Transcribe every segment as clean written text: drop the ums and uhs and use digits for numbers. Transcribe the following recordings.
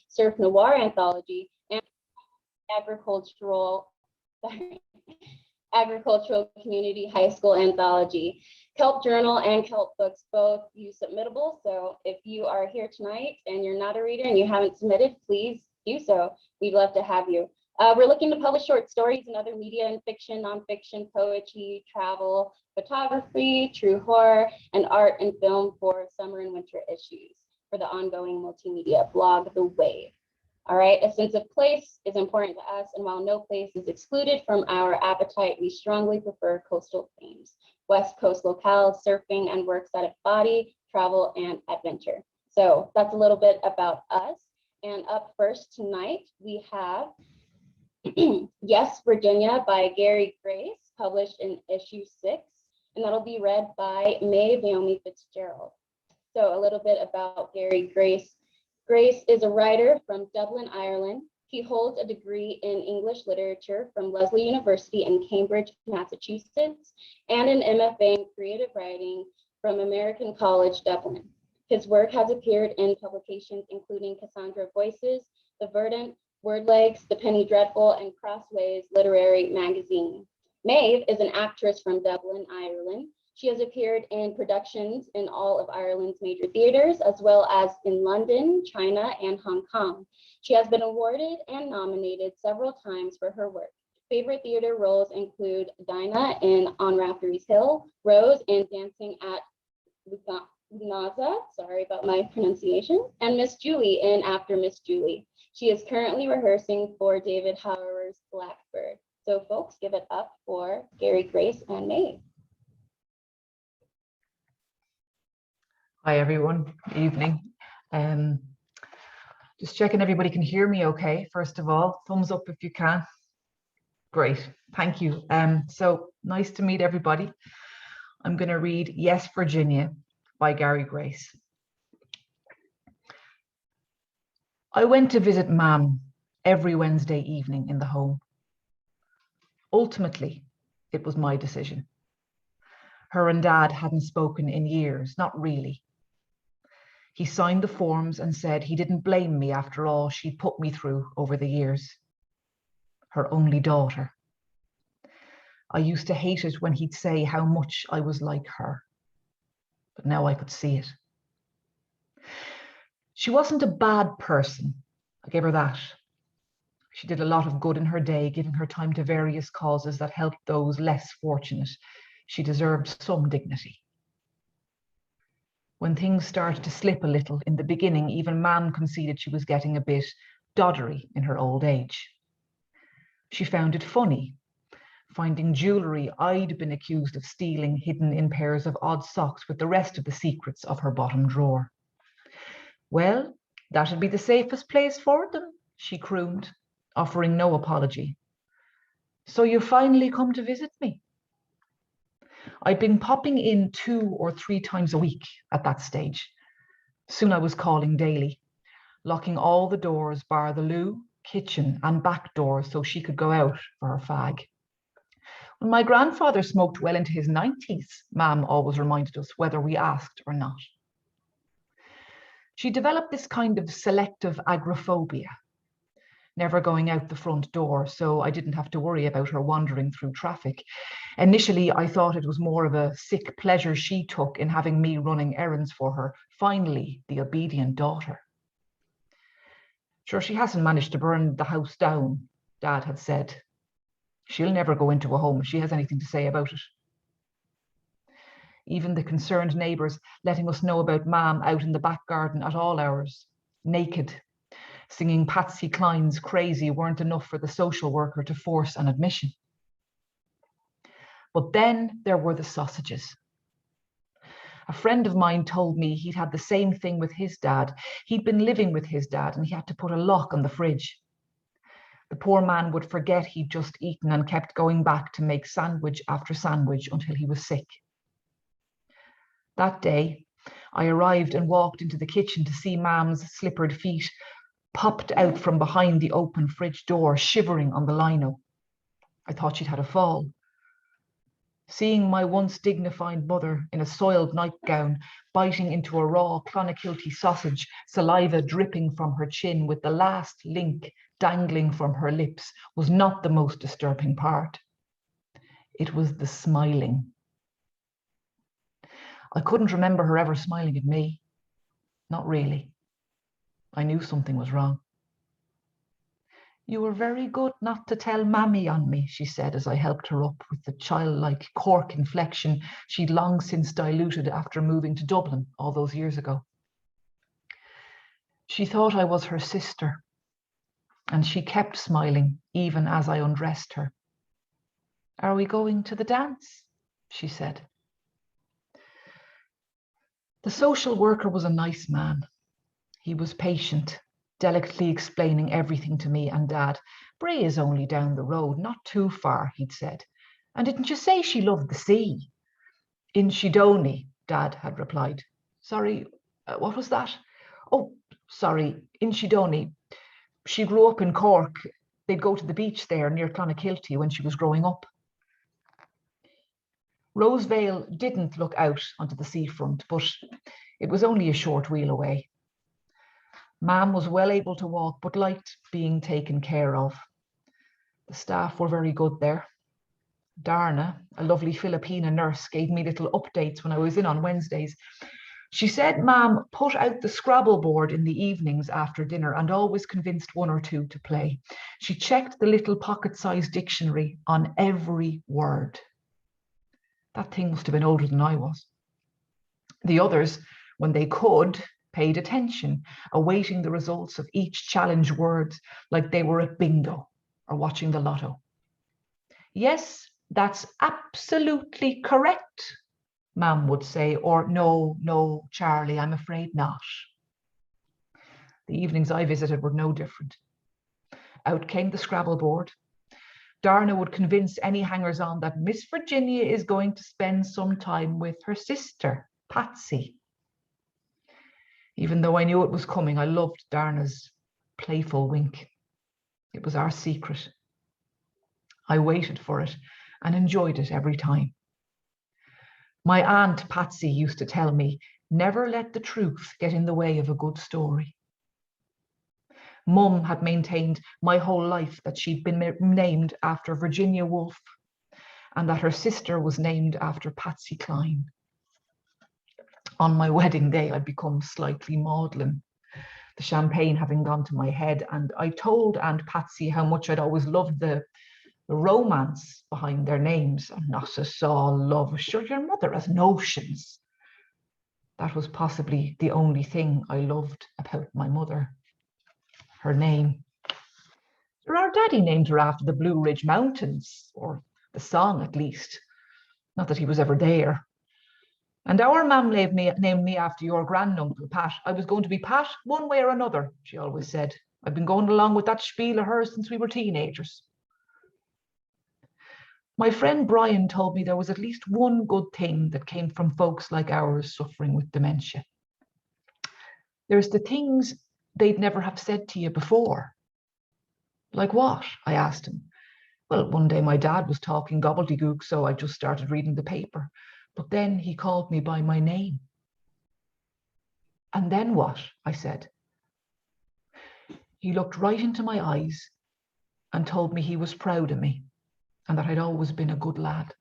surf noir anthology, and agricultural agricultural community high school anthology. Kelp Journal and Kelp Books both use submittable. So if you are here tonight and you're not a reader and you haven't submitted, please do so. We'd love to have you. We're looking to publish short stories and other media and fiction, nonfiction, poetry, travel, photography, true horror, and art and film for summer and winter issues for the ongoing multimedia blog, The Wave. All right, a sense of place is important to us, and while no place is excluded from our appetite, we strongly prefer coastal themes. West Coast locales, surfing, and works that embody travel and adventure. So that's a little bit about us. And up first tonight, we have Yes, Virginia by Gary Grace, published in issue 6, and that'll be read by Maeve Naomi Fitzgerald. So a little bit about Gary Grace. Grace is a writer from Dublin, Ireland. He holds a degree in English literature from Lesley University in Cambridge, Massachusetts, and an MFA in creative writing from American College, Dublin. His work has appeared in publications including Cassandra Voices, The Verdant, Wordlegs, The Penny Dreadful, and Crossways Literary Magazine. Maeve is an actress from Dublin, Ireland. She has appeared in productions in all of Ireland's major theaters, as well as in London, China, and Hong Kong. She has been awarded and nominated several times for her work. Favorite theater roles include Dinah in On Raftery's Hill, Rose in Dancing at Lughnasadh, sorry about my pronunciation, and Miss Julie in After Miss Julie. She is currently rehearsing for David Hauer's Blackbird. So folks, give it up for Gary Grace and Maeve. Hi everyone, evening. Just checking everybody can hear me okay. First of all, thumbs up if you can. Great, thank you. So nice to meet everybody. I'm going to read Yes, Virginia by Gary Grace. I went to visit Mam every Wednesday evening in the home. Ultimately, it was my decision. Her and Dad hadn't spoken in years, not really. He signed the forms and said he didn't blame me after all she'd put me through over the years. Her only daughter. I used to hate it when he'd say how much I was like her, but now I could see it. She wasn't a bad person, I gave her that. She did a lot of good in her day, giving her time to various causes that helped those less fortunate. She deserved some dignity. When things started to slip a little in the beginning, even Mam conceded she was getting a bit doddery in her old age. She found it funny, finding jewellery I'd been accused of stealing hidden in pairs of odd socks with the rest of the secrets of her bottom drawer. Well, that'd be the safest place for them, she crooned, offering no apology. So you finally come to visit me? I'd been popping in 2 or 3 times a week at that stage. Soon I was calling daily, locking all the doors bar the loo, kitchen and back doors so she could go out for her fag. When my grandfather smoked well into his 90s, Mam always reminded us whether we asked or not. She developed this kind of selective agoraphobia, never going out the front door, so I didn't have to worry about her wandering through traffic. Initially, I thought it was more of a sick pleasure she took in having me running errands for her, finally the obedient daughter. Sure, she hasn't managed to burn the house down, Dad had said. She'll never go into a home if she has anything to say about it. Even the concerned neighbours letting us know about Mam out in the back garden at all hours, naked, singing Patsy Cline's Crazy weren't enough for the social worker to force an admission. But then there were the sausages. A friend of mine told me he'd had the same thing with his dad. He'd been living with his dad and he had to put a lock on the fridge. The poor man would forget he'd just eaten and kept going back to make sandwich after sandwich until he was sick. That day, I arrived and walked into the kitchen to see Mam's slippered feet popped out from behind the open fridge door, shivering on the lino. I thought she'd had a fall. Seeing my once dignified mother in a soiled nightgown, biting into a raw clonakilty sausage, saliva dripping from her chin with the last link dangling from her lips, was not the most disturbing part. It was the smiling. I couldn't remember her ever smiling at me. Not really. I knew something was wrong. "You were very good not to tell Mammy on me," she said as I helped her up with the childlike Cork inflection she'd long since diluted after moving to Dublin all those years ago. She thought I was her sister, and she kept smiling even as I undressed her. "Are we going to the dance?" she said. The social worker was a nice man. He was patient, delicately explaining everything to me and Dad. "Bray is only down the road, not too far," he'd said. "And didn't you say she loved the sea?" "In Shidoni," Dad had replied. "Sorry, what was that?" "Oh, sorry, in Shidoni. She grew up in Cork. They'd go to the beach there near Clonakilty when she was growing up." Rosevale didn't look out onto the seafront, but it was only a short wheel away. Mam was well able to walk, but liked being taken care of. The staff were very good there. Darna, a lovely Filipina nurse, gave me little updates when I was in on Wednesdays. She said Mam put out the Scrabble board in the evenings after dinner and always convinced one or two to play. She checked the little pocket-sized dictionary on every word. That thing must have been older than I was. The others, when they could, paid attention, awaiting the results of each challenge word like they were at bingo or watching the lotto. "Yes, that's absolutely correct," Mam would say, or "No, no, Charlie, I'm afraid not." The evenings I visited were no different. Out came the Scrabble board. Darna would convince any hangers-on that Miss Virginia is going to spend some time with her sister, Patsy. Even though I knew it was coming, I loved Darna's playful wink. It was our secret. I waited for it and enjoyed it every time. My aunt Patsy used to tell me, never let the truth get in the way of a good story. Mum had maintained my whole life that she'd been named after Virginia Woolf and that her sister was named after Patsy Cline. On my wedding day, I'd become slightly maudlin, the champagne having gone to my head, and I told Aunt Patsy how much I'd always loved the romance behind their names. "I'm not at all love. Sure, your mother has notions." That was possibly the only thing I loved about my mother. Her name. Our daddy named her after the Blue Ridge Mountains, or the song at least. Not that he was ever there. "And our mam named me after your granduncle, Pat. I was going to be Pat one way or another," she always said. "I've been going along with that spiel of hers since we were teenagers." My friend Brian told me there was at least one good thing that came from folks like ours suffering with dementia. There's the things they'd never have said to you before. "Like what?" I asked him. "Well, one day my dad was talking gobbledygook, so I just started reading the paper. But then he called me by my name." "And then what?" I said. He looked right into my eyes and told me he was proud of me and that I'd always been a good lad.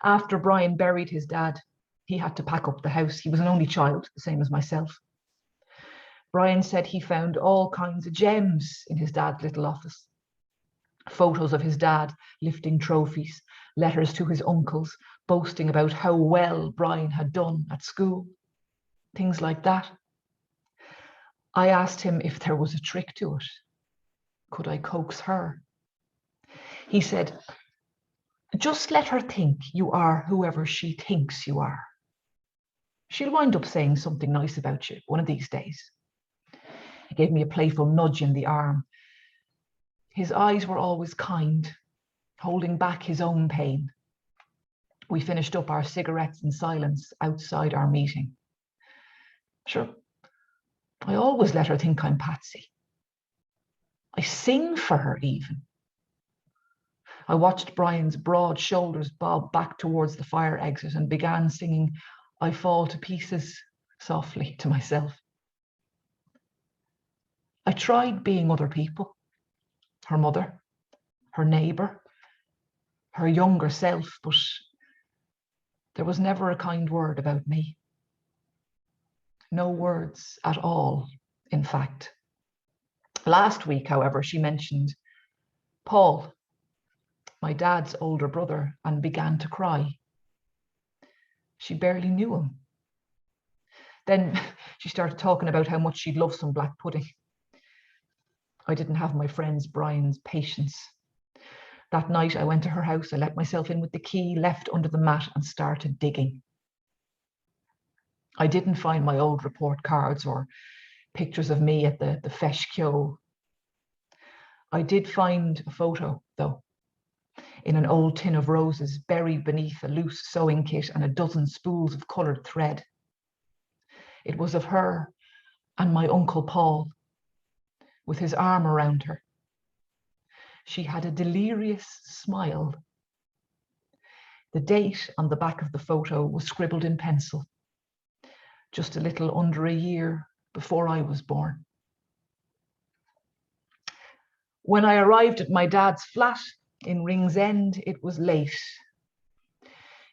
After Brian buried his dad, he had to pack up the house. He was an only child, the same as myself. Brian said he found all kinds of gems in his dad's little office. Photos of his dad lifting trophies, letters to his uncles, boasting about how well Brian had done at school, things like that. I asked him if there was a trick to it. Could I coax her? He said, "Just let her think you are whoever she thinks you are. She'll wind up saying something nice about you one of these days." He gave me a playful nudge in the arm. His eyes were always kind, holding back his own pain. We finished up our cigarettes in silence outside our meeting. Sure, I always let her think I'm Patsy. I sing for her even. I watched Brian's broad shoulders bob back towards the fire exit and began singing "I Fall to Pieces" softly to myself. I tried being other people, her mother, her neighbour, her younger self, but there was never a kind word about me. No words at all, in fact. Last week, however, she mentioned Paul, my dad's older brother, and began to cry. She barely knew him. Then she started talking about how much she'd love some black pudding. I didn't have my friend Brian's patience. That night I went to her house, I let myself in with the key left under the mat and started digging. I didn't find my old report cards or pictures of me at the feis ceoil. I did find a photo, though, in an old tin of roses buried beneath a loose sewing kit and a dozen spools of coloured thread. It was of her and my Uncle Paul, with his arm around her. She had a delirious smile. The date on the back of the photo was scribbled in pencil, just a little under a year before I was born. When I arrived at my dad's flat in Ringsend, it was late.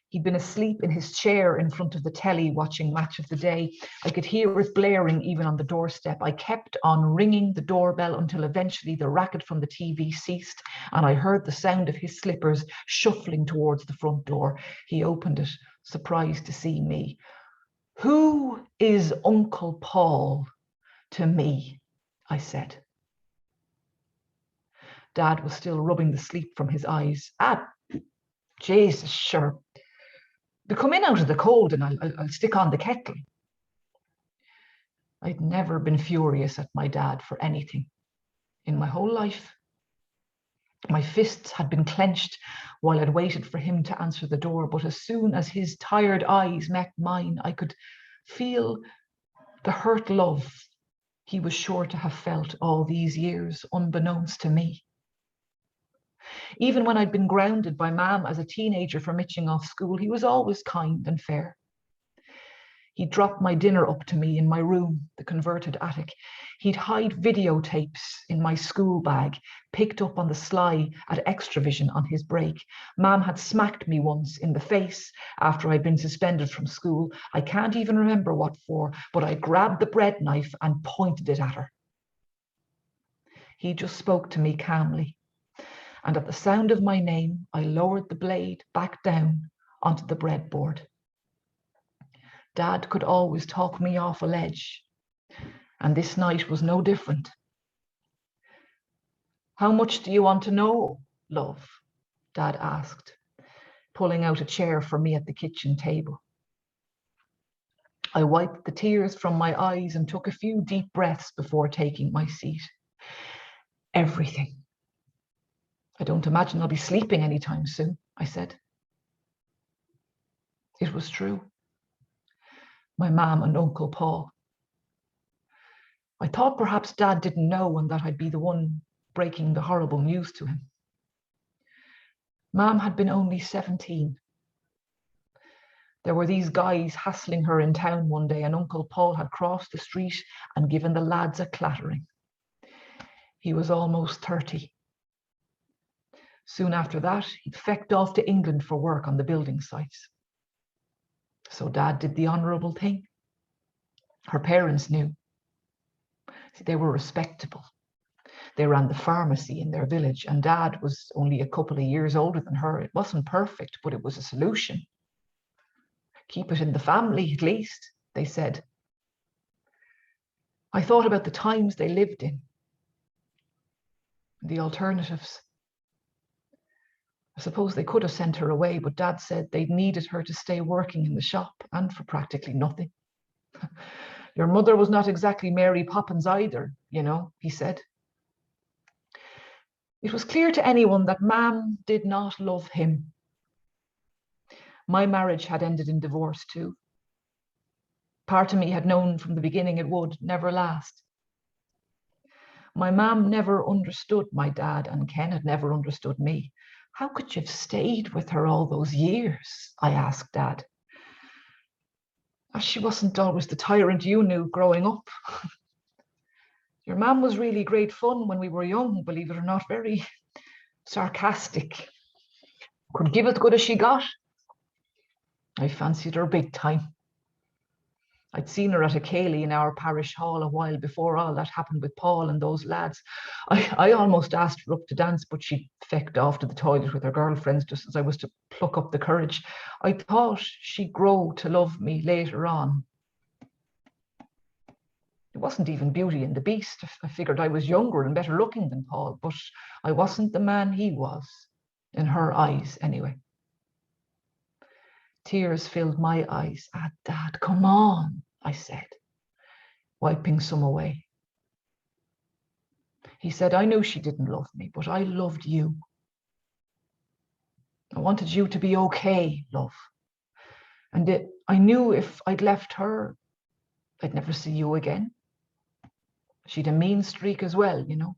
He'd been asleep in his chair in front of the telly watching Match of the Day. I could hear it blaring even on the doorstep. I kept on ringing the doorbell until eventually the racket from the TV ceased and I heard the sound of his slippers shuffling towards the front door. He opened it, surprised to see me. "Who is Uncle Paul to me?" I said. Dad was still rubbing the sleep from his eyes. Jesus, sure. They come in out of the cold and I'll stick on the kettle. I'd never been furious at my dad for anything in my whole life. My fists had been clenched while I'd waited for him to answer the door, but as soon as his tired eyes met mine, I could feel the hurt love he was sure to have felt all these years, unbeknownst to me. Even when I'd been grounded by Mam as a teenager for mitching off school, he was always kind and fair. He'd drop my dinner up to me in my room, the converted attic. He'd hide videotapes in my school bag, picked up on the sly at Extravision on his break. Mam had smacked me once in the face after I'd been suspended from school. I can't even remember what for, but I grabbed the bread knife and pointed it at her. He just spoke to me calmly. And at the sound of my name, I lowered the blade back down onto the breadboard. Dad could always talk me off a ledge, and this night was no different. "How much do you want to know, love?" Dad asked, pulling out a chair for me at the kitchen table. I wiped the tears from my eyes and took a few deep breaths before taking my seat. "Everything. I don't imagine I'll be sleeping anytime soon," I said. It was true. My mum and Uncle Paul. I thought perhaps Dad didn't know and that I'd be the one breaking the horrible news to him. Mum had been only 17. There were these guys hassling her in town one day and Uncle Paul had crossed the street and given the lads a clattering. He was almost 30. Soon after that, he'd fecked off to England for work on the building sites. So Dad did the honourable thing. Her parents knew. See, they were respectable. They ran the pharmacy in their village, and Dad was only a couple of years older than her. It wasn't perfect, but it was a solution. Keep it in the family, at least, they said. I thought about the times they lived in, the alternatives. I suppose they could have sent her away, but Dad said they needed her to stay working in the shop and for practically nothing. Your mother was not exactly Mary Poppins either, you know, he said. It was clear to anyone that Mam did not love him. My marriage had ended in divorce too. Part of me had known from the beginning it would never last. My mum never understood my dad and Ken had never understood me. How could you have stayed with her all those years? I asked Dad. She wasn't always the tyrant you knew growing up. Your mum was really great fun when we were young, believe it or not, very sarcastic. Could give as good as she got. I fancied her big time. I'd seen her at a ceilidh in our parish hall a while before all that happened with Paul and those lads. I almost asked her up to dance, but she fecked off to the toilet with her girlfriends just as I was to pluck up the courage. I thought she'd grow to love me later on. It wasn't even Beauty and the Beast. I figured I was younger and better looking than Paul, but I wasn't the man he was, in her eyes anyway. Tears filled my eyes. Dad, come on, I said, wiping some away. He said, I knew she didn't love me, but I loved you. I wanted you to be okay, love. And I knew if I'd left her, I'd never see you again. She'd a mean streak as well, you know.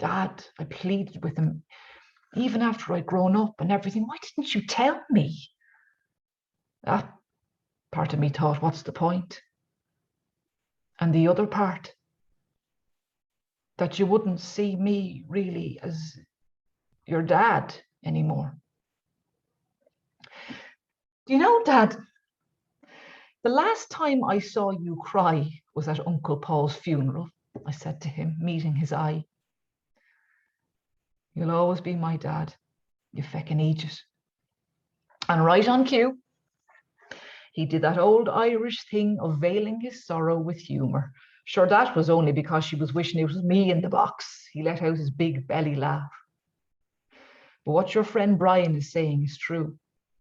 Dad, I pleaded with him, even after I'd grown up and everything, why didn't you tell me? That part of me thought, what's the point? And the other part, that you wouldn't see me really as your dad anymore. Do you know, Dad, the last time I saw you cry was at Uncle Paul's funeral, I said to him, meeting his eye. You'll always be my dad, you feckin' Aegis. And right on cue, he did that old Irish thing of veiling his sorrow with humour. Sure, that was only because she was wishing it was me in the box. He let out his big belly laugh. But what your friend Brian is saying is true,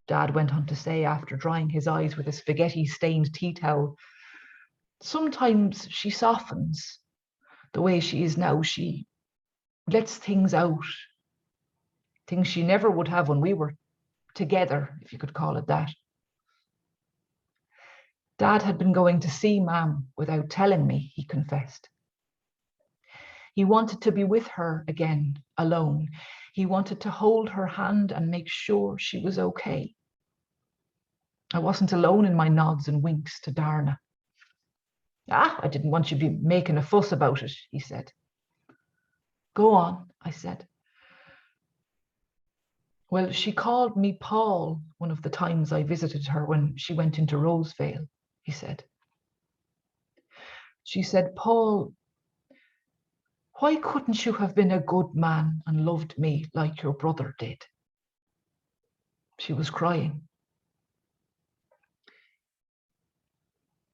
Dad went on to say after drying his eyes with a spaghetti-stained tea towel. Sometimes she softens the way she is now. She lets things out, things she never would have when we were together, if you could call it that. Dad had been going to see Mam without telling me, he confessed. He wanted to be with her again, alone. He wanted to hold her hand and make sure she was okay. I wasn't alone in my nods and winks to Darna. I didn't want you to be making a fuss about it, he said. Go on, I said. Well, she called me Paul one of the times I visited her when she went into Rosevale, he said. She said, Paul, why couldn't you have been a good man and loved me like your brother did? She was crying.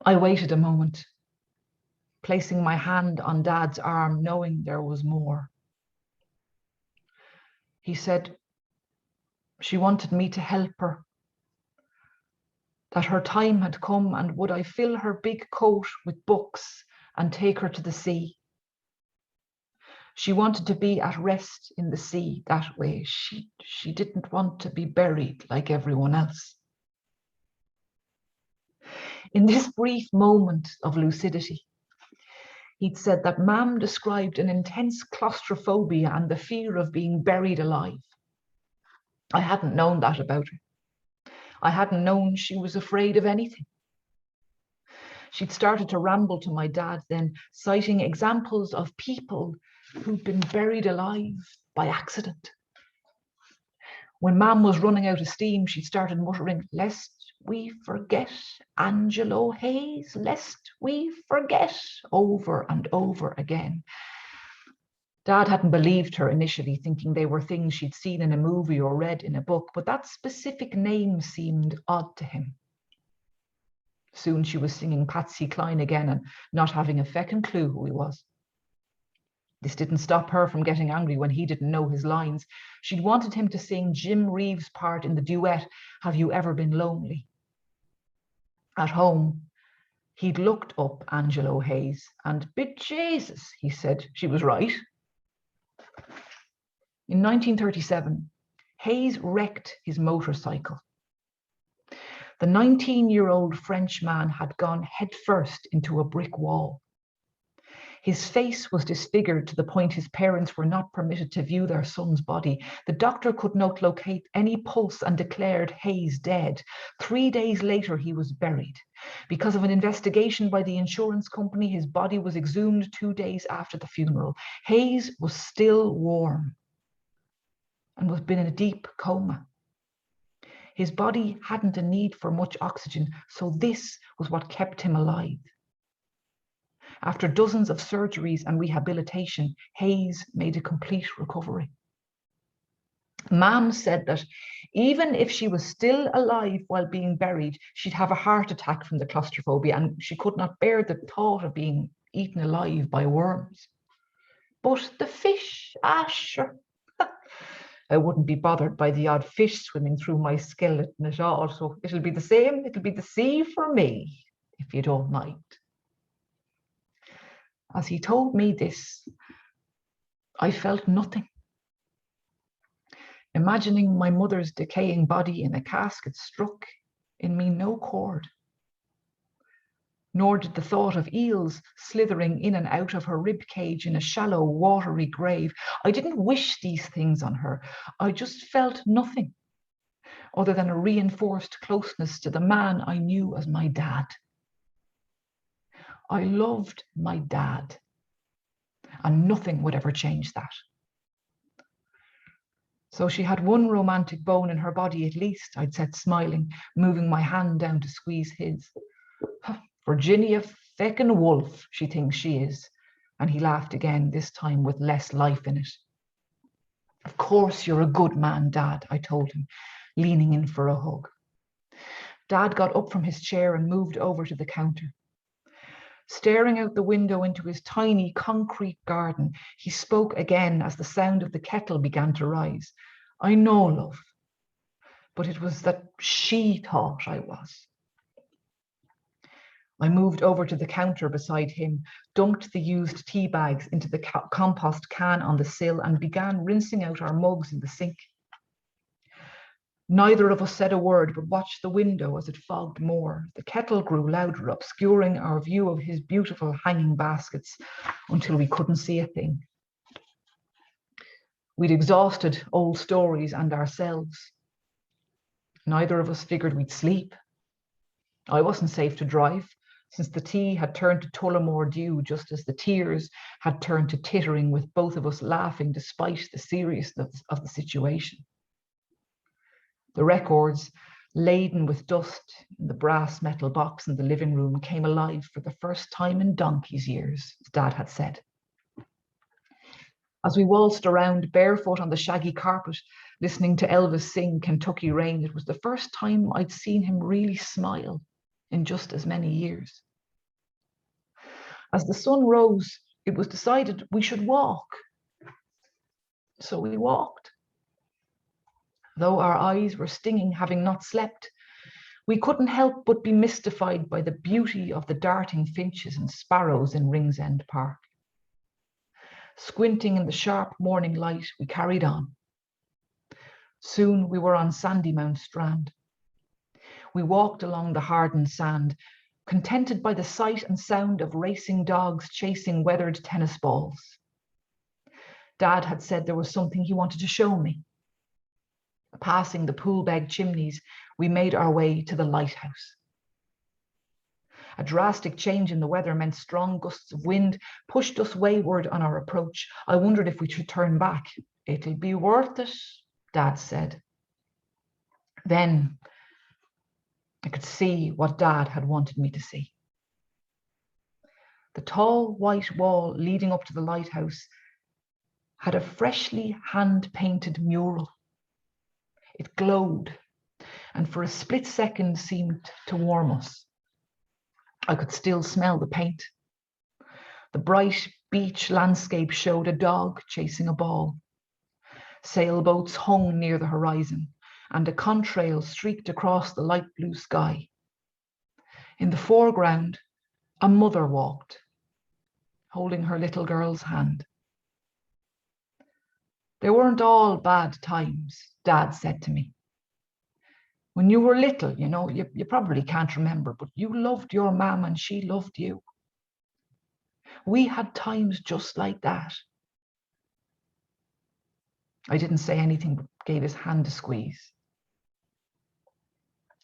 I waited a moment, placing my hand on Dad's arm, knowing there was more. He said she wanted me to help her, that her time had come, and would I fill her big coat with books and take her to the sea. She wanted to be at rest in the sea that way. She didn't want to be buried like everyone else. In this brief moment of lucidity, he'd said that Mam described an intense claustrophobia and the fear of being buried alive. I hadn't known that about her. I hadn't known she was afraid of anything. She'd started to ramble to my dad then, citing examples of people who'd been buried alive by accident. When Mam was running out of steam, she started muttering, lest we forget Angelo Hayes, lest we forget, over and over again. Dad hadn't believed her initially, thinking they were things she'd seen in a movie or read in a book, but that specific name seemed odd to him. Soon she was singing Patsy Cline again and not having a feckin' clue who he was. This didn't stop her from getting angry when he didn't know his lines. She'd wanted him to sing Jim Reeves' part in the duet, Have You Ever Been Lonely? At home, he'd looked up Angelo Hayes and, big Jesus, he said she was right. In 1937, Hayes wrecked his motorcycle. The 19-year-old French man had gone headfirst into a brick wall. His face was disfigured to the point his parents were not permitted to view their son's body. The doctor could not locate any pulse and declared Hayes dead. 3 days later, he was buried. Because of an investigation by the insurance company, his body was exhumed 2 days after the funeral. Hayes was still warm and was been in a deep coma. His body hadn't a need for much oxygen, so this was what kept him alive. After dozens of surgeries and rehabilitation, Hayes made a complete recovery. Mam said that even if she was still alive while being buried, she'd have a heart attack from the claustrophobia, and she could not bear the thought of being eaten alive by worms. But the fish, sure. I wouldn't be bothered by the odd fish swimming through my skeleton at all, so it'll be the same, it'll be the sea for me, if you don't mind. As he told me this, I felt nothing. Imagining my mother's decaying body in a casket struck in me no chord. Nor did the thought of eels slithering in and out of her rib cage in a shallow, watery grave. I didn't wish these things on her. I just felt nothing other than a reinforced closeness to the man I knew as my dad. I loved my dad, and nothing would ever change that. So she had one romantic bone in her body at least, I'd said, smiling, moving my hand down to squeeze his. Virginia feckin' Woolf, she thinks she is. And he laughed again, this time with less life in it. Of course you're a good man, Dad, I told him, leaning in for a hug. Dad got up from his chair and moved over to the counter. Staring out the window into his tiny concrete garden, he spoke again as the sound of the kettle began to rise. I know, love, but it was that she thought I was. I moved over to the counter beside him, dumped the used tea bags into the compost can on the sill, and began rinsing out our mugs in the sink. Neither of us said a word, but watched the window as it fogged more. The kettle grew louder, obscuring our view of his beautiful hanging baskets until we couldn't see a thing. We'd exhausted old stories and ourselves. Neither of us figured we'd sleep. I wasn't safe to drive, since the tea had turned to Tullamore Dew just as the tears had turned to tittering, with both of us laughing despite the seriousness of the situation. The records, laden with dust in the brass metal box in the living room, came alive for the first time in donkey's years, as Dad had said. As we waltzed around barefoot on the shaggy carpet, listening to Elvis sing Kentucky Rain, it was the first time I'd seen him really smile in just as many years. As the sun rose, it was decided we should walk. So we walked. Though our eyes were stinging, having not slept, we couldn't help but be mystified by the beauty of the darting finches and sparrows in Ringsend Park. Squinting in the sharp morning light, we carried on. Soon we were on Sandymount Strand. We walked along the hardened sand, contented by the sight and sound of racing dogs chasing weathered tennis balls. Dad had said there was something he wanted to show me. Passing the pool-bag chimneys, we made our way to the lighthouse. A drastic change in the weather meant strong gusts of wind pushed us wayward on our approach. I wondered if we should turn back. It'll be worth it, Dad said. Then I could see what Dad had wanted me to see. The tall white wall leading up to the lighthouse had a freshly hand-painted mural. It glowed, and for a split second seemed to warm us. I could still smell the paint. The bright beach landscape showed a dog chasing a ball. Sailboats hung near the horizon, and a contrail streaked across the light blue sky. In the foreground, a mother walked, holding her little girl's hand. They weren't all bad times, Dad said to me. When you were little, you probably can't remember, but you loved your mum and she loved you. We had times just like that. I didn't say anything, but gave his hand a squeeze.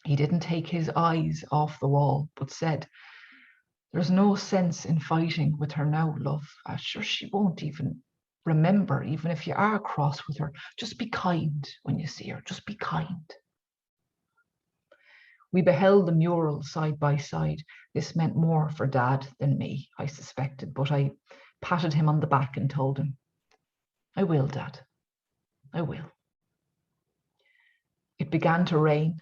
He didn't take his eyes off the wall, but said, "There's no sense in fighting with her now, love. I'm sure she won't even remember, even if you are cross with her. Just be kind when you see her, just be kind." We beheld the mural side by side. This meant more for Dad than me, I suspected, but I patted him on the back and told him, "I will, Dad, I will." It began to rain,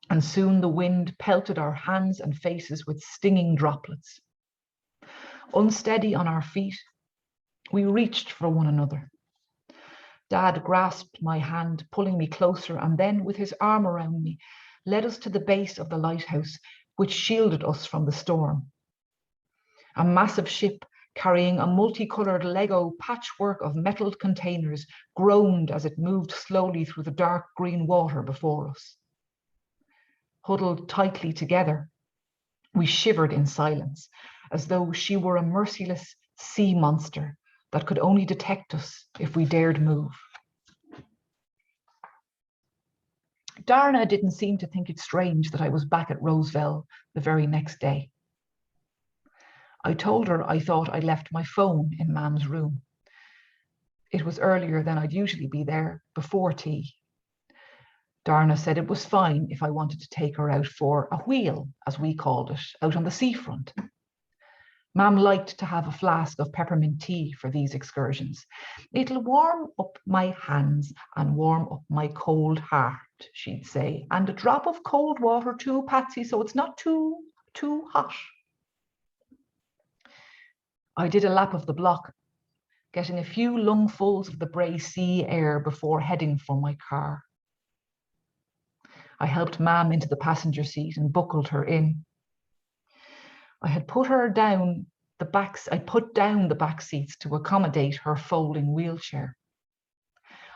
and soon the wind pelted our hands and faces with stinging droplets. Unsteady on our feet, we reached for one another. Dad grasped my hand, pulling me closer, and then, with his arm around me, led us to the base of the lighthouse, which shielded us from the storm. A massive ship carrying a multicolored Lego patchwork of metalled containers groaned as it moved slowly through the dark green water before us. Huddled tightly together, we shivered in silence, as though she were a merciless sea monster that could only detect us if we dared move. Darna didn't seem to think it strange that I was back at Roseville the very next day. I told her I thought I'd left my phone in Mam's room. It was earlier than I'd usually be there, before tea. Darna said it was fine if I wanted to take her out for a wheel, as we called it, out on the seafront. Mam liked to have a flask of peppermint tea for these excursions. "It'll warm up my hands and warm up my cold heart," she'd say. "And a drop of cold water too, Patsy, so it's not too hot." I did a lap of the block, getting a few lungfuls of the Bray sea air before heading for my car. I helped Mam into the passenger seat and buckled her in. I put down the back seats to accommodate her folding wheelchair.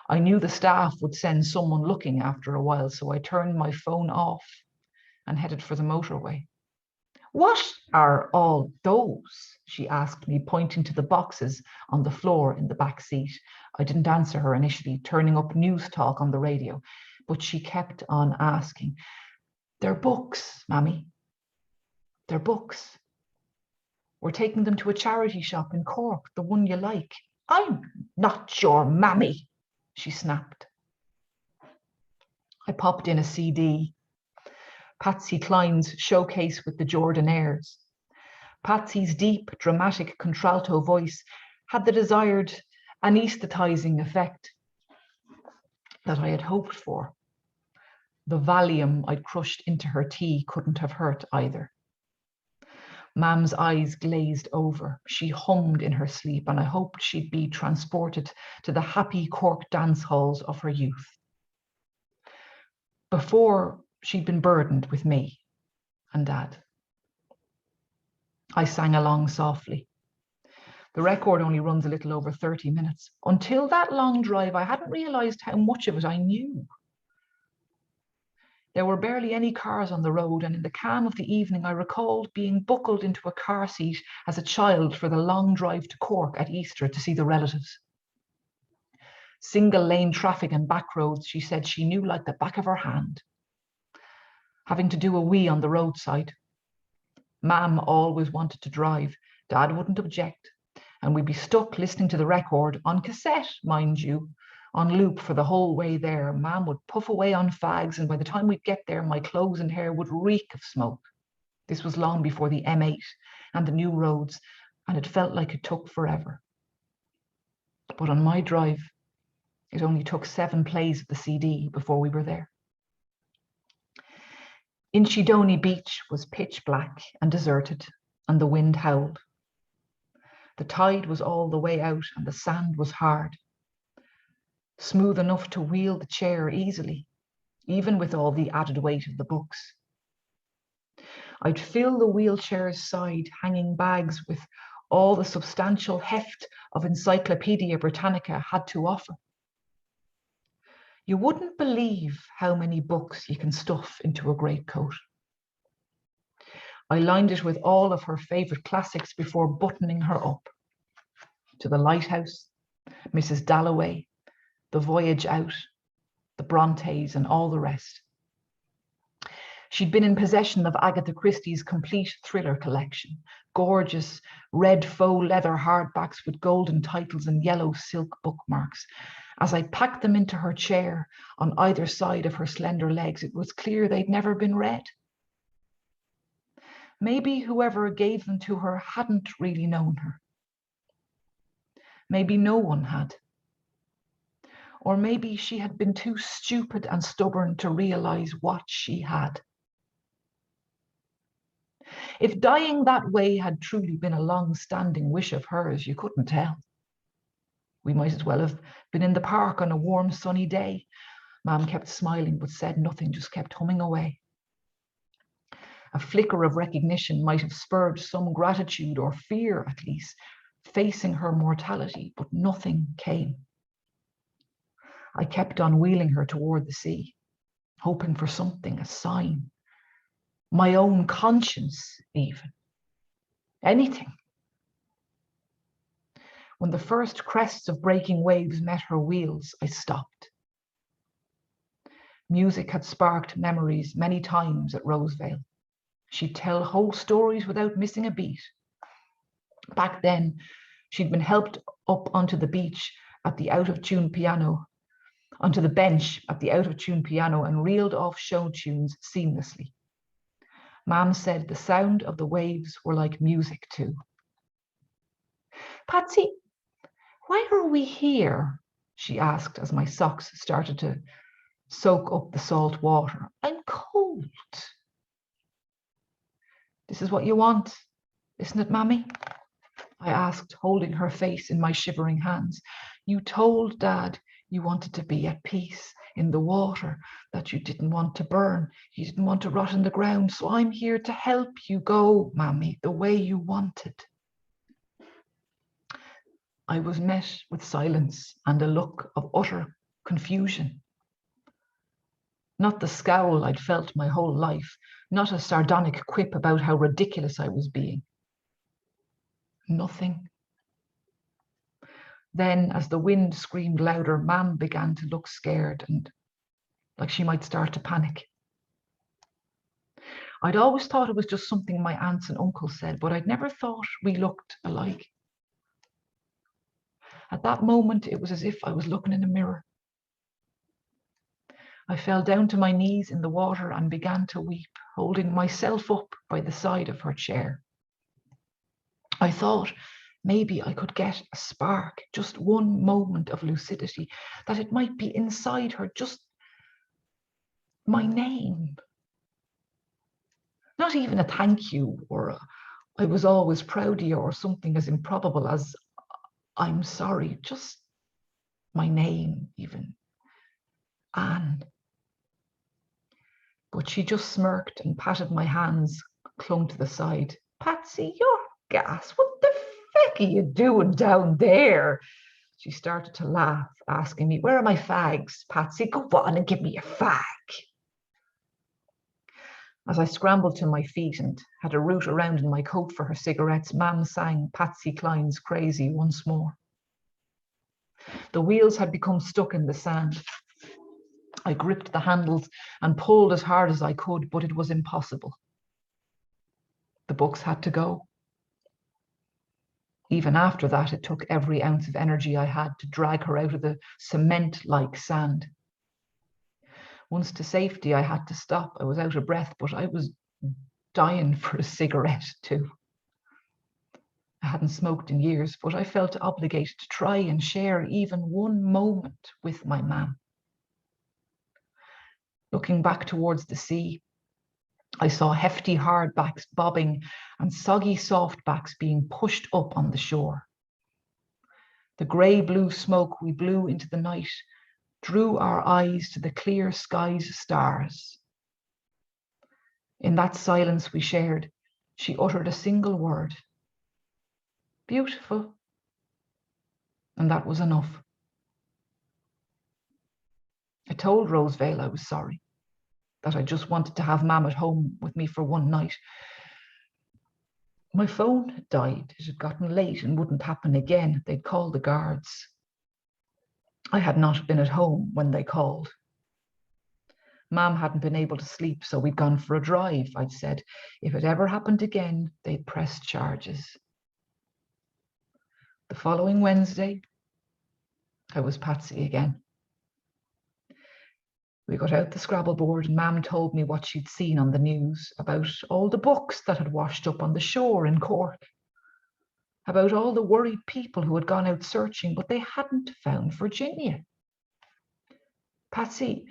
I knew the staff would send someone looking after a while, so I turned my phone off and headed for the motorway. "What are all those?" she asked me, pointing to the boxes on the floor in the back seat. I didn't answer her initially, turning up news talk on the radio, but she kept on asking. "They're books, Mammy. They're books. We're taking them to a charity shop in Cork, the one you like." "I'm not your mammy," she snapped. I popped in a CD. Patsy Cline's Showcase with the Jordanaires. Patsy's deep, dramatic contralto voice had the desired anesthetizing effect that I had hoped for. The Valium I'd crushed into her tea couldn't have hurt either. Mam's eyes glazed over. She hummed in her sleep, and I hoped she'd be transported to the happy Cork dance halls of her youth. Before she'd been burdened with me and Dad. I sang along softly. The record only runs a little over 30 minutes. Until that long drive, I hadn't realized how much of it I knew. There were barely any cars on the road, and in the calm of the evening, I recalled being buckled into a car seat as a child for the long drive to Cork at Easter to see the relatives. Single lane traffic and back roads, she said she knew like the back of her hand. Having to do a wee on the roadside. Mam always wanted to drive. Dad wouldn't object, and we'd be stuck listening to the record, on cassette, mind you, on loop for the whole way there. Mam would puff away on fags, and by the time we'd get there, my clothes and hair would reek of smoke. This was long before the M8 and the new roads, and it felt like it took forever. But on my drive, it only took 7 plays of the CD before we were there. Inchydoney Beach was pitch black and deserted, and the wind howled. The tide was all the way out, and the sand was hard. Smooth enough to wheel the chair easily, even with all the added weight of the books. I'd fill the wheelchair's side hanging bags with all the substantial heft of Encyclopedia Britannica had to offer. You wouldn't believe how many books you can stuff into a greatcoat. I lined it with all of her favourite classics before buttoning her up. To the Lighthouse, Mrs. Dalloway, The Voyage Out, the Brontes, and all the rest. She'd been in possession of Agatha Christie's complete thriller collection, gorgeous red faux leather hardbacks with golden titles and yellow silk bookmarks. As I packed them into her chair on either side of her slender legs, it was clear they'd never been read. Maybe whoever gave them to her hadn't really known her. Maybe no one had. Or maybe she had been too stupid and stubborn to realize what she had. If dying that way had truly been a long-standing wish of hers, you couldn't tell. We might as well have been in the park on a warm, sunny day. Mum kept smiling but said nothing, just kept humming away. A flicker of recognition might have spurred some gratitude or fear, at least, facing her mortality, but nothing came. I kept on wheeling her toward the sea, hoping for something, a sign. My own conscience, even. Anything. When the first crests of breaking waves met her wheels, I stopped. Music had sparked memories many times at Rosevale. She'd tell whole stories without missing a beat. Back then, she'd been helped up onto the beach at the out-of-tune piano, onto the bench at the out-of-tune piano, and reeled off show tunes seamlessly. Mam said the sound of the waves were like music too. Patsy, why are we here? She asked as my socks started to soak up the salt water. I'm cold. This is what you want, isn't it, Mammy? I asked, holding her face in my shivering hands. You told Dad you wanted to be at peace in the water, that you didn't want to burn, you didn't want to rot in the ground, so I'm here to help you go, Mammy, the way you wanted. I was met with silence and a look of utter confusion. Not the scowl I'd felt my whole life, not a sardonic quip about how ridiculous I was being. Nothing. Then, as the wind screamed louder, Mam began to look scared and like she might start to panic. I'd always thought it was just something my aunts and uncles said, but I'd never thought we looked alike. At that moment, it was as if I was looking in a mirror. I fell down to my knees in the water and began to weep, holding myself up by the side of her chair. I thought maybe I could get a spark, just one moment of lucidity, that it might be inside her, just my name. Not even a thank you or I was always proud of you or something as improbable as I'm sorry, just my name even, Anne. But she just smirked and patted my hands, clung to the side. Patsy, you're gas. What the feck are you doing down there? She started to laugh, asking me, where are my fags, Patsy? Go on and give me a fag. As I scrambled to my feet and had a root around in my coat for her cigarettes, Mam sang Patsy Cline's Crazy once more. The wheels had become stuck in the sand. I gripped the handles and pulled as hard as I could, but it was impossible. The books had to go. Even after that, it took every ounce of energy I had to drag her out of the cement-like sand. Once to safety, I had to stop. I was out of breath, but I was dying for a cigarette too. I hadn't smoked in years, but I felt obligated to try and share even one moment with my man. Looking back towards the sea, I saw hefty hardbacks bobbing and soggy softbacks being pushed up on the shore. The grey-blue smoke we blew into the night drew our eyes to the clear sky's stars. In that silence we shared, she uttered a single word. Beautiful. And that was enough. I told Rosevale I was sorry, that I just wanted to have Mam at home with me for one night. My phone had died. It had gotten late and wouldn't happen again. They'd called the guards. I had not been at home when they called. Mum hadn't been able to sleep, so we'd gone for a drive. I'd said, if it ever happened again, they'd press charges. The following Wednesday, I was Patsy again. We got out the Scrabble board and Mum told me what she'd seen on the news about all the books that had washed up on the shore in Cork, about all the worried people who had gone out searching, but they hadn't found Virginia. Patsy,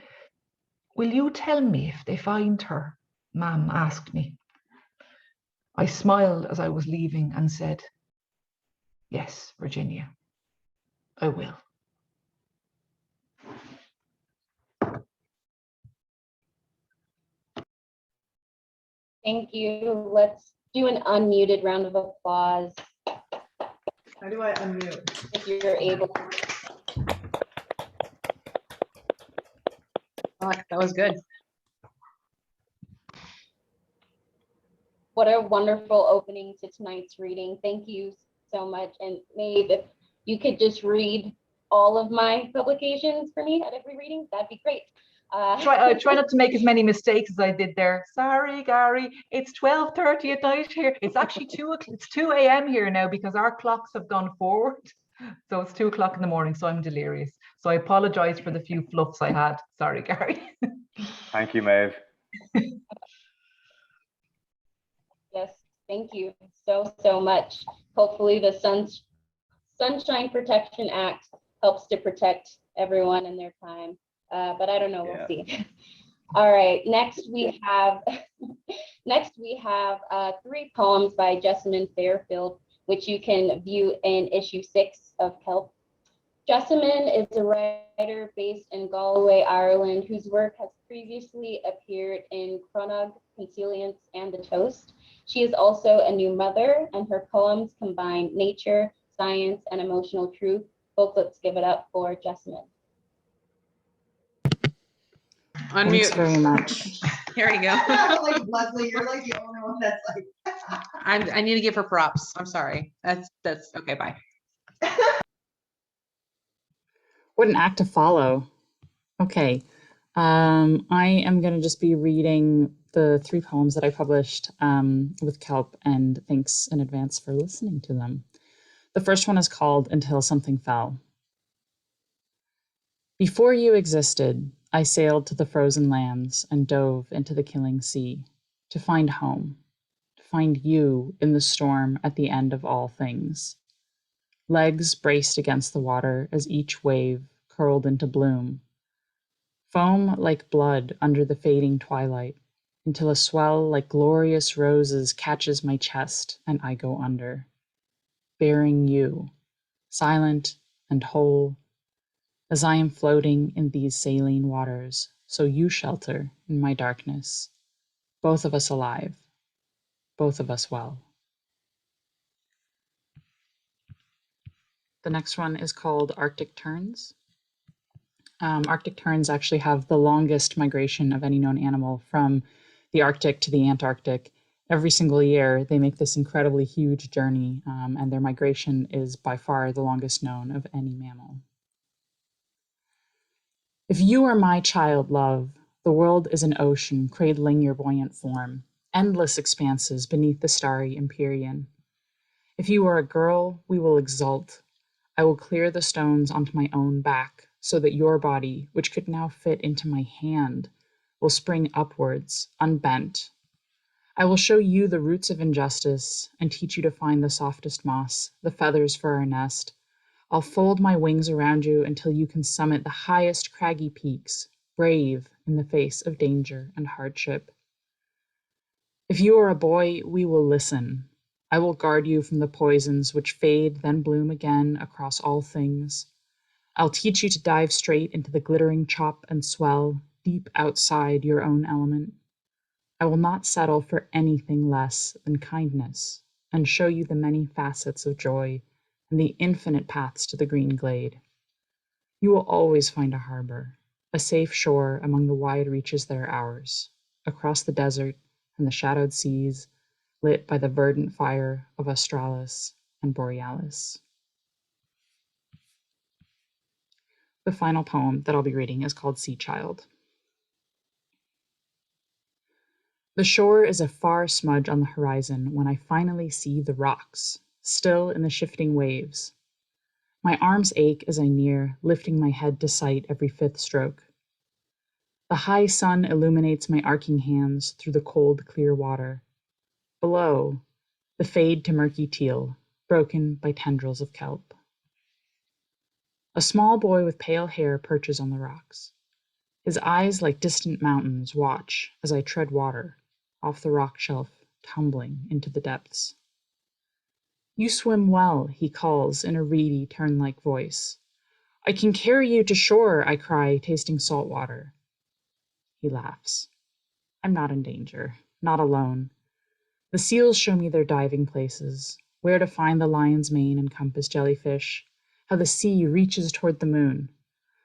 will you tell me if they find her? Mum asked me. I smiled as I was leaving and said, yes, Virginia, I will. Thank you. Let's do an unmuted round of applause How do I unmute? if you're able. Oh, that was good. What a wonderful opening to tonight's reading. Thank you so much. And Maeve, if you could just read all of my publications for me at every reading, that'd be great. Try not to make as many mistakes as I did there. Sorry, Gary, it's 12:30 at night here. It's actually 2 a.m. here now because our clocks have gone forward. So it's 2 o'clock in the morning, so I'm delirious. So I apologize for the few fluffs I had. Sorry, Gary. Thank you, Maeve. Yes, thank you so much. Hopefully the Sunshine Protection Act helps to protect everyone in their time. But I don't know, we'll see. All right, next we have 3 poems by Jessamine Fairfield, which you can view in issue 6 of Kelp. Jessamine is a writer based in Galway, Ireland, whose work has previously appeared in Cronach, Consilience, and The Toast. She is also a new mother, and her poems combine nature, science, and emotional truth. Folks, let's give it up for Jessamine. Unmute. Thanks very much. Here you go. Like Leslie, you're like the only one that's like. I need to give her props. I'm sorry. That's okay. Bye. What an act to follow. Okay. I am going to just be reading the 3 poems that I published with Kelp, and thanks in advance for listening to them. The first one is called Until Something Fell. Before you existed, I sailed to the frozen lands and dove into the killing sea to find home, to find you in the storm at the end of all things. Legs braced against the water as each wave curled into bloom. Foam like blood under the fading twilight, until a swell like glorious roses catches my chest and I go under, bearing you, silent and whole, as I am floating in these saline waters, so you shelter in my darkness, both of us alive, both of us well. The next one is called Arctic Terns. Arctic terns actually have the longest migration of any known animal from the Arctic to the Antarctic. Every single year, they make this incredibly huge journey, and their migration is by far the longest known of any mammal. If you are my child, love, the world is an ocean cradling your buoyant form, endless expanses beneath the starry empyrean. If you are a girl, we will exult. I will clear the stones onto my own back, so that your body, which could now fit into my hand, will spring upwards, unbent. I will show you the roots of injustice and teach you to find the softest moss, the feathers for our nest. I'll fold my wings around you until you can summit the highest craggy peaks, brave in the face of danger and hardship. If you are a boy, we will listen. I will guard you from the poisons which fade then bloom again across all things. I'll teach you to dive straight into the glittering chop and swell, deep outside your own element. I will not settle for anything less than kindness, and show you the many facets of joy and the infinite paths to the green glade. You will always find a harbor, a safe shore among the wide reaches that are ours, across the desert and the shadowed seas, lit by the verdant fire of Australis and Borealis. The final poem that I'll be reading is called Sea Child. The shore is a far smudge on the horizon when I finally see the rocks, still in the shifting waves. My arms ache as I near, lifting my head to sight every fifth stroke. The high sun illuminates my arcing hands through the cold, clear water. Below, the fade to murky teal, broken by tendrils of kelp. A small boy with pale hair perches on the rocks. His eyes, like distant mountains, watch as I tread water off the rock shelf, tumbling into the depths. You swim well, he calls in a reedy, tern-like voice. I can carry you to shore, I cry, tasting salt water. He laughs. I'm not in danger, not alone. The seals show me their diving places, where to find the lion's mane and compass jellyfish, how the sea reaches toward the moon.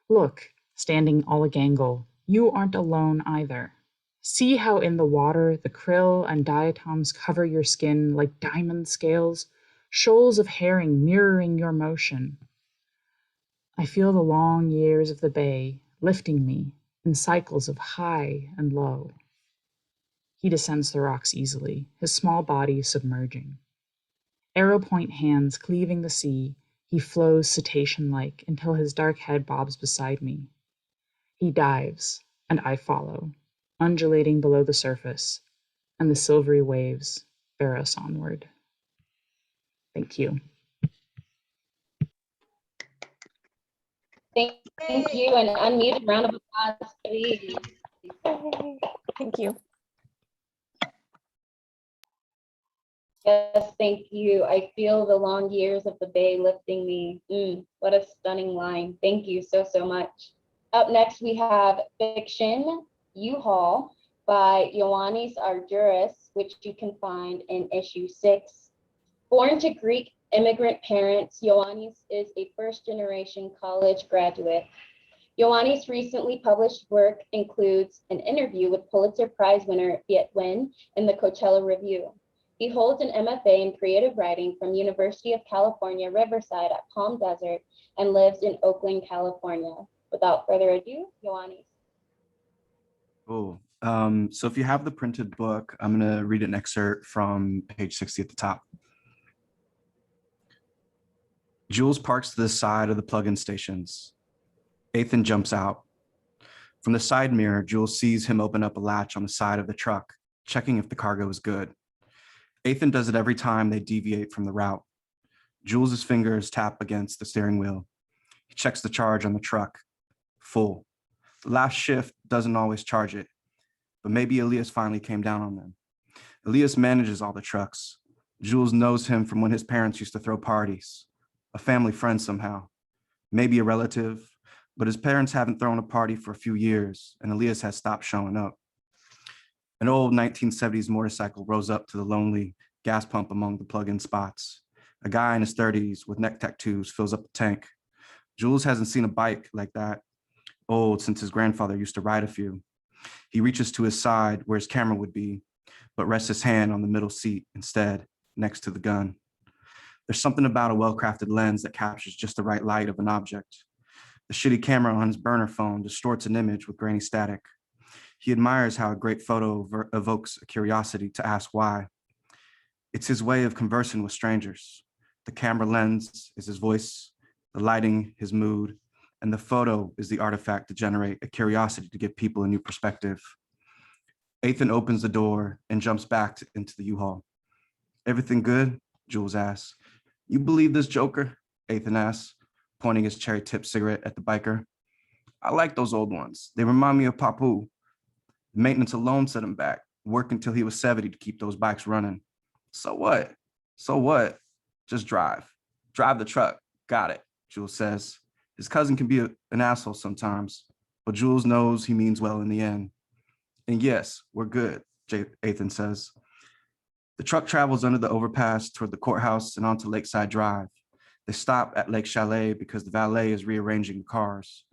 Look, standing all a-gangle, you aren't alone either. See how in the water the krill and diatoms cover your skin like diamond scales, shoals of herring mirroring your motion. I feel the long years of the bay lifting me in cycles of high and low. He descends the rocks easily, his small body submerging. Arrow point hands cleaving the sea, he flows cetacean-like until his dark head bobs beside me. He dives, and I follow, undulating below the surface, and the silvery waves bear us onward. Thank you. Thank you, and unmuted round of applause, please. Thank you. Yes, thank you. I feel the long years of the bay lifting me. What a stunning line. Thank you so, so much. Up next, we have Fiction U-Haul by Ioannis Argyris, which you can find in issue 6. Born to Greek immigrant parents, Ioannis is a first-generation college graduate. Ioannis' recently published work includes an interview with Pulitzer Prize winner Viet Nguyen in the Coachella Review. He holds an MFA in creative writing from University of California, Riverside at Palm Desert, and lives in Oakland, California. Without further ado, Ioannis. Cool. So if you have the printed book, I'm going to read an excerpt from page 60 at the top. Jules parks to the side of the plug-in stations. Ethan jumps out. From the side mirror, Jules sees him open up a latch on the side of the truck, checking if the cargo is good. Ethan does it every time they deviate from the route. Jules's fingers tap against the steering wheel. He checks the charge on the truck. Full. The last shift doesn't always charge it, but maybe Elias finally came down on them. Elias manages all the trucks. Jules knows him from when his parents used to throw parties. A family friend somehow. Maybe a relative, but his parents haven't thrown a party for a few years, and Elias has stopped showing up. An old 1970s motorcycle rose up to the lonely gas pump among the plug-in spots. A guy in his 30s with neck tattoos fills up the tank. Jules hasn't seen a bike like that old since his grandfather used to ride a few. He reaches to his side where his camera would be, but rests his hand on the middle seat instead, next to the gun. There's something about a well-crafted lens that captures just the right light of an object. The shitty camera on his burner phone distorts an image with grainy static. He admires how a great photo evokes a curiosity to ask why. It's his way of conversing with strangers. The camera lens is his voice, the lighting, his mood, and the photo is the artifact to generate a curiosity to give people a new perspective. Ethan opens the door and jumps back into the U-Haul. Everything good? Jules asks. You believe this joker? Ethan asks, pointing his cherry-tipped cigarette at the biker. I like those old ones. They remind me of Papu. Maintenance alone set him back, worked until he was 70 to keep those bikes running. So what? So what? Just drive. Drive the truck. Got it, Jules says. His cousin can be an asshole sometimes, but Jules knows he means well in the end. And yes, we're good, Ethan says. The truck travels under the overpass toward the courthouse and onto Lakeside Drive. They stop at Lake Chalet because the valet is rearranging the cars.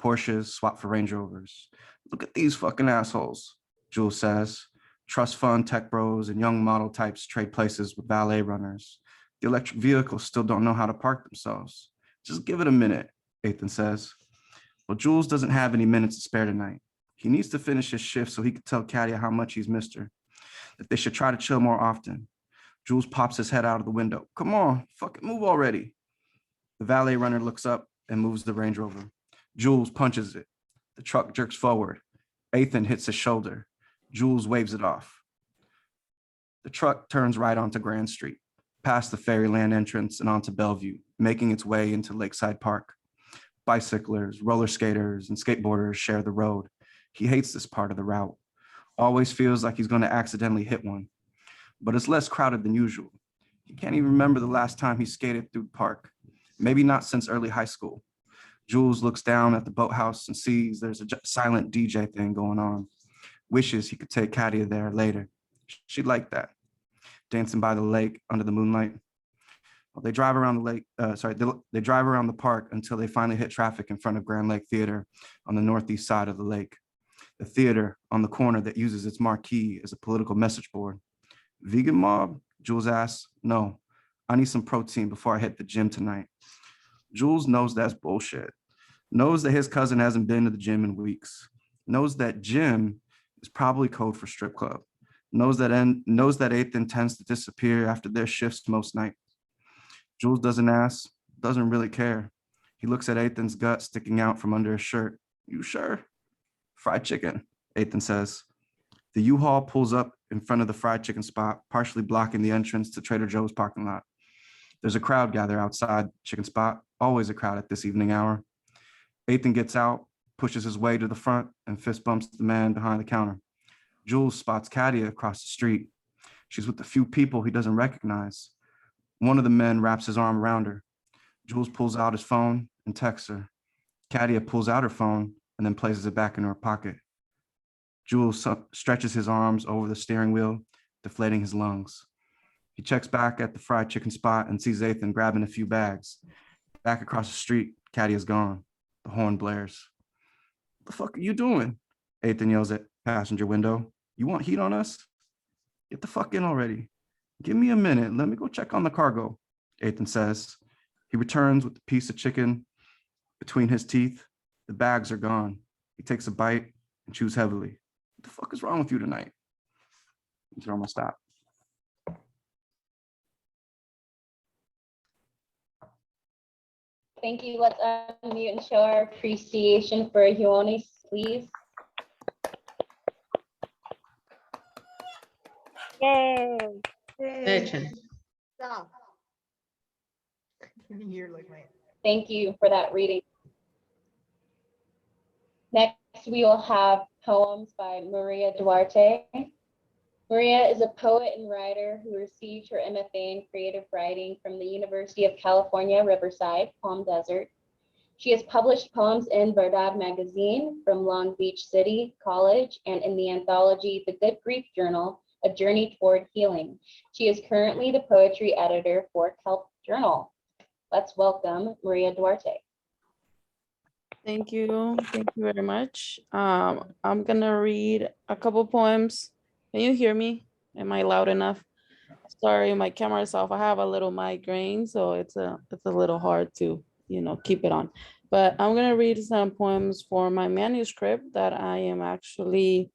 Porsches swap for Range Rovers. Look at these fucking assholes, Jules says. Trust fund tech bros and young model types trade places with valet runners. The electric vehicles still don't know how to park themselves. Just give it a minute, Ethan says. Well, Jules doesn't have any minutes to spare tonight. He needs to finish his shift so he can tell Katia how much he's missed her, that they should try to chill more often. Jules pops his head out of the window. Come on, fucking move already. The valet runner looks up and moves the Range Rover. Jules punches it. The truck jerks forward. Ethan hits his shoulder. Jules waves it off. The truck turns right onto Grand Street, past the Fairyland entrance and onto Bellevue, making its way into Lakeside Park. Bicyclers, roller skaters, and skateboarders share the road. He hates this part of the route. Always feels like he's going to accidentally hit one. But it's less crowded than usual. He can't even remember the last time he skated through the park. Maybe not since early high school. Jules looks down at the boathouse and sees there's a silent DJ thing going on. Wishes he could take Katia there later. She'd like that. Dancing by the lake under the moonlight. Well, they drive around the lake, they drive around the park until they finally hit traffic in front of Grand Lake Theater on the northeast side of the lake. The theater on the corner that uses its marquee as a political message board. Vegan mob? Jules asks. No, I need some protein before I hit the gym tonight. Jules knows that's bullshit. Knows that his cousin hasn't been to the gym in weeks. Knows that gym is probably code for strip club. Knows that Ethan tends to disappear after their shifts most nights. Jules doesn't ask, doesn't really care. He looks at Ethan's gut sticking out from under his shirt. You sure? Fried chicken, Ethan says. The U-Haul pulls up in front of the fried chicken spot, partially blocking the entrance to Trader Joe's parking lot. There's a crowd gathered outside chicken spot, always a crowd at this evening hour. Ethan gets out, pushes his way to the front, and fist bumps the man behind the counter. Jules spots Katia across the street. She's with a few people he doesn't recognize. One of the men wraps his arm around her. Jules pulls out his phone and texts her. Katia pulls out her phone and then places it back in her pocket. Jules stretches his arms over the steering wheel, deflating his lungs. He checks back at the fried chicken spot and sees Ethan grabbing a few bags. Back across the street, Katia's gone. The horn blares. What the fuck are you doing? Ethan yells at passenger window. You want heat on us? Get the fuck in already. Give me a minute. Let me go check on the cargo, Ethan says. He returns with a piece of chicken between his teeth. The bags are gone. He takes a bite and chews heavily. What the fuck is wrong with you tonight? That's where I'm gonna stop. Thank you. Let's unmute and show our appreciation for Ioannis, please. Yay. Attention. Stop. You're like my. Thank you for that reading. Next, we will have poems by Maria Duarte. Maria is a poet and writer who received her MFA in creative writing from the University of California, Riverside, Palm Desert. She has published poems in Verdad magazine from Long Beach City College and in the anthology The Good Grief Journal, A Journey Toward Healing. She is currently the poetry editor for Kelp Journal. Let's welcome Maria Duarte. Thank you. Thank you very much. I'm gonna read a couple poems. Can you hear me? Am I loud enough? Sorry, my camera is off. I have a little migraine, so it's a little hard to, keep it on. But I'm gonna read some poems for my manuscript that I am actually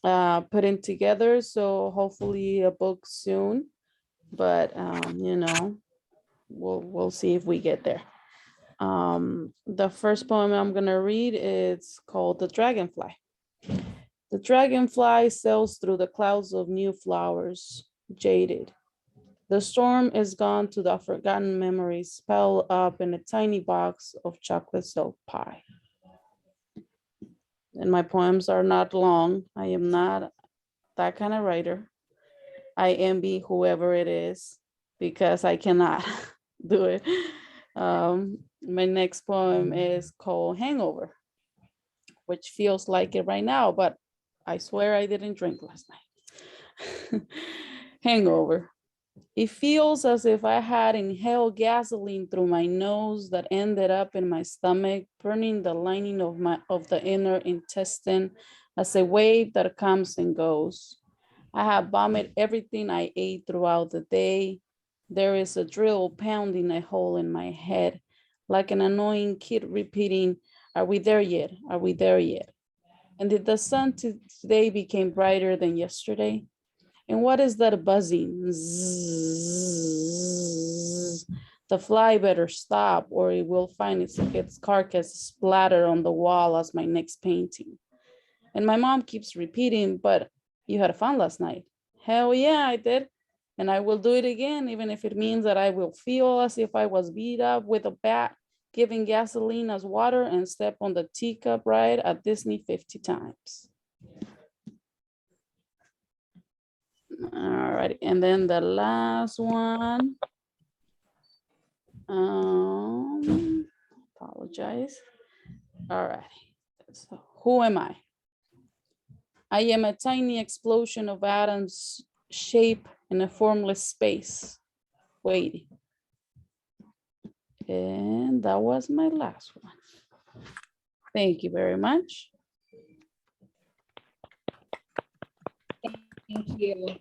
putting together. So hopefully a book soon. But we'll see if we get there. The first poem I'm gonna read is called The Dragonfly. The dragonfly sails through the clouds of new flowers, jaded. The storm is gone to the forgotten memories piled up in a tiny box of chocolate silk pie. And my poems are not long. I am not that kind of writer. I envy whoever it is because I cannot do it. My next poem is called Hangover, which feels like it right now, but I swear I didn't drink last night. Hangover. It feels as if I had inhaled gasoline through my nose that ended up in my stomach, burning the lining of the inner intestine as a wave that comes and goes. I have vomited everything I ate throughout the day. There is a drill pounding a hole in my head, like an annoying kid repeating, "Are we there yet? Are we there yet?" And did the sun today became brighter than yesterday? And what is that buzzing? Zzz. The fly better stop, or it will find its carcass splattered on the wall as my next painting. And my mom keeps repeating, "But you had fun last night." Hell yeah, I did. And I will do it again, even if it means that I will feel as if I was beat up with a bat, giving gasoline as water, and step on the teacup ride at Disney 50 times. All right, and then the last one. Apologize. All right, so who am I? I am a tiny explosion of atoms, shape in a formless space, waiting. And that was my last one. Thank you very much. Thank you.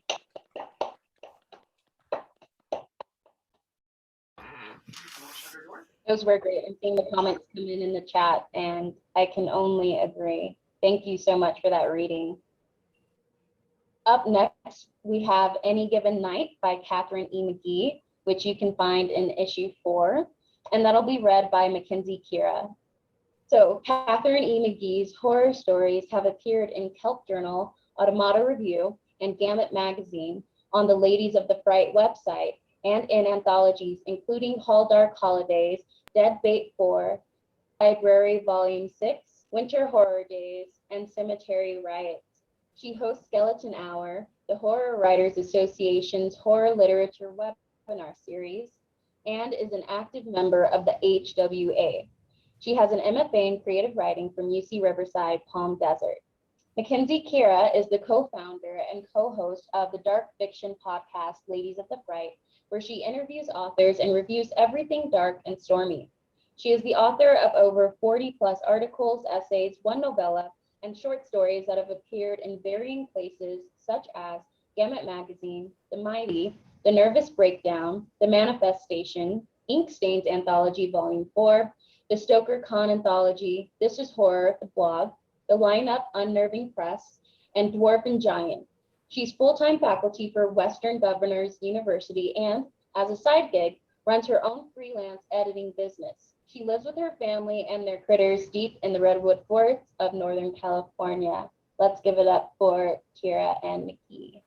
Those were great. I'm seeing the comments come in the chat, and I can only agree. Thank you so much for that reading. Up next, we have Any Given Night by Catherine E. McGee, which you can find in issue 4, and that'll be read by Mackenzie Kira. So Catherine E. McGee's horror stories have appeared in Kelp Journal, Automata Review, and Gamut Magazine, on the Ladies of the Fright website, and in anthologies including Hall Dark Holidays, Dead Bait 4, Library Volume 6, Winter Horror Days, and Cemetery Riots. She hosts Skeleton Hour, the Horror Writers Association's horror literature webinar series, and is an active member of the HWA. She has an MFA in creative writing from UC Riverside, Palm Desert. Mackenzie Kira is the co-founder and co-host of the dark fiction podcast, Ladies of the Fright, where she interviews authors and reviews everything dark and stormy. She is the author of over 40 plus articles, essays, 1 novella, and short stories that have appeared in varying places such as Gamut Magazine, The Mighty, The Nervous Breakdown, The Manifestation, Ink Stains Anthology Volume 4, The Stoker Con Anthology, This is Horror, the blog, The Lineup Unnerving Press, and Dwarf and Giant. She's full-time faculty for Western Governors University and, as a side gig, runs her own freelance editing business. She lives with her family and their critters deep in the redwood forests of Northern California. Let's give it up for Kira and McGee.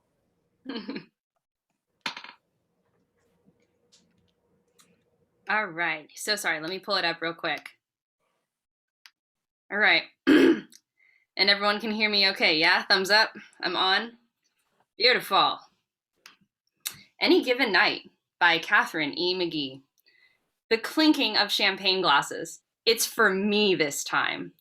All right, so sorry, let me pull it up real quick. All right, and everyone can hear me okay, yeah? Thumbs up, I'm on. Beautiful. Any Given Night by Catherine E. McGee. The clinking of champagne glasses. It's for me this time.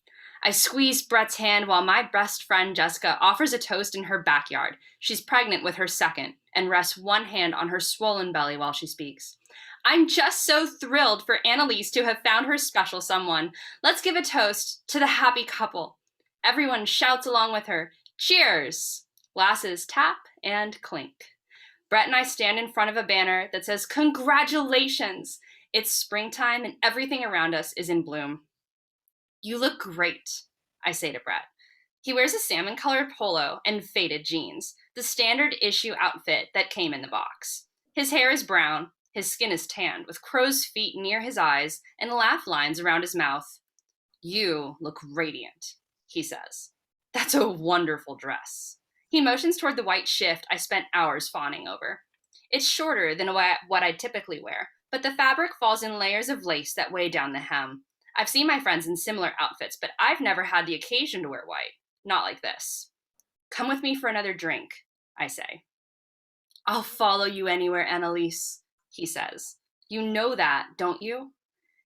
I squeeze Brett's hand while my best friend Jessica offers a toast in her backyard. She's pregnant with her second and rests one hand on her swollen belly while she speaks. I'm just so thrilled for Annalise to have found her special someone. Let's give a toast to the happy couple. Everyone shouts along with her. Cheers! Glasses tap and clink. Brett and I stand in front of a banner that says, "Congratulations! It's springtime and everything around us is in bloom." You look great, I say to Brett. He wears a salmon-colored polo and faded jeans, the standard issue outfit that came in the box. His hair is brown, his skin is tanned, with crow's feet near his eyes and laugh lines around his mouth. You look radiant, he says. That's a wonderful dress. He motions toward the white shift I spent hours fawning over. It's shorter than what I typically wear, but the fabric falls in layers of lace that weigh down the hem. I've seen my friends in similar outfits, but I've never had the occasion to wear white. Not like this. Come with me for another drink, I say. I'll follow you anywhere, Annalise, he says. You know that, don't you?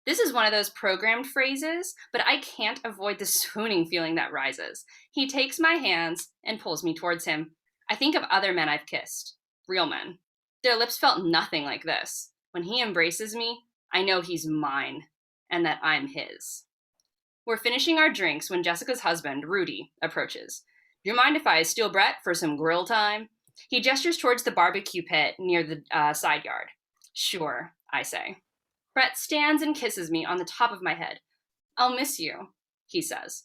This is one of those programmed phrases, but I can't avoid the swooning feeling that rises. He takes my hands and pulls me towards him. I think of other men I've kissed. Real men. Their lips felt nothing like this. When he embraces me, I know he's mine, and that I'm his. We're finishing our drinks when Jessica's husband, Rudy, approaches. Do you mind if I steal Brett for some grill time? He gestures towards the barbecue pit near the side yard. Sure, I say. Brett stands and kisses me on the top of my head. I'll miss you, he says.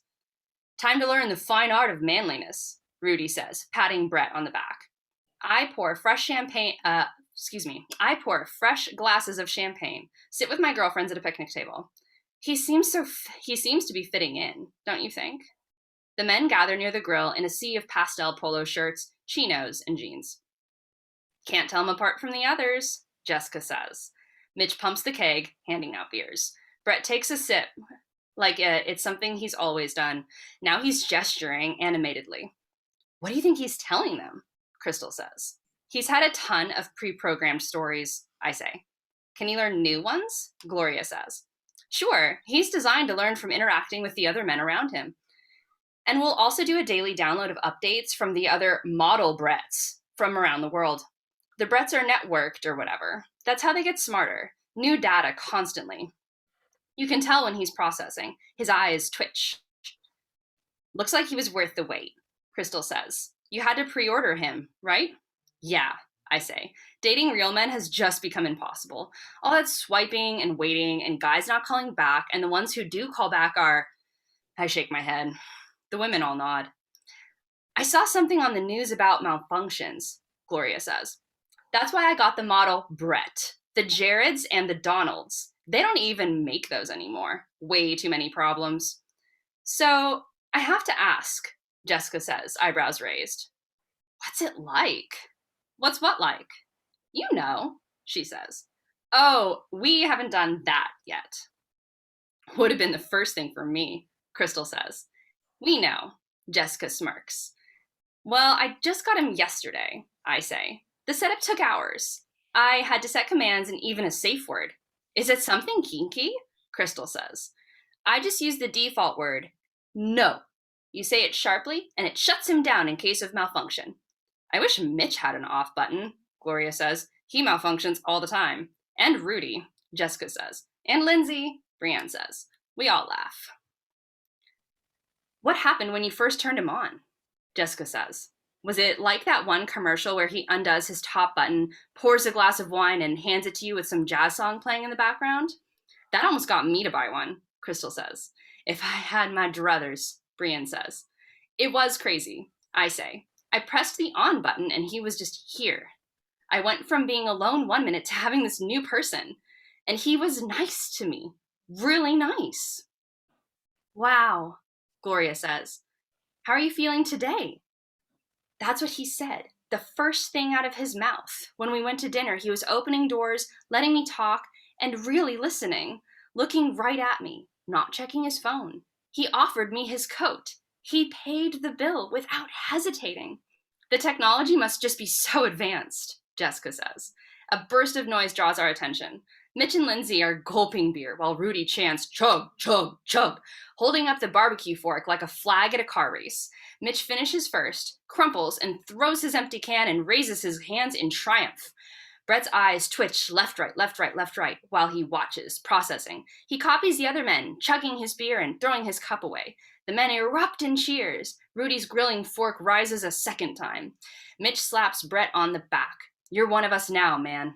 Time to learn the fine art of manliness, Rudy says, patting Brett on the back. I pour fresh glasses of champagne, sit with my girlfriends at a picnic table. He seems to be fitting in, don't you think? The men gather near the grill in a sea of pastel polo shirts, chinos, and jeans. Can't tell them apart from the others, Jessica says. Mitch pumps the keg, handing out beers. Brett takes a sip, like it's something he's always done. Now he's gesturing animatedly. What do you think he's telling them? Crystal says. He's had a ton of pre-programmed stories, I say. Can he learn new ones? Gloria says. Sure, he's designed to learn from interacting with the other men around him. And we'll also do a daily download of updates from the other model Bretts from around the world. The Bretts are networked or whatever. That's how they get smarter. New data constantly. You can tell when he's processing. His eyes twitch. Looks like he was worth the wait, Crystal says. You had to pre-order him, right? Yeah, I say. Dating real men has just become impossible. All that swiping and waiting and guys not calling back, and the ones who do call back are... I shake my head. The women all nod. I saw something on the news about malfunctions, Gloria says. That's why I got the model Brett. The Jareds and the Donalds. They don't even make those anymore. Way too many problems. So I have to ask, Jessica says, eyebrows raised. What's it like? What's what like? You know, she says. Oh, we haven't done that yet. Would have been the first thing for me, Crystal says. We know, Jessica smirks. Well, I just got him yesterday, I say. The setup took hours. I had to set commands and even a safe word. Is it something kinky? Crystal says. I just use the default word, no. You say it sharply, and it shuts him down in case of malfunction. I wish Mitch had an off button, Gloria says. He malfunctions all the time. And Rudy, Jessica says. And Lindsay, Brienne says. We all laugh. What happened when you first turned him on? Jessica says. Was it like that one commercial where he undoes his top button, pours a glass of wine, and hands it to you with some jazz song playing in the background? That almost got me to buy one, Crystal says. If I had my druthers, Brienne says. It was crazy, I say. I pressed the on button and he was just here. I went from being alone 1 minute to having this new person. And he was nice to me. Really nice. Wow, Gloria says. How are you feeling today? That's what he said. The first thing out of his mouth. When we went to dinner, he was opening doors, letting me talk, and really listening, looking right at me, not checking his phone. He offered me his coat. He paid the bill without hesitating. The technology must just be so advanced, Jessica says. A burst of noise draws our attention. Mitch and Lindsay are gulping beer while Rudy chants, chug, chug, chug, holding up the barbecue fork like a flag at a car race. Mitch finishes first, crumples, and throws his empty can and raises his hands in triumph. Brett's eyes twitch left, right, left, right, left, right, while he watches, processing. He copies the other men, chugging his beer and throwing his cup away. The men erupt in cheers. Rudy's grilling fork rises a second time. Mitch slaps Brett on the back. You're one of us now, man.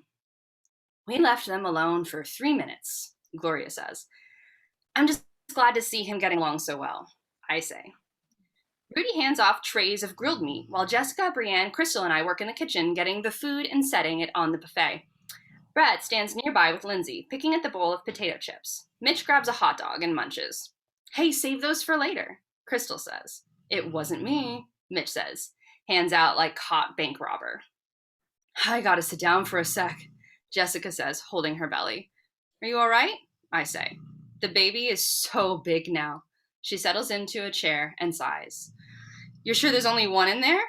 We left them alone for 3 minutes, Gloria says. I'm just glad to see him getting along so well, I say. Rudy hands off trays of grilled meat while Jessica, Brienne, Crystal, and I work in the kitchen getting the food and setting it on the buffet. Brett stands nearby with Lindsay, picking at the bowl of potato chips. Mitch grabs a hot dog and munches. Hey, save those for later, Crystal says. It wasn't me, Mitch says, hands out like caught bank robber. I gotta sit down for a sec, Jessica says, holding her belly. Are you all right? I say. The baby is so big now. She settles into a chair and sighs. You're sure there's only one in there?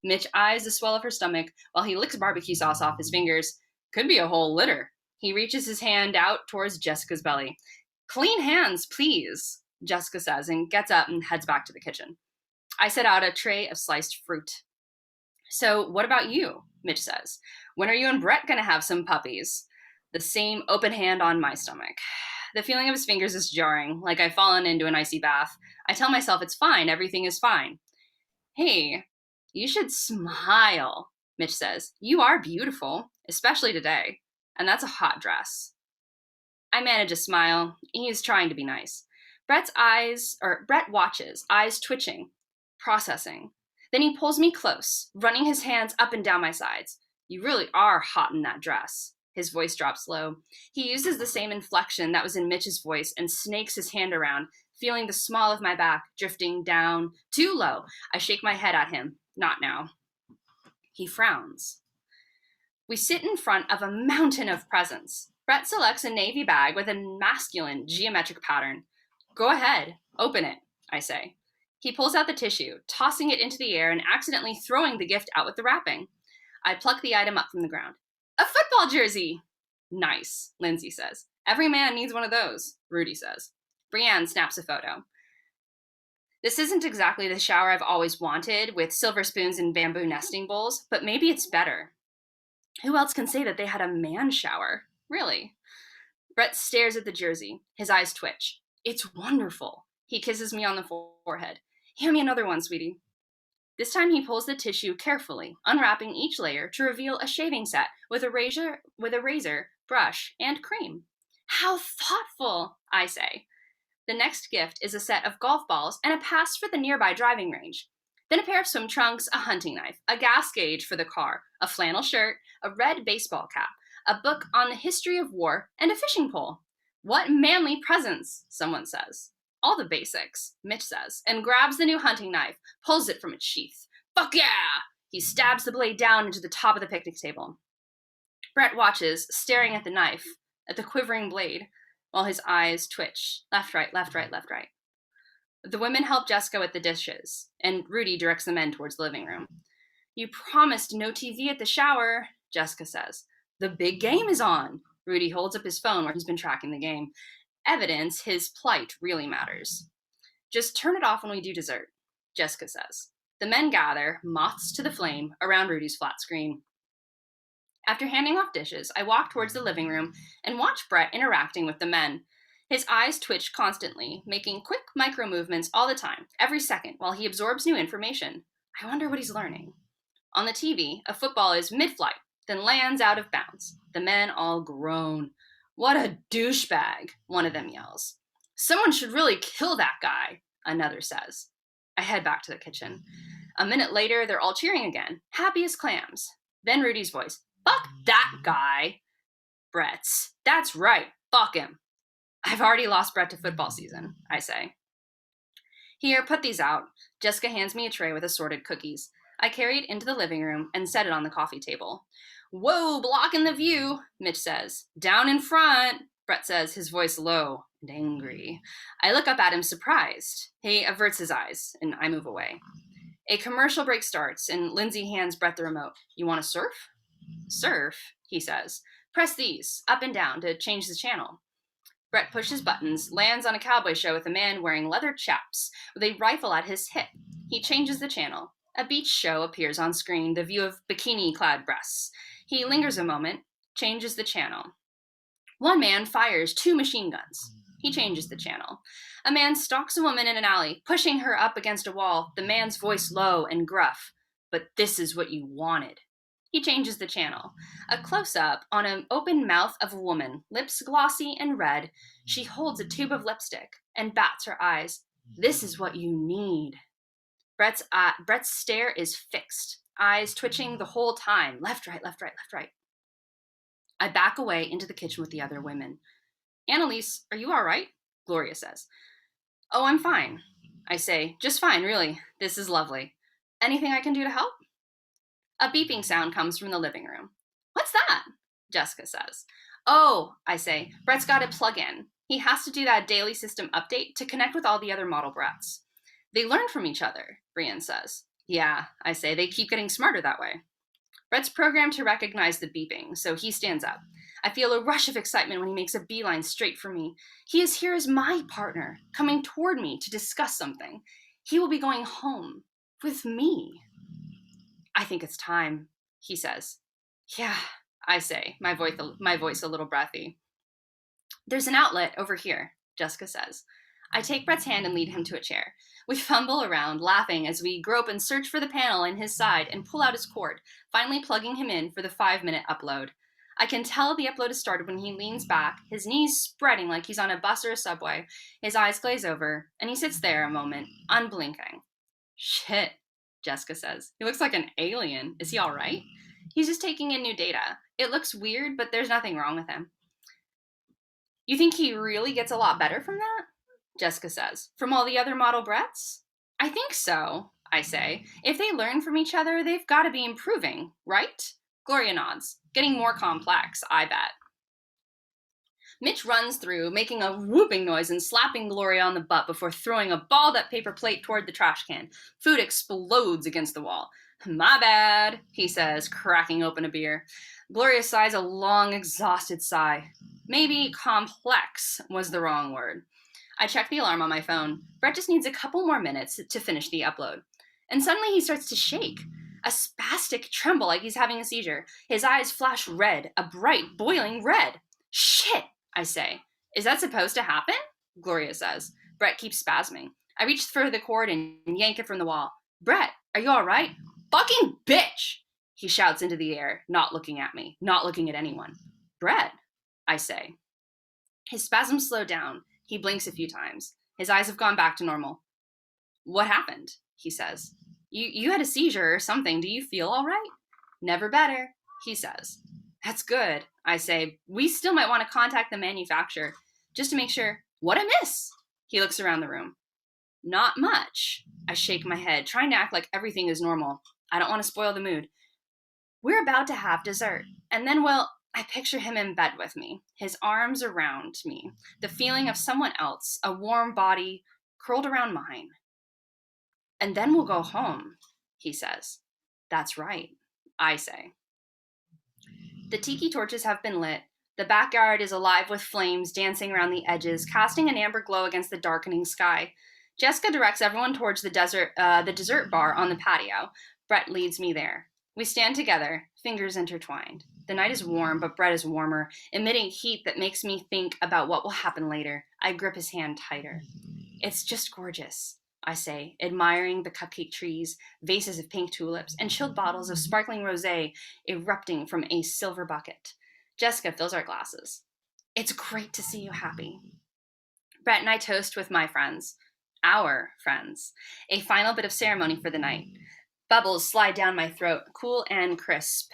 Mitch eyes the swell of her stomach while he licks barbecue sauce off his fingers. Could be a whole litter. He reaches his hand out towards Jessica's belly. Clean hands, please, Jessica says, and gets up and heads back to the kitchen. I set out a tray of sliced fruit. So what about you? Mitch says. When are you and Brett going to have some puppies? The same open hand on my stomach. The feeling of his fingers is jarring, like I've fallen into an icy bath. I tell myself it's fine, everything is fine. Hey, you should smile, Mitch says. You are beautiful, especially today. And that's a hot dress. I manage a smile. He is trying to be nice. Brett watches, eyes twitching, processing. Then he pulls me close, running his hands up and down my sides. You really are hot in that dress. His voice drops low. He uses the same inflection that was in Mitch's voice and snakes his hand around, feeling the small of my back drifting down too low. I shake my head at him. Not now. He frowns. We sit in front of a mountain of presents. Brett selects a navy bag with a masculine geometric pattern. Go ahead, open it, I say. He pulls out the tissue, tossing it into the air and accidentally throwing the gift out with the wrapping. I pluck the item up from the ground. A football jersey! Nice, Lindsay says. Every man needs one of those, Rudy says. Brienne snaps a photo. This isn't exactly the shower I've always wanted, with silver spoons and bamboo nesting bowls, but maybe it's better. Who else can say that they had a man shower? Really? Brett stares at the jersey. His eyes twitch. It's wonderful. He kisses me on the forehead. Hand me another one, sweetie. This time he pulls the tissue carefully, unwrapping each layer to reveal a shaving set with a razor, brush, and cream. How thoughtful, I say. The next gift is a set of golf balls and a pass for the nearby driving range. Then a pair of swim trunks, a hunting knife, a gas gauge for the car, a flannel shirt, a red baseball cap, a book on the history of war, and a fishing pole. What manly presents, someone says. All the basics, Mitch says, and grabs the new hunting knife, pulls it from its sheath. Fuck yeah! He stabs the blade down into the top of the picnic table. Brett watches, staring at the knife, at the quivering blade, while his eyes twitch. Left, right, left, right, left, right. The women help Jessica with the dishes, and Rudy directs the men towards the living room. You promised no TV at the shower, Jessica says. The big game is on. Rudy holds up his phone where he's been tracking the game. Evidence his plight really matters. Just turn it off when we do dessert, Jessica says. The men gather, moths to the flame, around Rudy's flat screen. After handing off dishes, I walk towards the living room and watch Brett interacting with the men. His eyes twitch constantly, making quick micro movements all the time, every second, while he absorbs new information. I wonder what he's learning. On the TV, a football is mid-flight, then lands out of bounds. The men all groan. What a douchebag, one of them yells. Someone should really kill that guy, another says. I head back to the kitchen. A minute later, they're all cheering again, happy as clams. Then Rudy's voice, fuck that guy. Brett's, that's right, fuck him. I've already lost Brett to football season, I say. Here, put these out. Jessica hands me a tray with assorted cookies. I carry it into the living room and set it on the coffee table. Whoa, blocking the view, Mitch says. Down in front, Brett says, his voice low and angry. I look up at him surprised. He averts his eyes, and I move away. A commercial break starts, and Lindsay hands Brett the remote. You want to surf? Surf, he says. Press these, up and down, to change the channel. Brett pushes buttons, lands on a cowboy show with a man wearing leather chaps, with a rifle at his hip. He changes the channel. A beach show appears on screen, the view of bikini-clad breasts. He lingers a moment, changes the channel. One man fires 2 machine guns. He changes the channel. A man stalks a woman in an alley, pushing her up against a wall, the man's voice low and gruff. But this is what you wanted. He changes the channel. A close-up on an open mouth of a woman, lips glossy and red. She holds a tube of lipstick and bats her eyes. This is what you need. Brett's stare is fixed, eyes twitching the whole time. Left, right, left, right, left, right. I back away into the kitchen with the other women. Annalise, are you all right? Gloria says. Oh, I'm fine. I say, just fine, really. This is lovely. Anything I can do to help? A beeping sound comes from the living room. What's that? Jessica says. Oh, I say, Brett's got to plug in. He has to do that daily system update to connect with all the other model Bretts. They learn from each other, Brienne says. Yeah, I say, they keep getting smarter that way. Brett's programmed to recognize the beeping, so he stands up. I feel a rush of excitement when he makes a beeline straight for me. He is here as my partner, coming toward me to discuss something. He will be going home with me. I think it's time, he says. Yeah, I say, my voice a little breathy. There's an outlet over here, Jessica says. I take Brett's hand and lead him to a chair. We fumble around, laughing as we grope and search for the panel in his side and pull out his cord, finally plugging him in for the 5-minute upload. I can tell the upload has started when he leans back, his knees spreading like he's on a bus or a subway. His eyes glaze over, and he sits there a moment, unblinking. Shit, Jessica says. He looks like an alien. Is he all right? He's just taking in new data. It looks weird, but there's nothing wrong with him. You think he really gets a lot better from that? Jessica says. From all the other model Bretts? I think so, I say. If they learn from each other, they've got to be improving, right? Gloria nods. Getting more complex, I bet. Mitch runs through, making a whooping noise and slapping Gloria on the butt before throwing a balled-up paper plate toward the trash can. Food explodes against the wall. My bad, he says, cracking open a beer. Gloria sighs a long, exhausted sigh. Maybe complex was the wrong word. I check the alarm on my phone. Brett just needs a couple more minutes to finish the upload. And suddenly he starts to shake. A spastic tremble like he's having a seizure. His eyes flash red, a bright, boiling red. Shit, I say. Is that supposed to happen? Gloria says. Brett keeps spasming. I reach for the cord and yank it from the wall. Brett, are you all right? Fucking bitch! He shouts into the air, not looking at me, not looking at anyone. Brett, I say. His spasms slow down. He blinks a few times. His eyes have gone back to normal. What happened? He says. You had a seizure or something. Do you feel all right? Never better, he says. That's good, I say. We still might want to contact the manufacturer just to make sure. What I miss? He looks around the room. Not much. I shake my head, trying to act like everything is normal. I don't want to spoil the mood. We're about to have dessert, and then, well, I picture him in bed with me, his arms around me, the feeling of someone else, a warm body curled around mine. And then we'll go home, he says. That's right, I say. The tiki torches have been lit. The backyard is alive with flames dancing around the edges, casting an amber glow against the darkening sky. Jessica directs everyone towards the dessert bar on the patio. Brett leads me there. We stand together, fingers intertwined. The night is warm, but Brett is warmer, emitting heat that makes me think about what will happen later. I grip his hand tighter. It's just gorgeous, I say, admiring the cupcake trees, vases of pink tulips, and chilled bottles of sparkling rosé erupting from a silver bucket. Jessica fills our glasses. It's great to see you happy. Brett and I toast with my friends, our friends, a final bit of ceremony for the night. Bubbles slide down my throat, cool and crisp.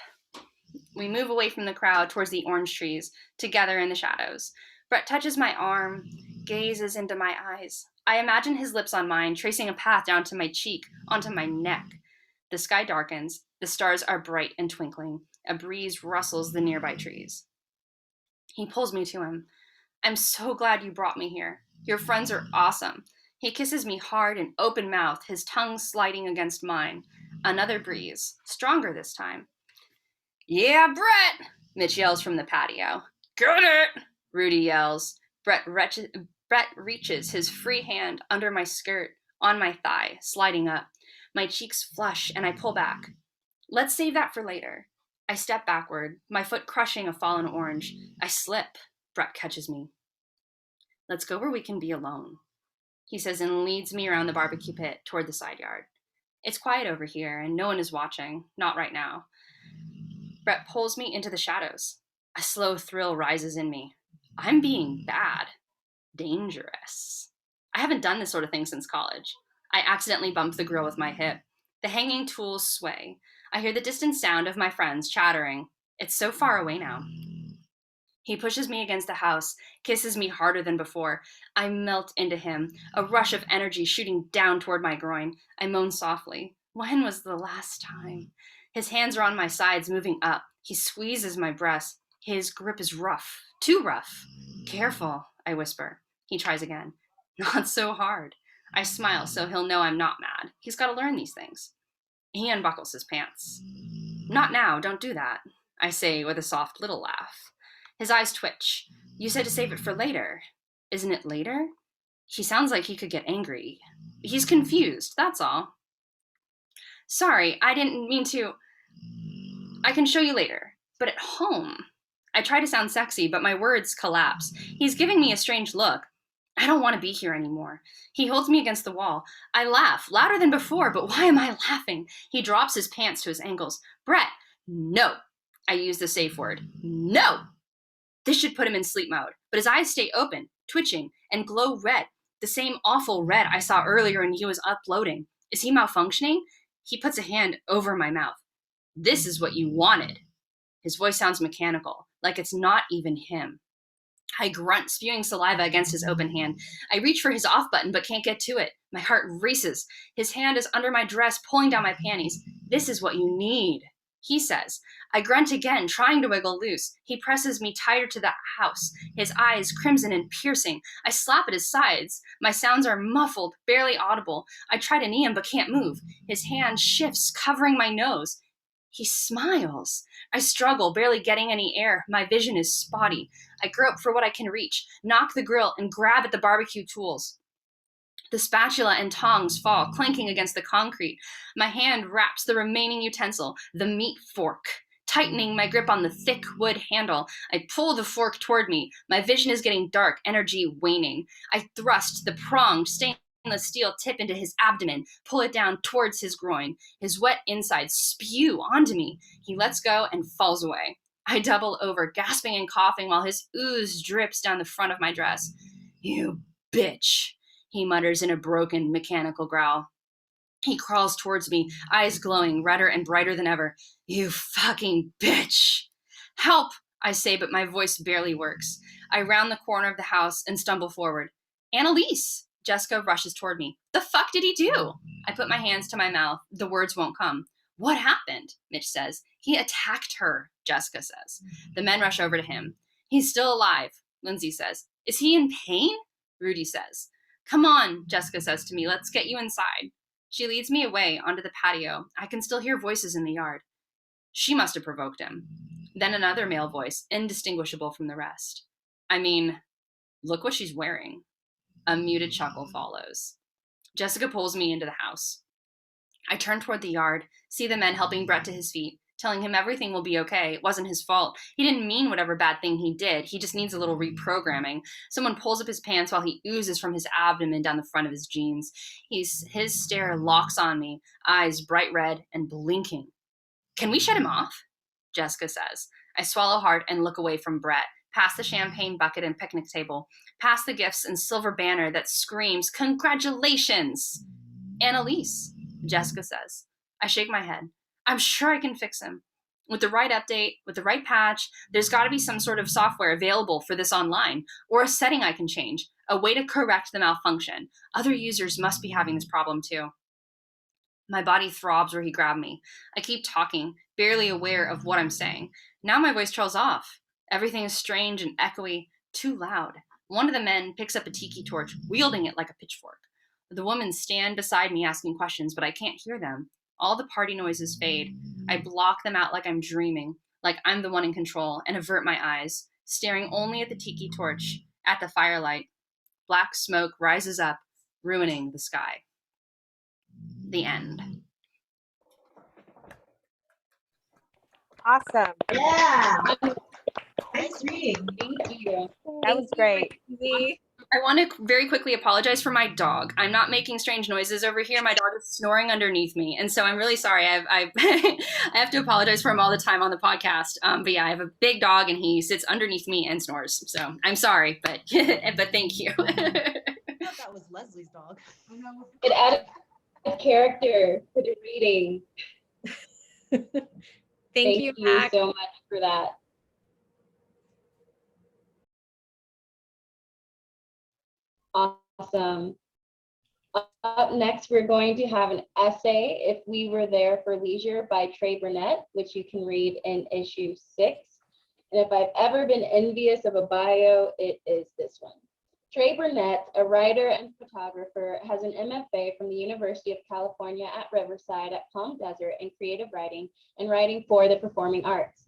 We move away from the crowd towards the orange trees, together in the shadows. Brett touches my arm, gazes into my eyes. I imagine his lips on mine, tracing a path down to my cheek, onto my neck. The sky darkens. The stars are bright and twinkling. A breeze rustles the nearby trees. He pulls me to him. I'm so glad you brought me here. Your friends are awesome. He kisses me hard and open-mouthed, his tongue sliding against mine. Another breeze, stronger this time. Yeah, Brett, Mitch yells from the patio. Get it, Rudy yells. Brett reaches his free hand under my skirt, on my thigh, sliding up. My cheeks flush and I pull back. Let's save that for later. I step backward, my foot crushing a fallen orange. I slip. Brett catches me. Let's go where we can be alone, he says and leads me around the barbecue pit toward the side yard. It's quiet over here and no one is watching, not right now. Brett pulls me into the shadows. A slow thrill rises in me. I'm being bad. Dangerous. I haven't done this sort of thing since college. I accidentally bump the grill with my hip. The hanging tools sway. I hear the distant sound of my friends chattering. It's so far away now. He pushes me against the house, kisses me harder than before. I melt into him, a rush of energy shooting down toward my groin. I moan softly. When was the last time? His hands are on my sides, moving up. He squeezes my breast. His grip is rough, too rough. Careful, I whisper. He tries again. Not so hard. I smile so he'll know I'm not mad. He's got to learn these things. He unbuckles his pants. Not now, don't do that, I say with a soft little laugh. His eyes twitch. You said to save it for later. Isn't it later? He sounds like he could get angry. He's confused, that's all. Sorry, I didn't mean to. I can show you later, but at home. I try to sound sexy, but my words collapse. He's giving me a strange look. I don't want to be here anymore. He holds me against the wall. I laugh, louder than before, but why am I laughing? He drops his pants to his ankles. Brett, no. I use the safe word. No. This should put him in sleep mode, but his eyes stay open, twitching, and glow red. The same awful red I saw earlier when he was uploading. Is he malfunctioning? He puts a hand over my mouth. This is what you wanted. His voice sounds mechanical, like it's not even him. I grunt, spewing saliva against his open hand. I reach for his off button, but can't get to it. My heart races. His hand is under my dress, pulling down my panties. This is what you need, he says. I grunt again, trying to wiggle loose. He presses me tighter to the house, his eyes crimson and piercing. I slap at his sides. My sounds are muffled, barely audible. I try to knee him, but can't move. His hand shifts, covering my nose. He smiles. I struggle, barely getting any air. My vision is spotty. I grope for what I can reach, knock the grill, and grab at the barbecue tools. The spatula and tongs fall, clanking against the concrete. My hand wraps the remaining utensil, the meat fork, tightening my grip on the thick wood handle. I pull the fork toward me. My vision is getting dark, energy waning. I thrust the pronged stainless steel tip into his abdomen, pull it down towards his groin. His wet insides spew onto me. He lets go and falls away. I double over, gasping and coughing while his ooze drips down the front of my dress. You bitch, he mutters in a broken, mechanical growl. He crawls towards me, eyes glowing, redder and brighter than ever. You fucking bitch. Help, I say, but my voice barely works. I round the corner of the house and stumble forward. Annalise! Jessica rushes toward me. The fuck did he do? I put my hands to my mouth. The words won't come. What happened? Mitch says. He attacked her, Jessica says. The men rush over to him. He's still alive, Lindsay says. Is he in pain? Rudy says. Come on, Jessica says to me. Let's get you inside. She leads me away onto the patio. I can still hear voices in the yard. She must have provoked him. Then another male voice, indistinguishable from the rest. I mean, look what she's wearing. A muted chuckle follows. Jessica pulls me into the house. I turn toward the yard, see the men helping Brett to his feet, telling him everything will be okay. It wasn't his fault. He didn't mean whatever bad thing he did. He just needs a little reprogramming. Someone pulls up his pants while he oozes from his abdomen down the front of his jeans. His stare locks on me, eyes bright red and blinking. Can we shut him off? Jessica says. I swallow hard and look away from Brett, past the champagne bucket and picnic table, past the gifts and silver banner that screams, Congratulations! Annalise, Jessica says. I shake my head. I'm sure I can fix him. With the right update, with the right patch, there's got to be some sort of software available for this online, or a setting I can change, a way to correct the malfunction. Other users must be having this problem too. My body throbs where he grabbed me. I keep talking, barely aware of what I'm saying. Now my voice trails off. Everything is strange and echoey, too loud. One of the men picks up a tiki torch, wielding it like a pitchfork. The women stand beside me asking questions, but I can't hear them. All the party noises fade. I block them out like I'm dreaming, like I'm the one in control, and avert my eyes, staring only at the tiki torch, at the firelight. Black smoke rises up, ruining the sky. The end. Awesome. Yeah. Nice reading. Thank you. That was great. I want to very quickly apologize for my dog. I'm not making strange noises over here. My dog is snoring underneath me. And so I'm really sorry. I have to apologize for him all the time on the podcast. But yeah, I have a big dog and he sits underneath me and snores. So I'm sorry, but thank you. I thought that was Leslie's dog. It added character to the reading. Thank you, you Mac. so much for that. Awesome. Up next, we're going to have an essay, If We Were There for Leisure by Trey Burnett, which you can read in issue 6. And if I've ever been envious of a bio, it is this one. Trey Burnett, a writer and photographer, has an MFA from the University of California at Riverside at Palm Desert in creative writing and writing for the performing arts.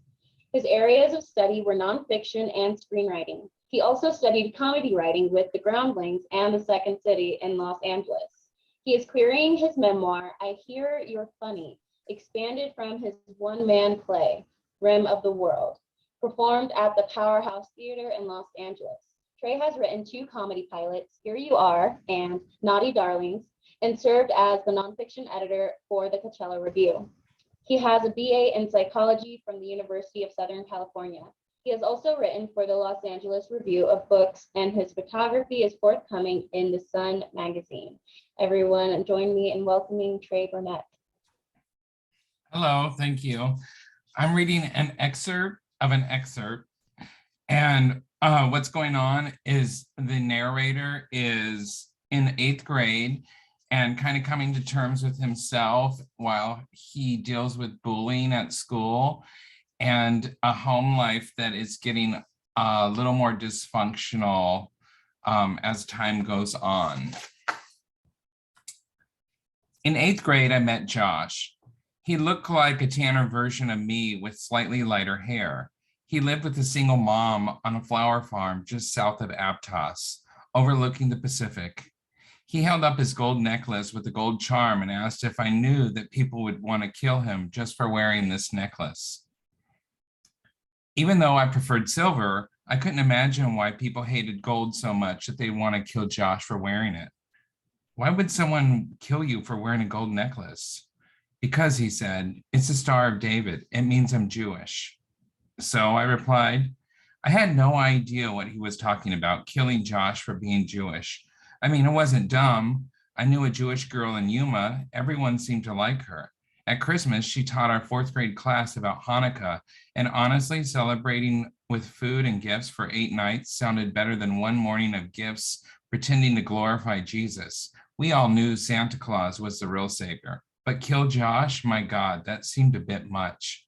His areas of study were nonfiction and screenwriting. He also studied comedy writing with the Groundlings and the Second City in Los Angeles. He is querying his memoir, I Hear You're Funny, expanded from his one-man play, Rim of the World, performed at the Powerhouse Theater in Los Angeles. Trey has written 2 comedy pilots, Here You Are and Naughty Darlings, and served as the nonfiction editor for the Coachella Review. He has a BA in psychology from the University of Southern California. He has also written for the Los Angeles Review of Books, and his photography is forthcoming in the Sun magazine. Everyone, join me in welcoming Trey Burnett. Hello, thank you. I'm reading an excerpt of an excerpt, and what's going on is the narrator is in 8th grade and kind of coming to terms with himself while he deals with bullying at school and a home life that is getting a little more dysfunctional as time goes on. In 8th grade, I met Josh. He looked like a tanner version of me with slightly lighter hair. He lived with a single mom on a flower farm just south of Aptos, overlooking the Pacific. He held up his gold necklace with a gold charm and asked if I knew that people would want to kill him just for wearing this necklace. Even though I preferred silver, I couldn't imagine why people hated gold so much that they'd want to kill Josh for wearing it. Why would someone kill you for wearing a gold necklace? Because, he said, it's the Star of David. It means I'm Jewish. So I replied, I had no idea what he was talking about, killing Josh for being Jewish. I mean, it wasn't dumb. I knew a Jewish girl in Yuma. Everyone seemed to like her. At Christmas, she taught our 4th grade class about Hanukkah, and honestly, celebrating with food and gifts for 8 nights sounded better than one morning of gifts pretending to glorify Jesus. We all knew Santa Claus was the real savior, but kill Josh? My God, that seemed a bit much.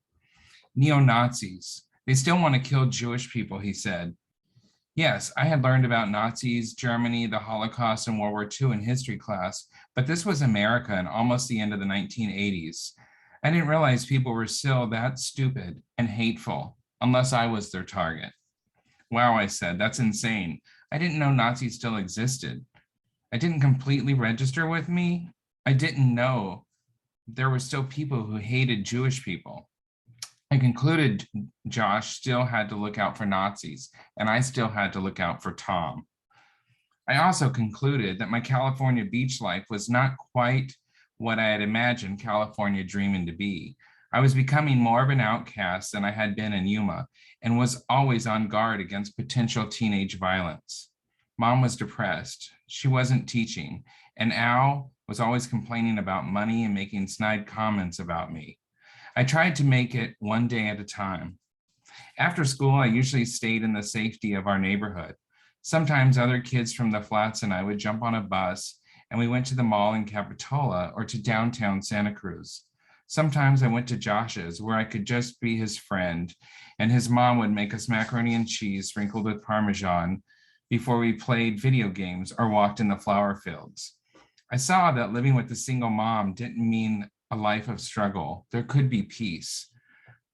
Neo-Nazis. They still want to kill Jewish people, he said. Yes, I had learned about Nazis, Germany, the Holocaust, and World War II in history class, but this was America in almost the end of the 1980s. I didn't realize people were still that stupid and hateful, unless I was their target. Wow, I said, that's insane. I didn't know Nazis still existed. I didn't completely register with me. I didn't know there were still people who hated Jewish people. I concluded Josh still had to look out for Nazis, and I still had to look out for Tom. I also concluded that my California beach life was not quite what I had imagined California dreaming to be. I was becoming more of an outcast than I had been in Yuma, and was always on guard against potential teenage violence. Mom was depressed. She wasn't teaching, and Al was always complaining about money and making snide comments about me. I tried to make it one day at a time. After school, I usually stayed in the safety of our neighborhood. Sometimes other kids from the flats and I would jump on a bus and we went to the mall in Capitola or to downtown Santa Cruz. Sometimes I went to Josh's where I could just be his friend and his mom would make us macaroni and cheese sprinkled with Parmesan before we played video games or walked in the flower fields. I saw that living with a single mom didn't mean a life of struggle. There could be peace.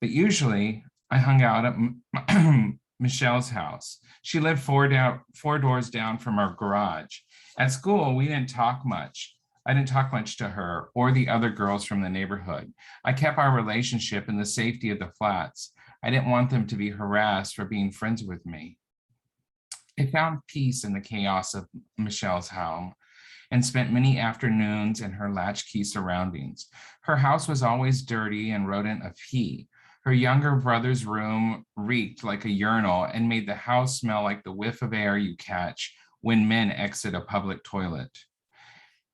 But usually I hung out at Michelle's house. She lived four doors down from our garage. At school, we didn't talk much. I didn't talk much to her or the other girls from the neighborhood. I kept our relationship in the safety of the flats. I didn't want them to be harassed for being friends with me. I found peace in the chaos of Michelle's home and spent many afternoons in her latchkey surroundings. Her house was always dirty and rodent of pee. Her younger brother's room reeked like a urinal and made the house smell like the whiff of air you catch when men exit a public toilet.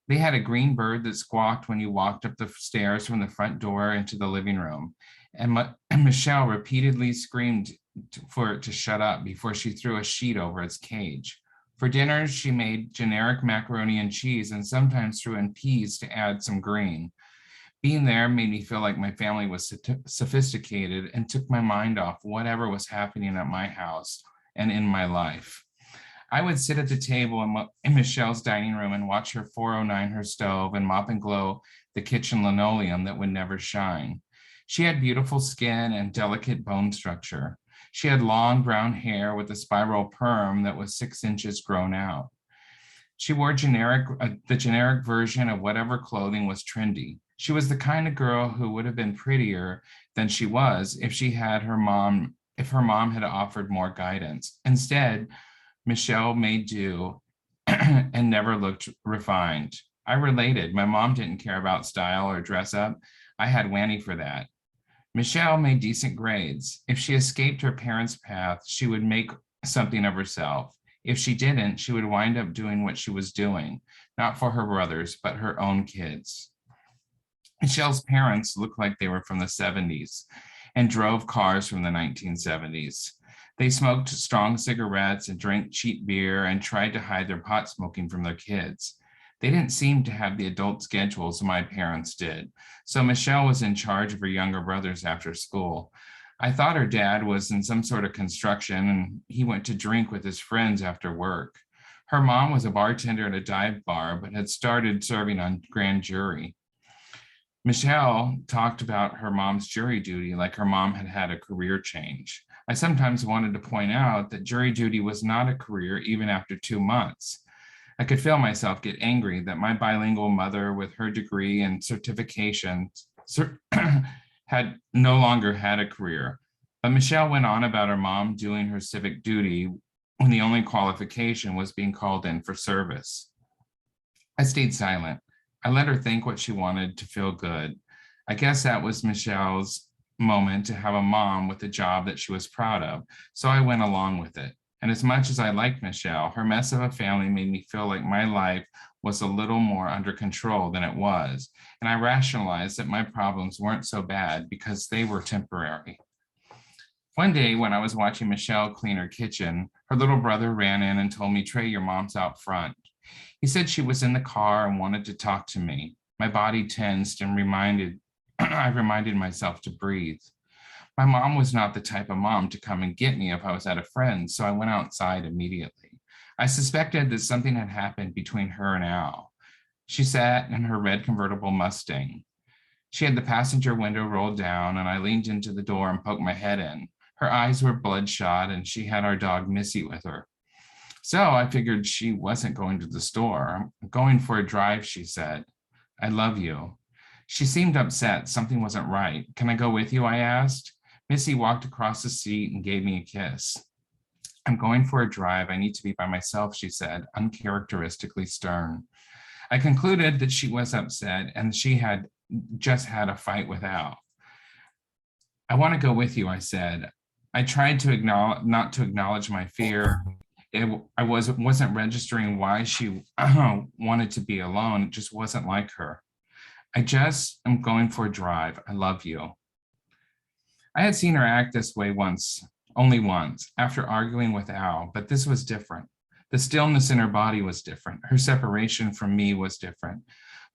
They had a green bird that squawked when you walked up the stairs from the front door into the living room. And Michelle repeatedly screamed for it to shut up before she threw a sheet over its cage. For dinners, she made generic macaroni and cheese and sometimes threw in peas to add some green. Being there made me feel like my family was sophisticated and took my mind off whatever was happening at my house and in my life. I would sit at the table in Michelle's dining room and watch her 409 her stove and mop and glow the kitchen linoleum that would never shine. She had beautiful skin and delicate bone structure. She had long brown hair with a spiral perm that was 6 inches grown out. She wore the generic version of whatever clothing was trendy. She was the kind of girl who would have been prettier than she was if her mom had offered more guidance. Instead, Michelle made do and never looked refined. I related. My mom didn't care about style or dress up. I had Wanny for that. Michelle made decent grades. If she escaped her parents' path, she would make something of herself. If she didn't, she would wind up doing what she was doing, not for her brothers, but her own kids. Michelle's parents looked like they were from the 70s and drove cars from the 1970s. They smoked strong cigarettes and drank cheap beer and tried to hide their pot smoking from their kids. They didn't seem to have the adult schedules my parents did, so Michelle was in charge of her younger brothers after school. I thought her dad was in some sort of construction and he went to drink with his friends after work. Her mom was a bartender at a dive bar, but had started serving on grand jury. Michelle talked about her mom's jury duty like her mom had had a career change. I sometimes wanted to point out that jury duty was not a career even after 2 months. I could feel myself get angry that my bilingual mother with her degree and certification had no longer had a career. But Michelle went on about her mom doing her civic duty when the only qualification was being called in for service. I stayed silent. I let her think what she wanted to feel good. I guess that was Michelle's moment to have a mom with a job that she was proud of, so I went along with it. And as much as I liked Michelle, her mess of a family made me feel like my life was a little more under control than it was. And I rationalized that my problems weren't so bad because they were temporary. One day when I was watching Michelle clean her kitchen, her little brother ran in and told me, "Trey, your mom's out front." He said she was in the car and wanted to talk to me. My body tensed and I reminded myself to breathe. My mom was not the type of mom to come and get me if I was at a friend's, so I went outside immediately. I suspected that something had happened between her and Al. She sat in her red convertible Mustang. She had the passenger window rolled down, and I leaned into the door and poked my head in. Her eyes were bloodshot, and she had our dog Missy with her. So I figured she wasn't going to the store. "I'm going for a drive," she said. "I love you." She seemed upset. Something wasn't right. "Can I go with you?" I asked. Missy walked across the seat and gave me a kiss. "I'm going for a drive. I need to be by myself," she said, uncharacteristically stern. I concluded that she was upset and she had just had a fight with Al. "I want to go with you," I said. I tried to not to acknowledge my fear. I wasn't registering why she wanted to be alone. It just wasn't like her. "I just am going for a drive. I love you." I had seen her act this way once, only once, after arguing with Al, but this was different. The stillness in her body was different. Her separation from me was different.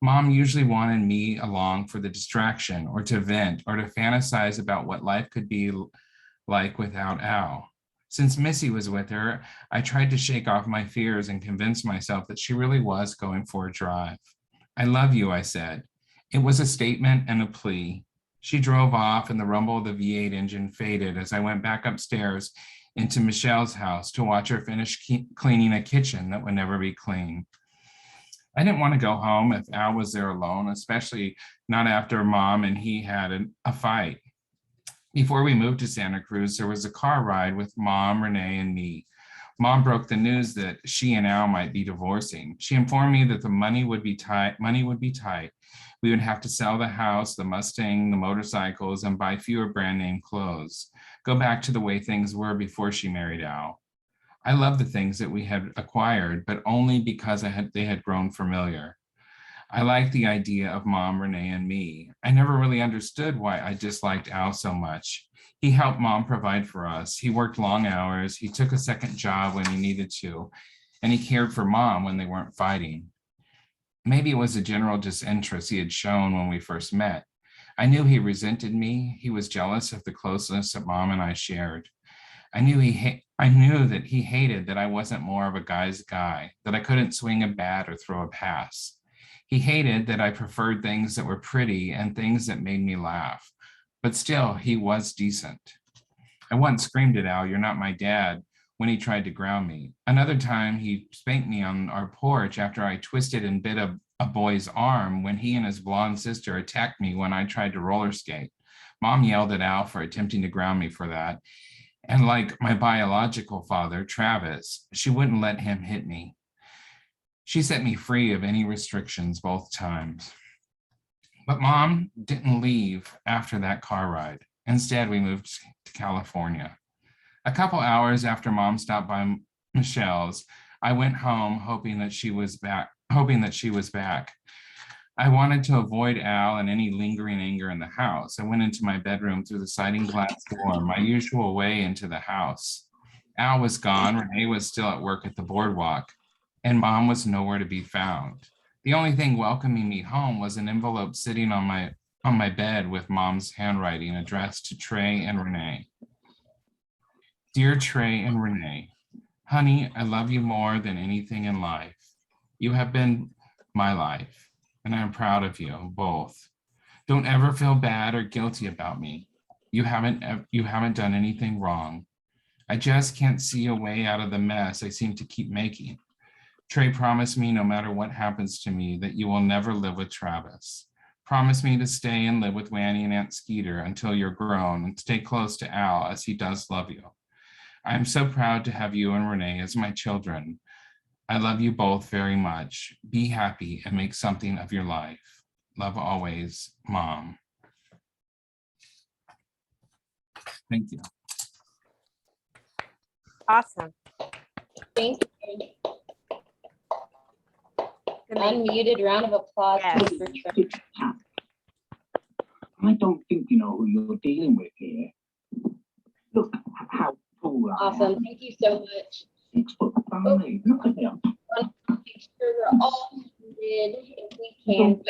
Mom usually wanted me along for the distraction or to vent or to fantasize about what life could be like without Al. Since Missy was with her, I tried to shake off my fears and convince myself that she really was going for a drive. "I love you," I said. It was a statement and a plea. She drove off and the rumble of the V8 engine faded as I went back upstairs into Michelle's house to watch her finish cleaning a kitchen that would never be clean. I didn't want to go home if Al was there alone, especially not after Mom and he had a fight. Before we moved to Santa Cruz, there was a car ride with Mom, Renee, and me. Mom broke the news that she and Al might be divorcing. She informed me that the money would be tight. We would have to sell the house, the Mustang, the motorcycles, and buy fewer brand name clothes. Go back to the way things were before she married Al. I loved the things that we had acquired, but only because they had grown familiar. I liked the idea of Mom, Renee, and me. I never really understood why I disliked Al so much. He helped Mom provide for us. He worked long hours. He took a second job when he needed to, and he cared for Mom when they weren't fighting. Maybe it was a general disinterest he had shown when we first met. I knew he resented me. He was jealous of the closeness that Mom and I shared. I knew that he hated that I wasn't more of a guy's guy, that I couldn't swing a bat or throw a pass. He hated that I preferred things that were pretty and things that made me laugh. But still, he was decent. I once screamed at Al, "You're not my dad," when he tried to ground me. Another time, he spanked me on our porch after I twisted and bit a boy's arm when he and his blonde sister attacked me when I tried to roller skate. Mom yelled at Al for attempting to ground me for that. And like my biological father, Travis, she wouldn't let him hit me. She set me free of any restrictions both times. But Mom didn't leave after that car ride. Instead, we moved to California. A couple hours after Mom stopped by Michelle's, I went home hoping that she was back. I wanted to avoid Al and any lingering anger in the house. I went into my bedroom through the sliding glass door, my usual way into the house. Al was gone, Renee was still at work at the boardwalk, and Mom was nowhere to be found. The only thing welcoming me home was an envelope sitting on my bed with Mom's handwriting addressed to Trey and Renee. Dear Trey and Renee, honey, I love you more than anything in life. You have been my life, and I'm proud of you both. Don't ever feel bad or guilty about me. You haven't done anything wrong. I just can't see a way out of the mess I seem to keep making. Trey promised me no matter what happens to me that you will never live with Travis. Promise me to stay and live with Wanny and Aunt Skeeter until you're grown and stay close to Al as he does love you. I am so proud to have you and Renee as my children. I love you both very much. Be happy and make something of your life. Love always, Mom. Thank you. Awesome. Thank you. Unmuted round of applause. Yes. Please, for Trey. I don't think you know who you're dealing with here. Look how poor I Awesome. am. Thank you so much. 6 foot family. Look at them. Make sure we're all muted if we can.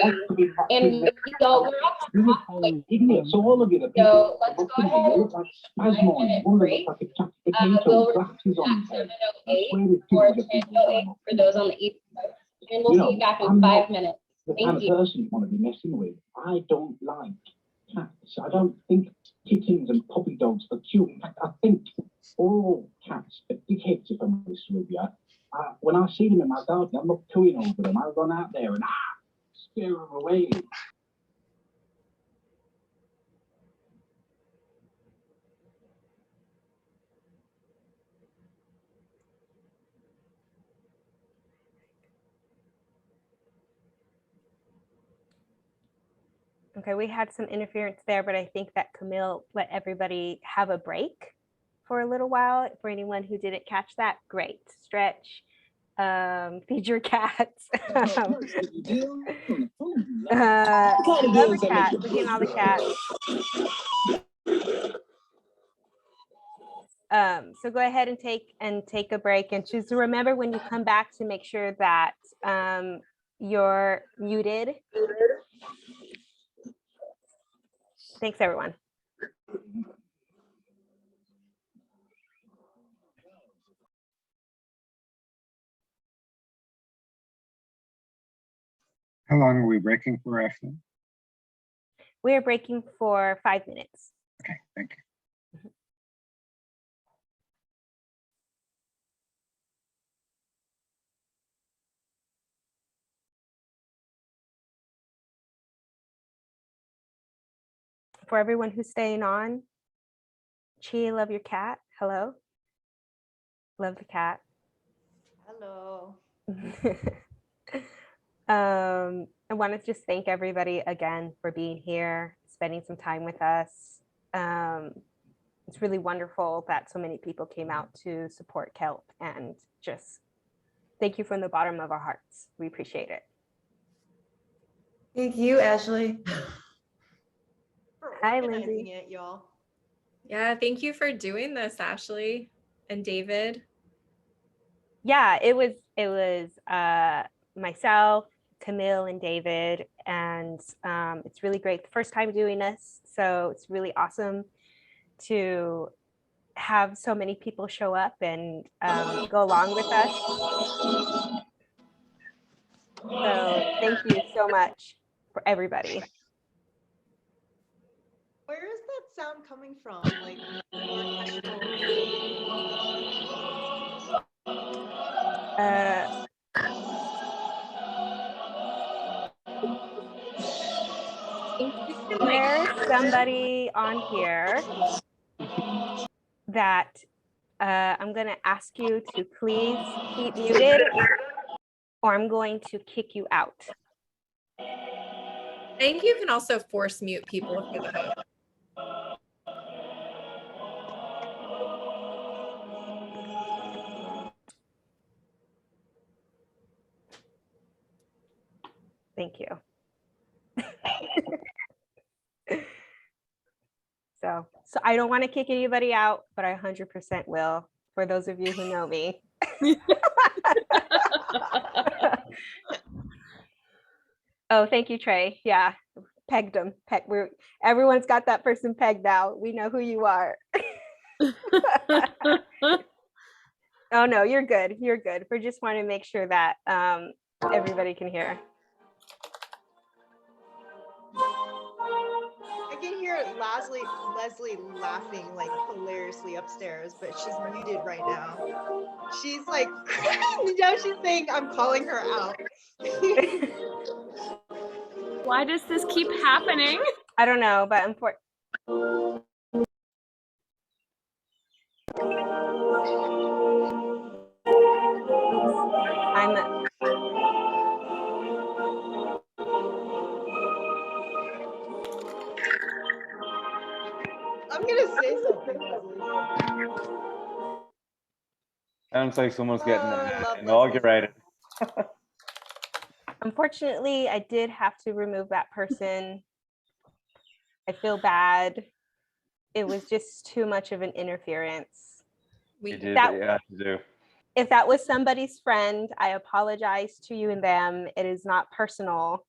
And y'all, we're all Idiots, all of you. So let's go ahead and take a 5-minute break. We'll return at 7:08 or 10:08 for those on the East Coast. And we'll see you back in 5 minutes. The kind of person you want to be messing with. I don't like cats. I don't think kittens and puppy dogs are cute. In fact, I think all cats are dickheads, if I'm honest with you. When I see them in my garden, I'm not cooing over them. I run out there and scare them away. Okay, we had some interference there, but I think that Camille let everybody have a break for a little while. For anyone who didn't catch that, great. Stretch, feed your cats. Love the cat, looking at all the cats. So go ahead and take a break, and just remember when you come back to make sure that you're muted. Thanks, everyone. How long are we breaking for, Ashley? We are breaking for 5 minutes. Okay, thank you. For everyone who's staying on, Chi, love your cat. Hello. Love the cat. Hello. I want to just thank everybody again for being here, spending some time with us. It's really wonderful that so many people came out to support Kelp, and just thank you from the bottom of our hearts. We appreciate it. Thank you, Ashley. Hi, organizing Lindsay. it, y'all. Yeah, thank you for doing this, Ashley and David. Yeah, it was myself, Camille, and David, and it's really great. The first time doing this, so it's really awesome to have so many people show up and go along with us. So thank you so much for everybody. Where is that sound coming from? Like more There's somebody on here. that I'm going to ask you to please keep muted, or I'm going to kick you out. I think you can also force mute people if you're the host. Thank you. So I don't want to kick anybody out, but I 100% will, for those of you who know me. Oh, thank you, Trey. Yeah, pegged them. Everyone's got that person pegged now. We know who you are. Oh, no, you're good. You're good. We just want to make sure that everybody can hear. I can hear Leslie laughing like hilariously upstairs, but she's muted right now. She's like, now she's saying I'm calling her out. Why does this keep happening? I don't know, but I'm gonna say something, Leslie. Sounds like someone's getting I love inaugurated. unfortunately, I did have to remove that person. I feel bad. It was just too much of an interference. You did what you had to do. If that was somebody's friend, I apologize to you and them. It is not personal.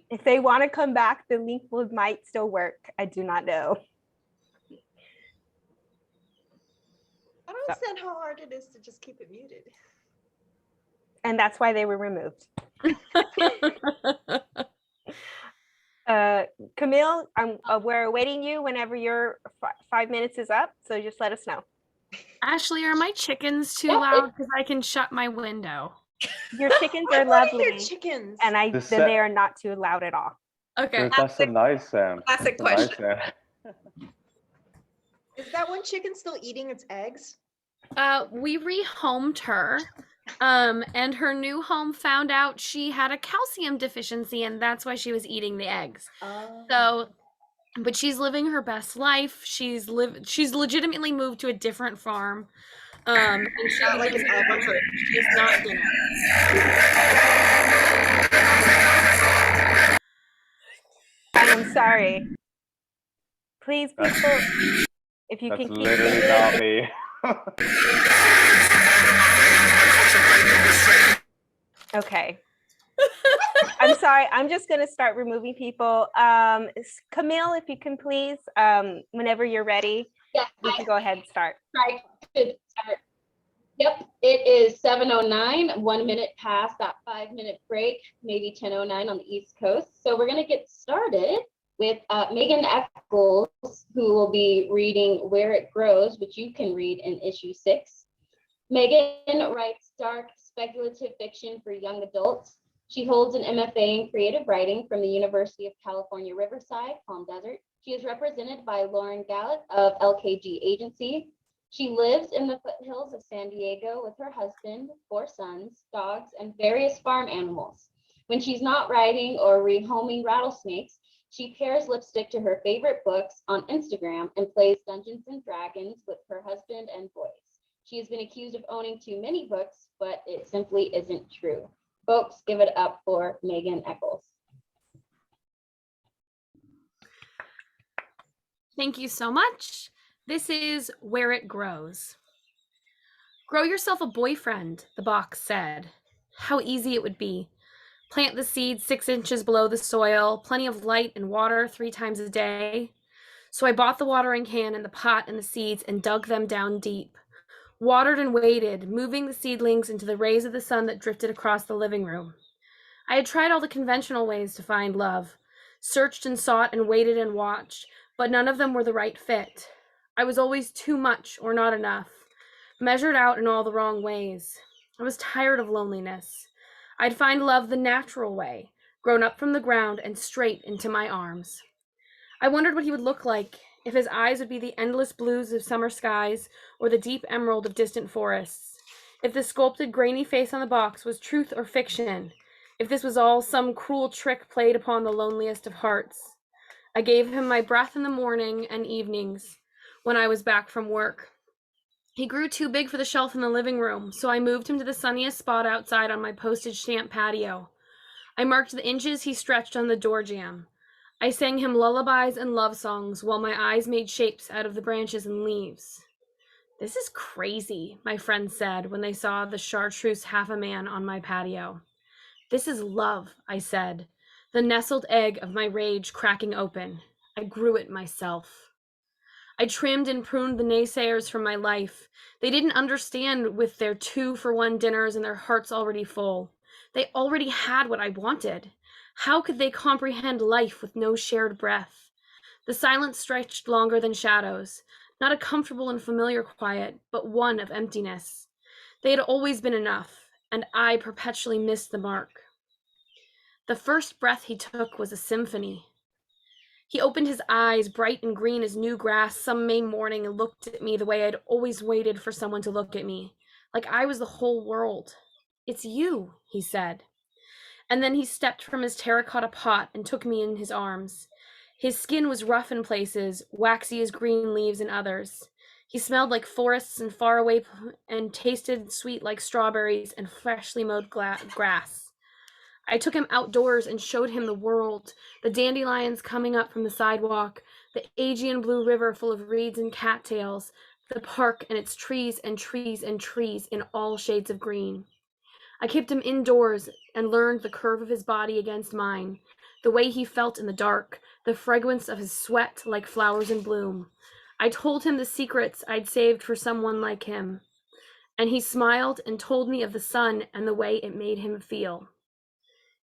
If they want to come back, the link might still work. I do not know. I don't understand how hard it is to just keep it muted. And that's why they were removed. Camille, we're awaiting you whenever your 5 minutes is up. So just let us know. Ashley, are my chickens too loud? Because I can shut my window. Your chickens are lovely. Your chickens. And they are not too loud at all. Okay. That's a nice sound. Classic That's a question. nice sound. Is that one chicken still eating its eggs? We rehomed her. And her new home found out she had a calcium deficiency, and that's why she was eating the eggs. So, but she's living her best life. She's legitimately moved to a different farm. And she Not like an oven. She's not dinner. I am sorry. Please, people, if you That's can keep literally not me. Okay. I'm sorry. I'm just going to start removing people. Camille, if you can please, whenever you're ready, we can go ahead and start. Right. Should start. Yep, it is 7:09, 1 minute past that 5-minute break, maybe 10:09 on the East Coast. So we're going to get started with Megan Eccles, who will be reading Where It Grows, which you can read in issue 6. Megan writes dark, speculative fiction for young adults. She holds an MFA in creative writing from the University of California, Riverside, Palm Desert. She is represented by Lauren Gallet of LKG Agency. She lives in the foothills of San Diego with her husband, 4 sons, dogs, and various farm animals. When she's not writing or rehoming rattlesnakes, she pairs lipstick to her favorite books on Instagram and plays Dungeons and Dragons with her husband and boys. She has been accused of owning too many books, but it simply isn't true. Folks, give it up for Megan Eccles. Thank you so much. This is Where It Grows. Grow yourself a boyfriend, the box said. How easy it would be. Plant the seeds 6 inches below the soil, plenty of light and water 3 times a day. So I bought the watering can and the pot and the seeds and dug them down deep. Watered and waited, moving the seedlings into the rays of the sun that drifted across the living room. I had tried all the conventional ways to find love, searched and sought and waited and watched, but none of them were the right fit. I was always too much or not enough, measured out in all the wrong ways. I was tired of loneliness. I'd find love the natural way, grown up from the ground and straight into my arms. I wondered what he would look like, if his eyes would be the endless blues of summer skies or the deep emerald of distant forests, if the sculpted grainy face on the box was truth or fiction, if this was all some cruel trick played upon the loneliest of hearts. I gave him my breath in the morning and evenings when I was back from work. He grew too big for the shelf in the living room, so I moved him to the sunniest spot outside on my postage stamp patio. I marked the inches he stretched on the door jamb. I sang him lullabies and love songs while my eyes made shapes out of the branches and leaves. This is crazy, my friends said when they saw the chartreuse half a man on my patio. This is love, I said, the nestled egg of my rage cracking open. I grew it myself. I trimmed and pruned the naysayers from my life. They didn't understand with their 2-for-1 dinners and their hearts already full. They already had what I wanted. How could they comprehend life with no shared breath? The silence stretched longer than shadows, not a comfortable and familiar quiet, but one of emptiness. They had always been enough, and I perpetually missed the mark. The first breath he took was a symphony. He opened his eyes, bright and green as new grass, some May morning, and looked at me the way I'd always waited for someone to look at me, like I was the whole world. It's you, he said. And then he stepped from his terracotta pot and took me in his arms. His skin was rough in places, waxy as green leaves in others. He smelled like forests and far away and tasted sweet like strawberries and freshly mowed grass. I took him outdoors and showed him the world, the dandelions coming up from the sidewalk, the Aegean blue river full of reeds and cattails, the park and its trees and trees and trees in all shades of green. I kept him indoors and learned the curve of his body against mine, the way he felt in the dark, the fragrance of his sweat like flowers in bloom. I told him the secrets I'd saved for someone like him, and he smiled and told me of the sun and the way it made him feel.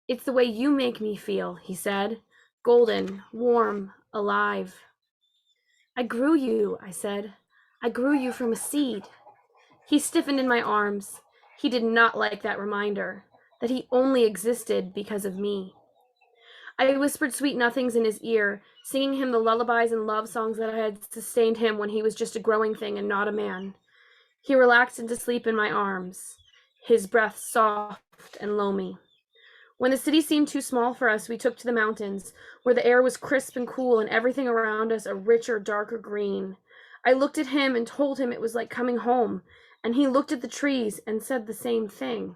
It's the way you make me feel, he said, golden, warm, alive. I grew you, I said. I grew you from a seed. He stiffened in my arms. He did not like that reminder, that he only existed because of me. I whispered sweet nothings in his ear, singing him the lullabies and love songs that I had sustained him when he was just a growing thing and not a man. He relaxed into sleep in my arms, his breath soft and loamy. When the city seemed too small for us, we took to the mountains, where the air was crisp and cool and everything around us a richer, darker green. I looked at him and told him it was like coming home, and he looked at the trees and said the same thing.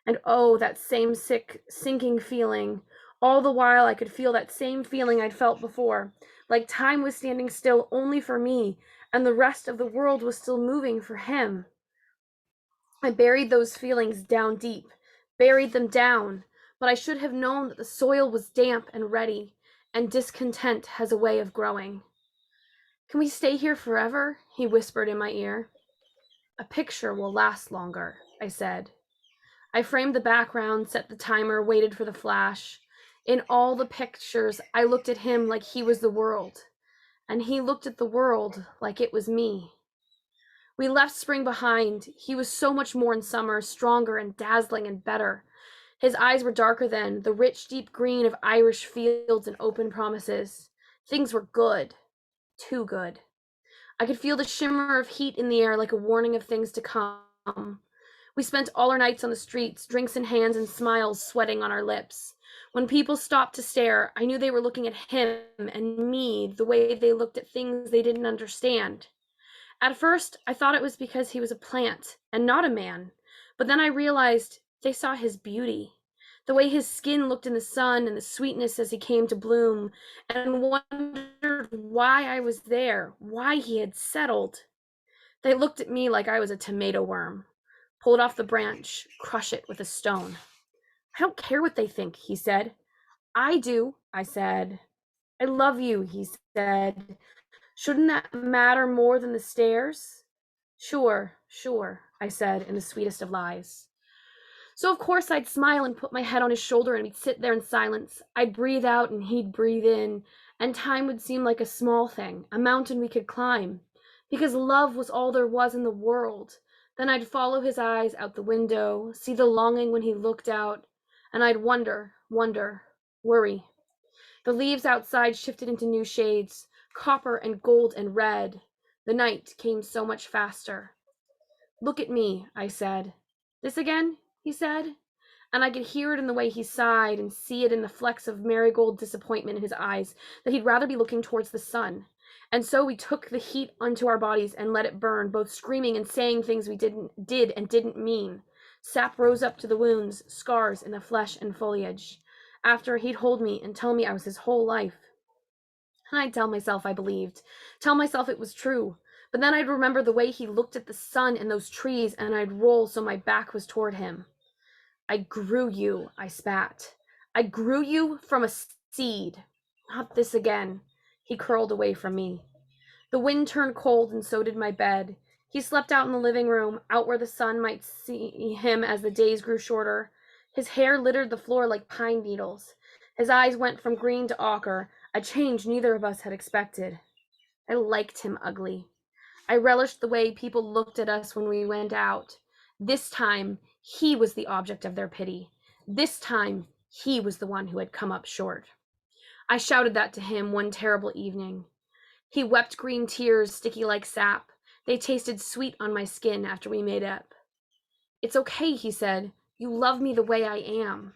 And oh, that same sick, sinking feeling. All the while I could feel that same feeling I'd felt before, like time was standing still only for me, and the rest of the world was still moving for him. I buried those feelings down deep, buried them down, but I should have known that the soil was damp and ready, and discontent has a way of growing. Can we stay here forever? He whispered in my ear. A picture will last longer, I said. I framed the background, set the timer, waited for the flash. In all the pictures, I looked at him like he was the world, and he looked at the world like it was me. We left spring behind. He was so much more in summer, stronger and dazzling and better. His eyes were darker then, the rich, deep green of Irish fields and open promises. Things were good, too good. I could feel the shimmer of heat in the air like a warning of things to come. We spent all our nights on the streets, drinks in hands and smiles sweating on our lips. When people stopped to stare, I knew they were looking at him and me the way they looked at things they didn't understand. At first, I thought it was because he was a plant and not a man, but then I realized they saw his beauty, the way his skin looked in the sun and the sweetness as he came to bloom, and wondered why I was there, why he had settled. They looked at me like I was a tomato worm. Pull it off the branch, crush it with a stone. I don't care what they think, he said. I do, I said. I love you, he said. Shouldn't that matter more than the stairs? Sure, I said in the sweetest of lies. So of course I'd smile and put my head on his shoulder and we'd sit there in silence. I'd breathe out and he'd breathe in, and time would seem like a small thing, a mountain we could climb, because love was all there was in the world. Then I'd follow his eyes out the window, see the longing when he looked out, and I'd wonder, worry. The leaves outside shifted into new shades, copper and gold and red. The night came so much faster. Look at me, I said. This again? He said. And I could hear it in the way he sighed and see it in the flecks of marigold disappointment in his eyes, that he'd rather be looking towards the sun. And so we took the heat onto our bodies and let it burn, both screaming and saying things we did and didn't mean. Sap rose up to the wounds, scars in the flesh and foliage. After he'd hold me and tell me I was his whole life. And I'd tell myself I believed, tell myself it was true. But then I'd remember the way he looked at the sun and those trees, and I'd roll so my back was toward him. I grew you, I spat. I grew you from a seed. Not this again. He curled away from me. The wind turned cold, and so did my bed. He slept out in the living room, out where the sun might see him as the days grew shorter. His hair littered the floor like pine needles. His eyes went from green to ochre, a change neither of us had expected. I liked him ugly. I relished the way people looked at us when we went out. This time, he was the object of their pity. This time, he was the one who had come up short. I shouted that to him one terrible evening. He wept green tears, sticky like sap. They tasted sweet on my skin after we made up. It's okay, he said. You love me the way I am.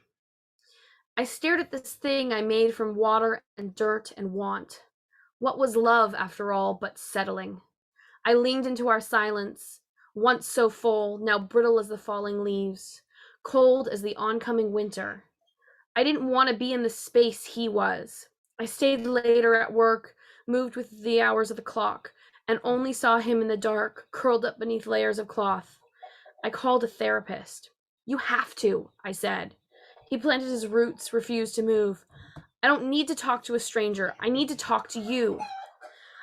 I stared at this thing I made from water and dirt and want. What was love, after all, but settling? I leaned into our silence, once so full, now brittle as the falling leaves, cold as the oncoming winter. I didn't want to be in the space he was. I stayed later at work, moved with the hours of the clock, and only saw him in the dark, curled up beneath layers of cloth. I called a therapist. You have to, I said. He planted his roots, refused to move. I don't need to talk to a stranger. I need to talk to you.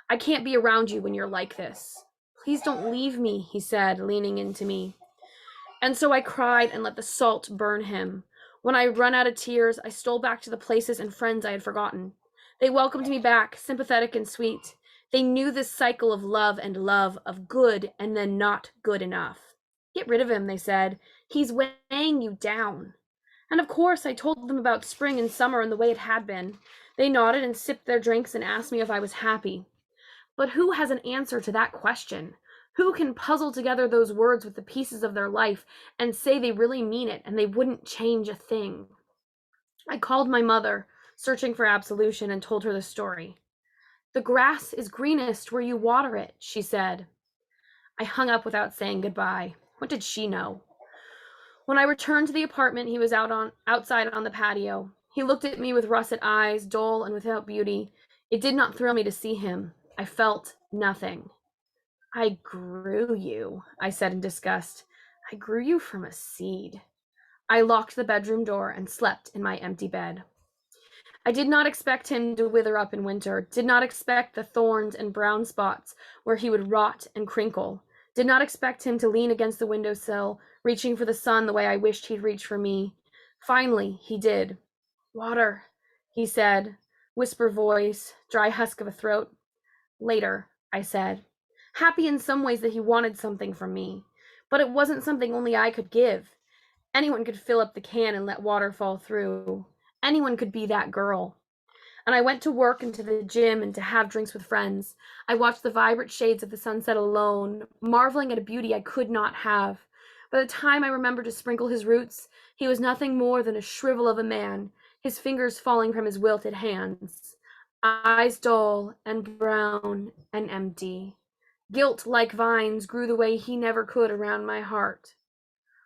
I can't be around you when you're like this. Please don't leave me, he said, leaning into me. And so I cried and let the salt burn him. When I had run out of tears, I stole back to the places and friends I had forgotten. They welcomed me back, sympathetic and sweet. They knew this cycle of love, of good and then not good enough. Get rid of him, they said. He's weighing you down. And of course, I told them about spring and summer and the way it had been. They nodded and sipped their drinks and asked me if I was happy. But who has an answer to that question? Who can puzzle together those words with the pieces of their life and say they really mean it and they wouldn't change a thing? I called my mother, searching for absolution, and told her the story. The grass is greenest where you water it, she said. I hung up without saying goodbye. What did she know? When I returned to the apartment, he was outside on the patio. He looked at me with russet eyes, dull and without beauty. It did not thrill me to see him. I felt nothing. I grew you, I said in disgust. I grew you from a seed. I locked the bedroom door and slept in my empty bed. I did not expect him to wither up in winter, did not expect the thorns and brown spots where he would rot and crinkle, did not expect him to lean against the windowsill, reaching for the sun the way I wished he'd reach for me. Finally, he did. Water, he said, whisper voice, dry husk of a throat. Later, I said, happy in some ways that he wanted something from me, but it wasn't something only I could give. Anyone could fill up the can and let water fall through. Anyone could be that girl. And I went to work and to the gym and to have drinks with friends. I watched the vibrant shades of the sunset alone, marveling at a beauty I could not have. By the time I remembered to sprinkle his roots, he was nothing more than a shrivel of a man, his fingers falling from his wilted hands. Eyes dull and brown and empty. Guilt, like vines, grew the way he never could around my heart.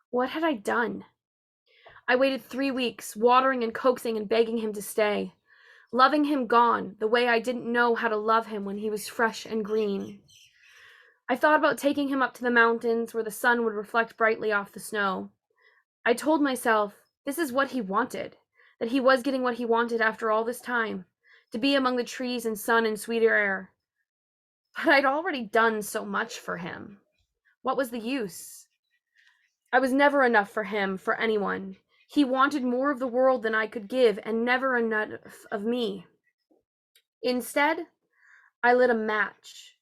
What had I done? I waited 3 weeks, watering and coaxing and begging him to stay. Loving him gone, the way I didn't know how to love him when he was fresh and green. I thought about taking him up to the mountains where the sun would reflect brightly off the snow. I told myself this is what he wanted, that he was getting what he wanted after all this time, to be among the trees and sun and sweeter air. But I'd already done so much for him. What was the use? I was never enough for him, for anyone. He wanted more of the world than I could give, and never enough of me. Instead, I lit a match,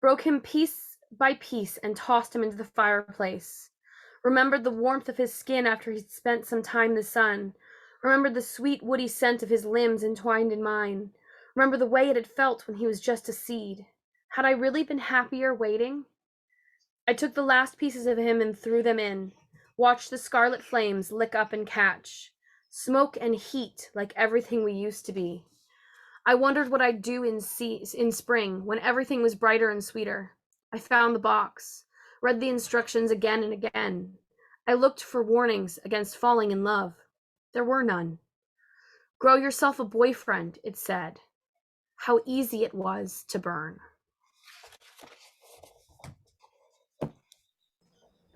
broke him piece by piece, and tossed him into the fireplace. Remembered the warmth of his skin after he'd spent some time in the sun. Remembered the sweet woody scent of his limbs entwined in mine. Remember the way it had felt when he was just a seed. Had I really been happier waiting? I took the last pieces of him and threw them in, watched the scarlet flames lick up and catch. Smoke and heat like everything we used to be. I wondered what I'd do in spring when everything was brighter and sweeter. I found the box, read the instructions again and again. I looked for warnings against falling in love. There were none. Grow yourself a boyfriend, it said. How easy it was to burn.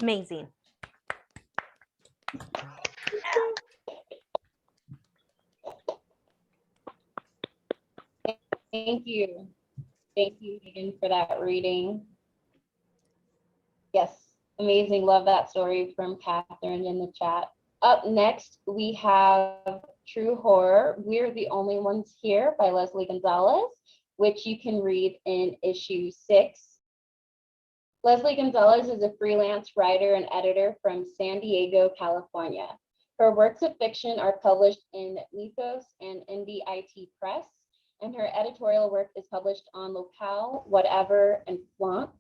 Amazing. Thank you. Thank you, Megan, for that reading. Yes, amazing. Love that story from Catherine in the chat. Up next, we have True Horror, We're the Only Ones Here by Leslie Gonzalez, which you can read in issue 6. Leslie Gonzalez is a freelance writer and editor from San Diego, California. Her works of fiction are published in Mythos and Indie IT Press, and her editorial work is published on Locale, Whatever, and Flaunt.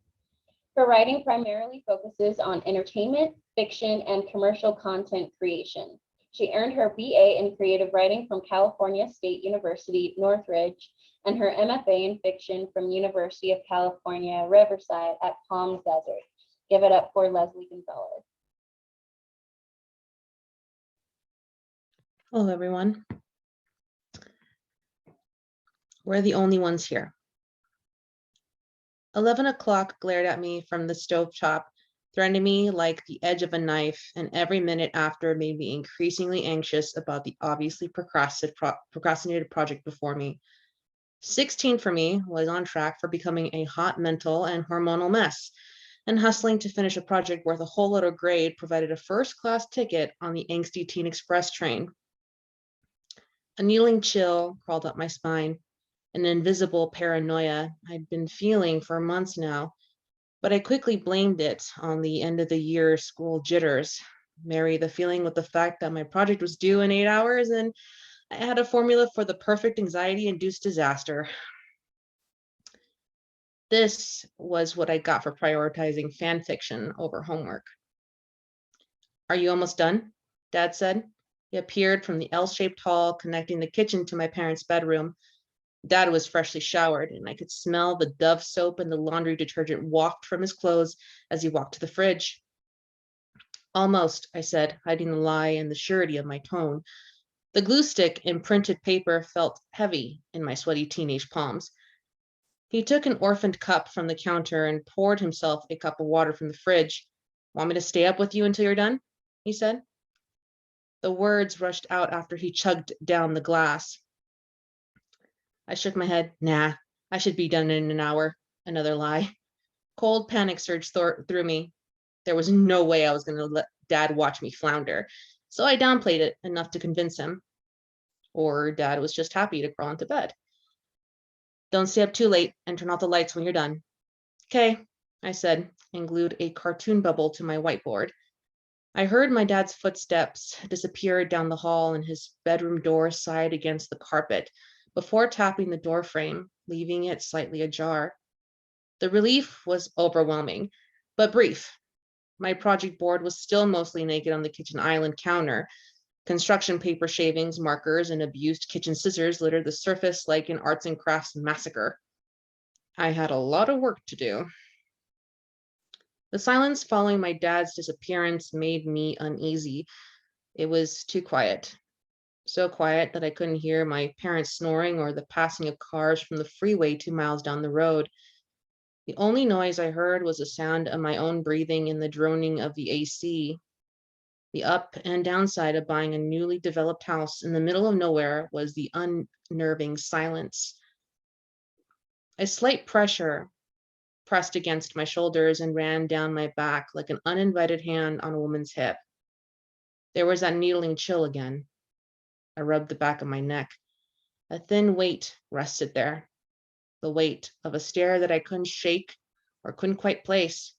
Her writing primarily focuses on entertainment, fiction, and commercial content creation. She earned her BA in creative writing from California State University, Northridge, and her MFA in fiction from University of California, Riverside at Palm Desert. Give it up for Leslie Gonzalez. Hello, everyone. We're the only ones here. 11 o'clock glared at me from the stovetop, threatening me like the edge of a knife, and every minute after made me increasingly anxious about the obviously procrastinated project before me. 16 for me was on track for becoming a hot mental and hormonal mess, and hustling to finish a project worth a whole lot of grade provided a first-class ticket on the angsty Teen Express train. A needling chill crawled up my spine, an invisible paranoia I'd been feeling for months now, but I quickly blamed it on the end of the year school jitters. Marry the feeling with the fact that my project was due in 8 hours, and I had a formula for the perfect anxiety-induced disaster. This was what I got for prioritizing fan fiction over homework. Are you almost done? Dad said. He appeared from the L-shaped hall connecting the kitchen to my parents' bedroom. Dad was freshly showered, and I could smell the Dove soap and the laundry detergent waft from his clothes as he walked to the fridge. Almost, I said, hiding the lie in the surety of my tone. The glue stick and printed paper felt heavy in my sweaty teenage palms. He took an orphaned cup from the counter and poured himself a cup of water from the fridge. Want me to stay up with you until you're done? He said. The words rushed out after he chugged down the glass. I shook my head. Nah, I should be done in an hour. Another lie. Cold panic surged through me. There was no way I was going to let Dad watch me flounder, so I downplayed it enough to convince him. Or Dad was just happy to crawl into bed. Don't stay up too late and turn off the lights when you're done. Okay, I said, and glued a cartoon bubble to my whiteboard. I heard my dad's footsteps disappear down the hall, and his bedroom door sighed against the carpet before tapping the door frame, leaving it slightly ajar. The relief was overwhelming, but brief. My project board was still mostly naked on the kitchen island counter. Construction paper shavings, markers, and abused kitchen scissors littered the surface like an arts and crafts massacre. I had a lot of work to do. The silence following my dad's disappearance made me uneasy. It was too quiet. So quiet that I couldn't hear my parents snoring or the passing of cars from the freeway 2 miles down the road. The only noise I heard was the sound of my own breathing and the droning of the AC. The up and downside of buying a newly developed house in the middle of nowhere was the unnerving silence. A slight pressure pressed against my shoulders and ran down my back like an uninvited hand on a woman's hip. There was that needling chill again. I rubbed the back of my neck. A thin weight rested there, the weight of a stare that I couldn't shake or couldn't quite place.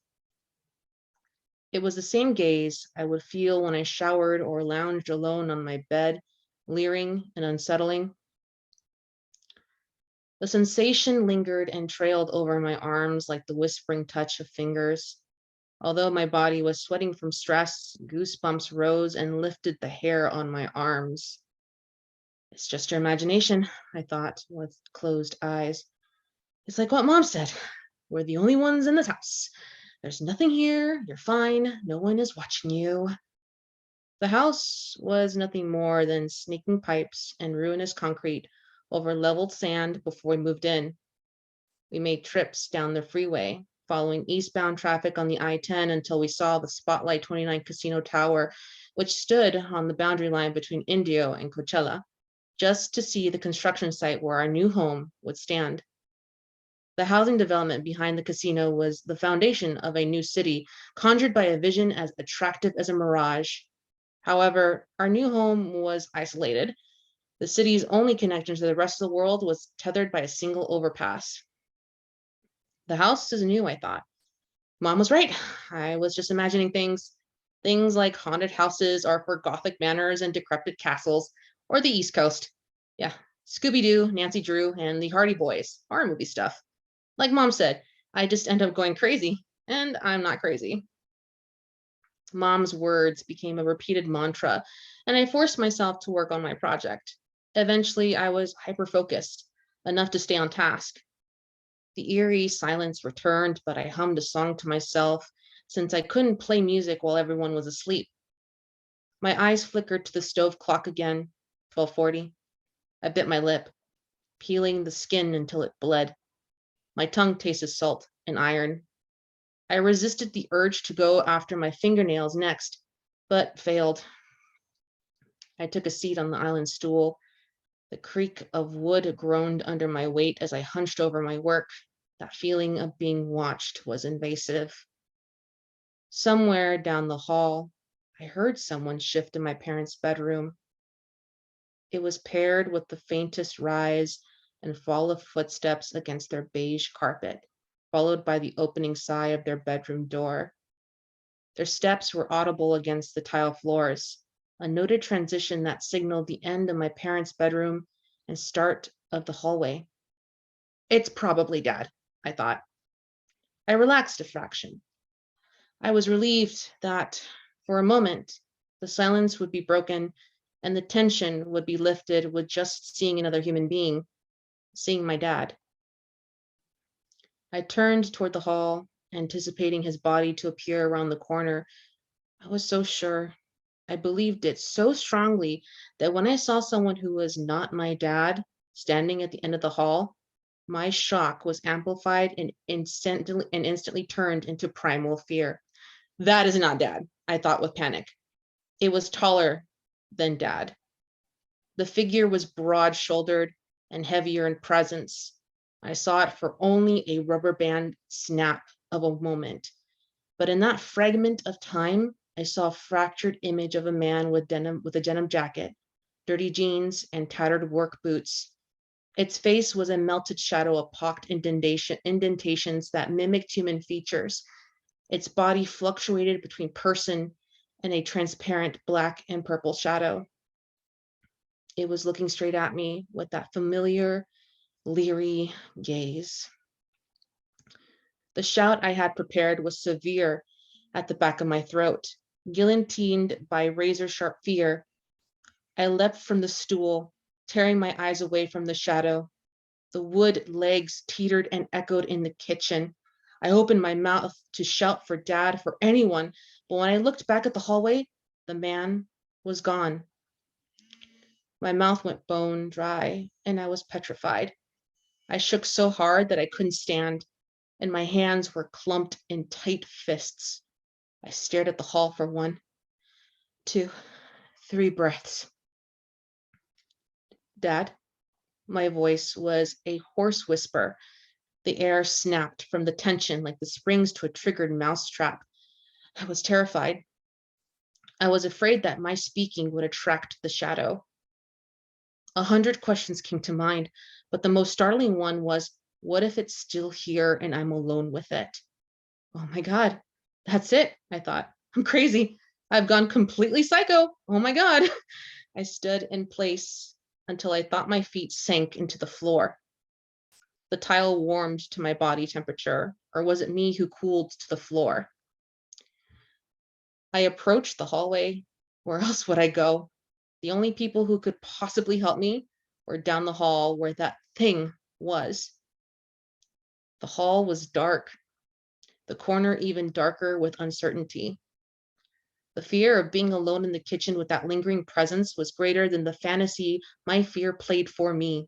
It was the same gaze I would feel when I showered or lounged alone on my bed leering and unsettling. The sensation lingered and trailed over my arms like the whispering touch of fingers. Although my body was sweating from stress, goosebumps rose and lifted the hair on my arms. It's just your imagination, I thought with closed eyes. It's like what Mom said. We're the only ones in this house. There's nothing here. You're fine. No one is watching you. The house was nothing more than snaking pipes and ruinous concrete over leveled sand before we moved in. We made trips down the freeway, following eastbound traffic on the I-10 until we saw the Spotlight 29 Casino Tower, which stood on the boundary line between Indio and Coachella, just to see the construction site where our new home would stand. The housing development behind the casino was the foundation of a new city, conjured by a vision as attractive as a mirage. However, our new home was isolated. The city's only connection to the rest of the world was tethered by a single overpass. The house is new, I thought. Mom was right. I was just imagining things like haunted houses are for Gothic manors and decrepit castles, or the East Coast. Yeah, Scooby-Doo, Nancy Drew, and the Hardy Boys, horror movie stuff. Like Mom said, I just end up going crazy, and I'm not crazy. Mom's words became a repeated mantra, and I forced myself to work on my project. Eventually, I was hyper-focused, enough to stay on task. The eerie silence returned, but I hummed a song to myself since I couldn't play music while everyone was asleep. My eyes flickered to the stove clock again, 12:40. I bit my lip, peeling the skin until it bled. My tongue tasted salt and iron. I resisted the urge to go after my fingernails next, but failed. I took a seat on the island stool. The creak of wood groaned under my weight as I hunched over my work. That feeling of being watched was invasive. Somewhere down the hall, I heard someone shift in my parents' bedroom. It was paired with the faintest rise and fall of footsteps against their beige carpet, followed by the opening sigh of their bedroom door. Their steps were audible against the tile floors, a noted transition that signaled the end of my parents' bedroom and start of the hallway. It's probably Dad, I thought. I relaxed a fraction. I was relieved that, for a moment, the silence would be broken and the tension would be lifted with just seeing another human being, seeing my dad. I turned toward the hall, anticipating his body to appear around the corner. I was so sure. I believed it so strongly that when I saw someone who was not my dad standing at the end of the hall, my shock was amplified and instantly turned into primal fear. That is not Dad, I thought with panic. It was taller than Dad. The figure was broad-shouldered and heavier in presence. I saw it for only a rubber band snap of a moment. But in that fragment of time, I saw a fractured image of a man with a denim jacket, dirty jeans, and tattered work boots. Its face was a melted shadow of pocked indentations that mimicked human features. Its body fluctuated between person and a transparent black and purple shadow. It was looking straight at me with that familiar, leery gaze. The shout I had prepared was severe at the back of my throat, guillotined by razor-sharp fear. I leapt from the stool, tearing my eyes away from the shadow. The wood legs teetered and echoed in the kitchen. I opened my mouth to shout for Dad, for anyone, but when I looked back at the hallway, the man was gone. My mouth went bone dry, and I was petrified. I shook so hard that I couldn't stand, and my hands were clumped in tight fists. I stared at the hall for 1, 2, 3 breaths. Dad? My voice was a hoarse whisper. The air snapped from the tension like the springs to a triggered mousetrap. I was terrified. I was afraid that my speaking would attract the shadow. 100 questions came to mind, but the most startling one was, what if it's still here and I'm alone with it? Oh my God, that's it, I thought. I'm crazy. I've gone completely psycho. Oh my God. I stood in place until I thought my feet sank into the floor. The tile warmed to my body temperature, or was it me who cooled to the floor? I approached the hallway. Where else would I go? The only people who could possibly help me were down the hall where that thing was. The hall was dark, the corner even darker with uncertainty. The fear of being alone in the kitchen with that lingering presence was greater than the fantasy my fear played for me.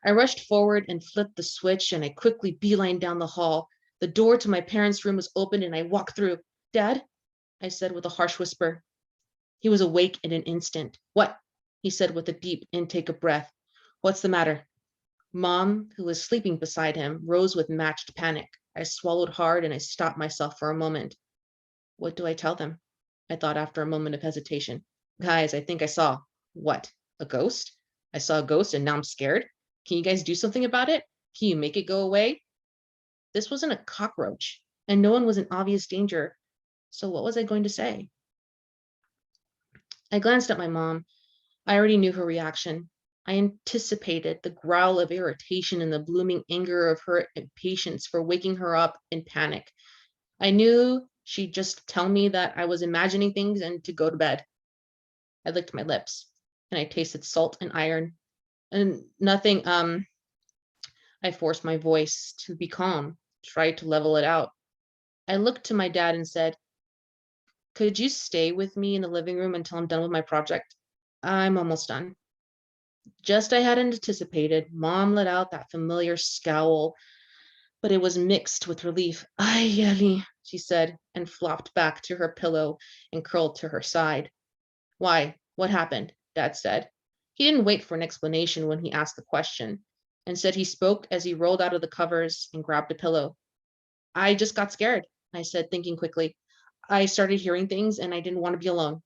I rushed forward and flipped the switch, and I quickly beelined down the hall. The door to my parents' room was open, and I walked through. "Dad?" I said with a harsh whisper. He was awake in an instant. "What?" he said with a deep intake of breath. "What's the matter?" Mom, who was sleeping beside him, rose with matched panic. I swallowed hard and I stopped myself for a moment. What do I tell them? I thought after a moment of hesitation. "Guys, I think I saw." "What? A ghost?" "I saw a ghost and now I'm scared. Can you guys do something about it? Can you make it go away?" This wasn't a cockroach, and no one was in obvious danger. So what was I going to say? I glanced at my mom. I already knew her reaction. I anticipated the growl of irritation and the blooming anger of her impatience for waking her up in panic. I knew she'd just tell me that I was imagining things and to go to bed. I licked my lips and I tasted salt and iron and nothing. I forced my voice to be calm, tried to level it out. I looked to my dad and said, "Could you stay with me in the living room until I'm done with my project? I'm almost done." Just I hadn't anticipated, Mom let out that familiar scowl, but it was mixed with relief. "Ay, Ali," she said, and flopped back to her pillow and curled to her side. "Why? What happened?" Dad said. He didn't wait for an explanation when he asked the question. Instead, he spoke as he rolled out of the covers and grabbed a pillow. "I just got scared," I said, thinking quickly. "I started hearing things and I didn't want to be alone."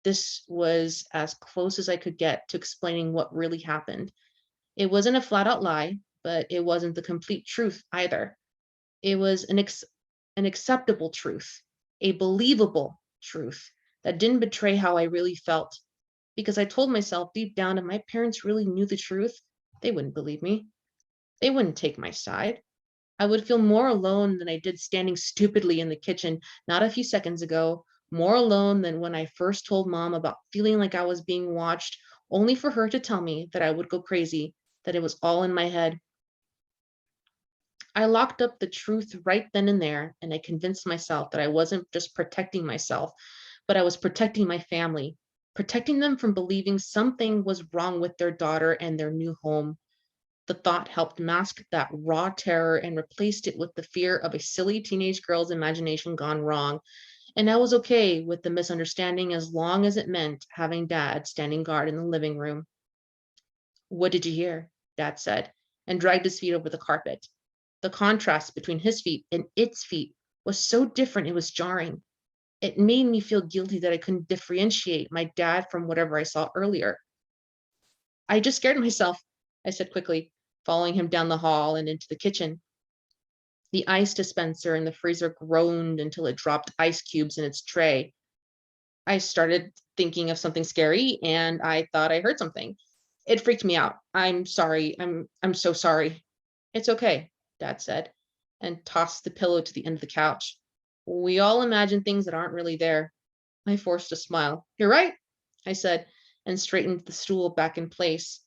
This was as close as I could get to explaining what really happened. It wasn't a flat out lie, but it wasn't the complete truth either. It was an acceptable truth, a believable truth that didn't betray how I really felt. Because I told myself deep down, if my parents really knew the truth, they wouldn't believe me. They wouldn't take my side. I would feel more alone than I did standing stupidly in the kitchen not a few seconds ago, more alone than when I first told Mom about feeling like I was being watched, only for her to tell me that I would go crazy, that it was all in my head. I locked up the truth right then and there, and I convinced myself that I wasn't just protecting myself, but I was protecting my family, protecting them from believing something was wrong with their daughter and their new home. The thought helped mask that raw terror and replaced it with the fear of a silly teenage girl's imagination gone wrong. And I was okay with the misunderstanding as long as it meant having Dad standing guard in the living room. "What did you hear?" Dad said, and dragged his feet over the carpet. The contrast between his feet and its feet was so different it was jarring. It made me feel guilty that I couldn't differentiate my dad from whatever I saw earlier. "I just scared myself," I said quickly, following him down the hall and into the kitchen. The ice dispenser in the freezer groaned until it dropped ice cubes in its tray. I started thinking of something scary and I thought I heard something. It freaked me out. "I'm sorry. I'm so sorry." "It's okay," Dad said, and tossed the pillow to the end of the couch. "We all imagine things that aren't really there." I forced a smile. "You're right," I said, and straightened the stool back in place.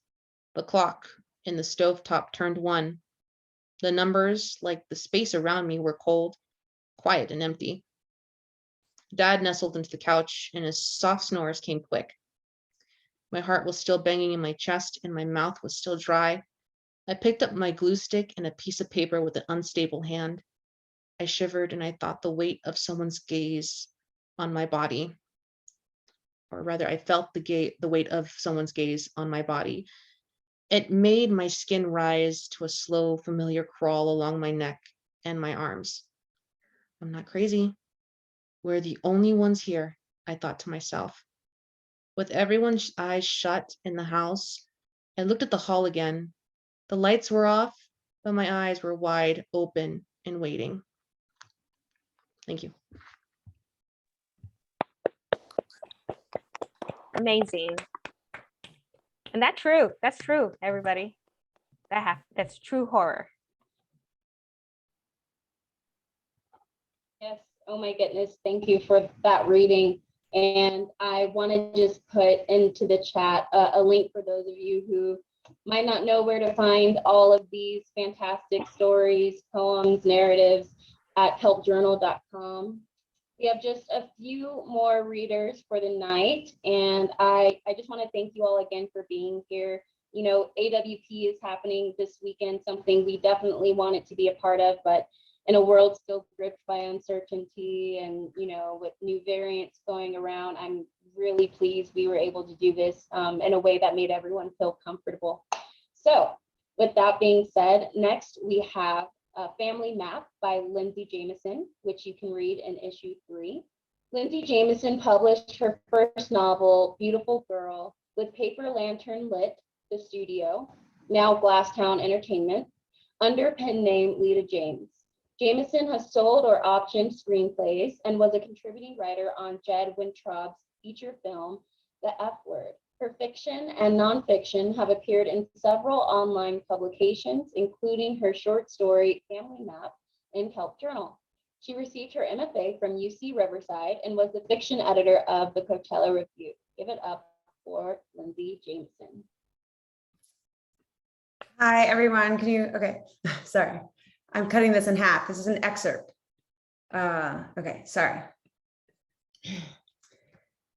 The clock in the stovetop turned 1. The numbers, like the space around me, were cold, quiet, and empty. Dad nestled into the couch, and his soft snores came quick. My heart was still banging in my chest, and my mouth was still dry. I picked up my glue stick and a piece of paper with an unstable hand. I shivered, and I thought the weight of someone's gaze on my body. Or rather, I felt the weight of someone's gaze on my body. It made my skin rise to a slow, familiar crawl along my neck and my arms. I'm not crazy. We're the only ones here, I thought to myself. With everyone's eyes shut in the house, I looked at the hall again. The lights were off, but my eyes were wide open and waiting. Thank you. Amazing. And that's true, everybody. That's true horror. Yes, oh my goodness, thank you for that reading. And I want to just put into the chat a link for those of you who might not know where to find all of these fantastic stories, poems, narratives at kelpjournal.com. We have just a few more readers for the night, and I just want to thank you all again for being here. You know, AWP is happening this weekend, something we definitely wanted to be a part of, but in a world still gripped by uncertainty and, you know, with new variants going around, I'm really pleased we were able to do this in a way that made everyone feel comfortable. So with that being said, next we have a Family Map by Lindsay Jameson, which you can read in issue 3. Lindsay Jameson published her first novel, Beautiful Girl, with Paper Lantern Lit, the studio, now Glasstown Entertainment, under pen name Lita James. Jameson has sold or optioned screenplays and was a contributing writer on Jed Wintraub's feature film, The F Word. Her fiction and nonfiction have appeared in several online publications, including her short story, Family Map, in Kelp Journal. She received her MFA from UC Riverside and was the fiction editor of the Coachella Review. Give it up for Lindsay Jameson. Hi, everyone. Can you, okay, sorry. I'm cutting this in half. This is an excerpt. Okay, sorry.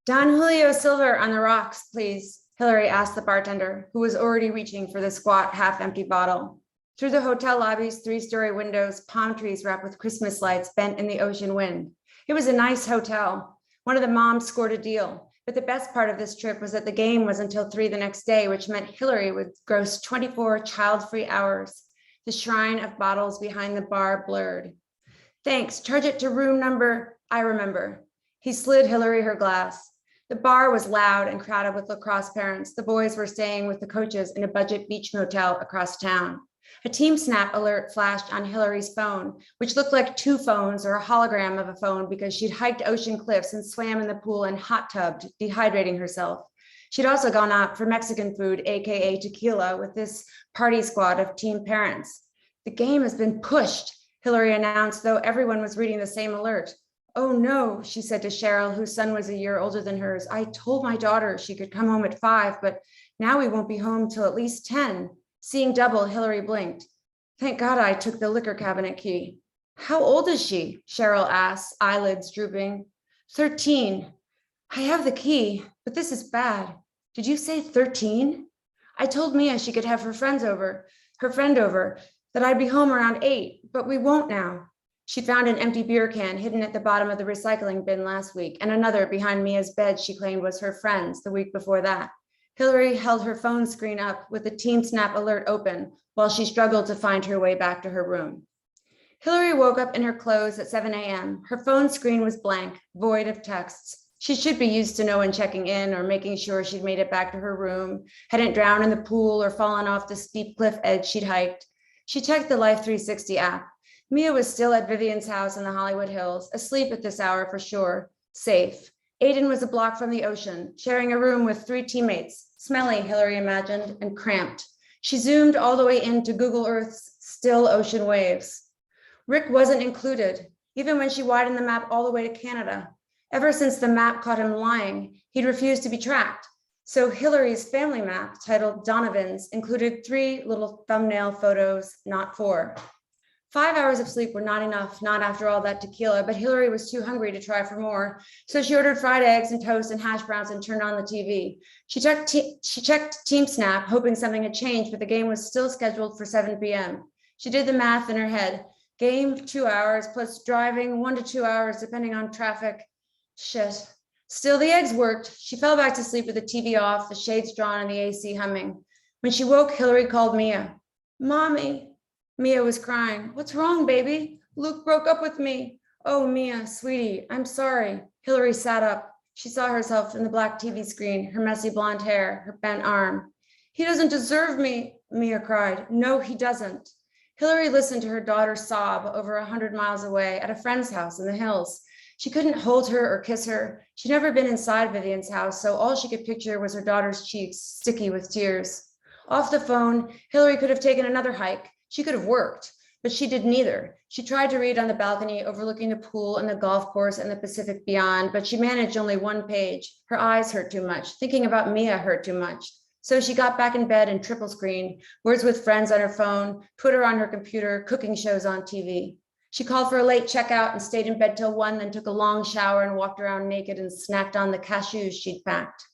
Don Julio Silver on the rocks, please, Hillary asked the bartender, who was already reaching for the squat, half-empty bottle. Through the hotel lobby's 3-story windows, palm trees wrapped with Christmas lights bent in the ocean wind. It was a nice hotel. One of the moms scored a deal, but the best part of this trip was that the game was until 3 the next day, which meant Hillary would gross 24 child-free hours. The shrine of bottles behind the bar blurred. Thanks, charge it to room number, I remember. He slid Hillary her glass. The bar was loud and crowded with lacrosse parents. The boys were staying with the coaches in a budget beach motel across town. A team snap alert flashed on Hillary's phone, which looked like 2 phones or a hologram of a phone because she'd hiked ocean cliffs and swam in the pool and hot tubbed, dehydrating herself. She'd also gone out for Mexican food, AKA tequila, with this party squad of team parents. The game has been pushed, Hillary announced, though everyone was reading the same alert. Oh no, she said to Cheryl, whose son was a year older than hers. I told my daughter she could come home at 5, but now we won't be home till at least 10. Seeing double, Hillary blinked. Thank God I took the liquor cabinet key. How old is she? Cheryl asked, eyelids drooping. 13. I have the key, but this is bad. Did you say 13? I told Mia she could have her friend over, that I'd be home around 8, but we won't now. She found an empty beer can hidden at the bottom of the recycling bin last week, and another behind Mia's bed she claimed was her friend's the week before that. Hillary held her phone screen up with the Team Snap alert open while she struggled to find her way back to her room. Hillary woke up in her clothes at 7 a.m. Her phone screen was blank, void of texts. She should be used to no one checking in or making sure she'd made it back to her room, hadn't drowned in the pool or fallen off the steep cliff edge she'd hiked. She checked the Life 360 app. Mia was still at Vivian's house in the Hollywood Hills, asleep at this hour for sure, safe. Aiden was a block from the ocean, sharing a room with 3 teammates, smelly, Hillary imagined, and cramped. She zoomed all the way into Google Earth's still ocean waves. Rick wasn't included, even when she widened the map all the way to Canada. Ever since the map caught him lying, he'd refused to be tracked. So Hillary's family map, titled Donovan's, included 3 little thumbnail photos, not 4. 5 hours of sleep were not enough, not after all that tequila, but Hillary was too hungry to try for more. So she ordered fried eggs and toast and hash browns and turned on the TV. She checked Team Snap, hoping something had changed, but the game was still scheduled for 7 p.m. She did the math in her head. Game 2 hours plus driving 1 to 2 hours, depending on traffic. Shit. Still, the eggs worked. She fell back to sleep with the TV off, the shades drawn and the AC humming. When she woke, Hillary called Mia. Mommy. Mia was crying. What's wrong, baby? Luke broke up with me. Oh, Mia, sweetie, I'm sorry. Hillary sat up. She saw herself in the black TV screen, her messy blonde hair, her bent arm. He doesn't deserve me, Mia cried. No, he doesn't. Hillary listened to her daughter sob over 100 miles away at a friend's house in the hills. She couldn't hold her or kiss her. She'd never been inside Vivian's house, so all she could picture was her daughter's cheeks sticky with tears. Off the phone, Hillary could have taken another hike. She could have worked, but she did neither. She tried to read on the balcony overlooking the pool and the golf course and the Pacific beyond, but she managed only one page. Her eyes hurt too much. Thinking about Mia hurt too much. So she got back in bed and triple screened, Words with Friends on her phone, Twitter on her computer, cooking shows on TV. She called for a late checkout and stayed in bed till 1, then took a long shower and walked around naked and snacked on the cashews she'd packed.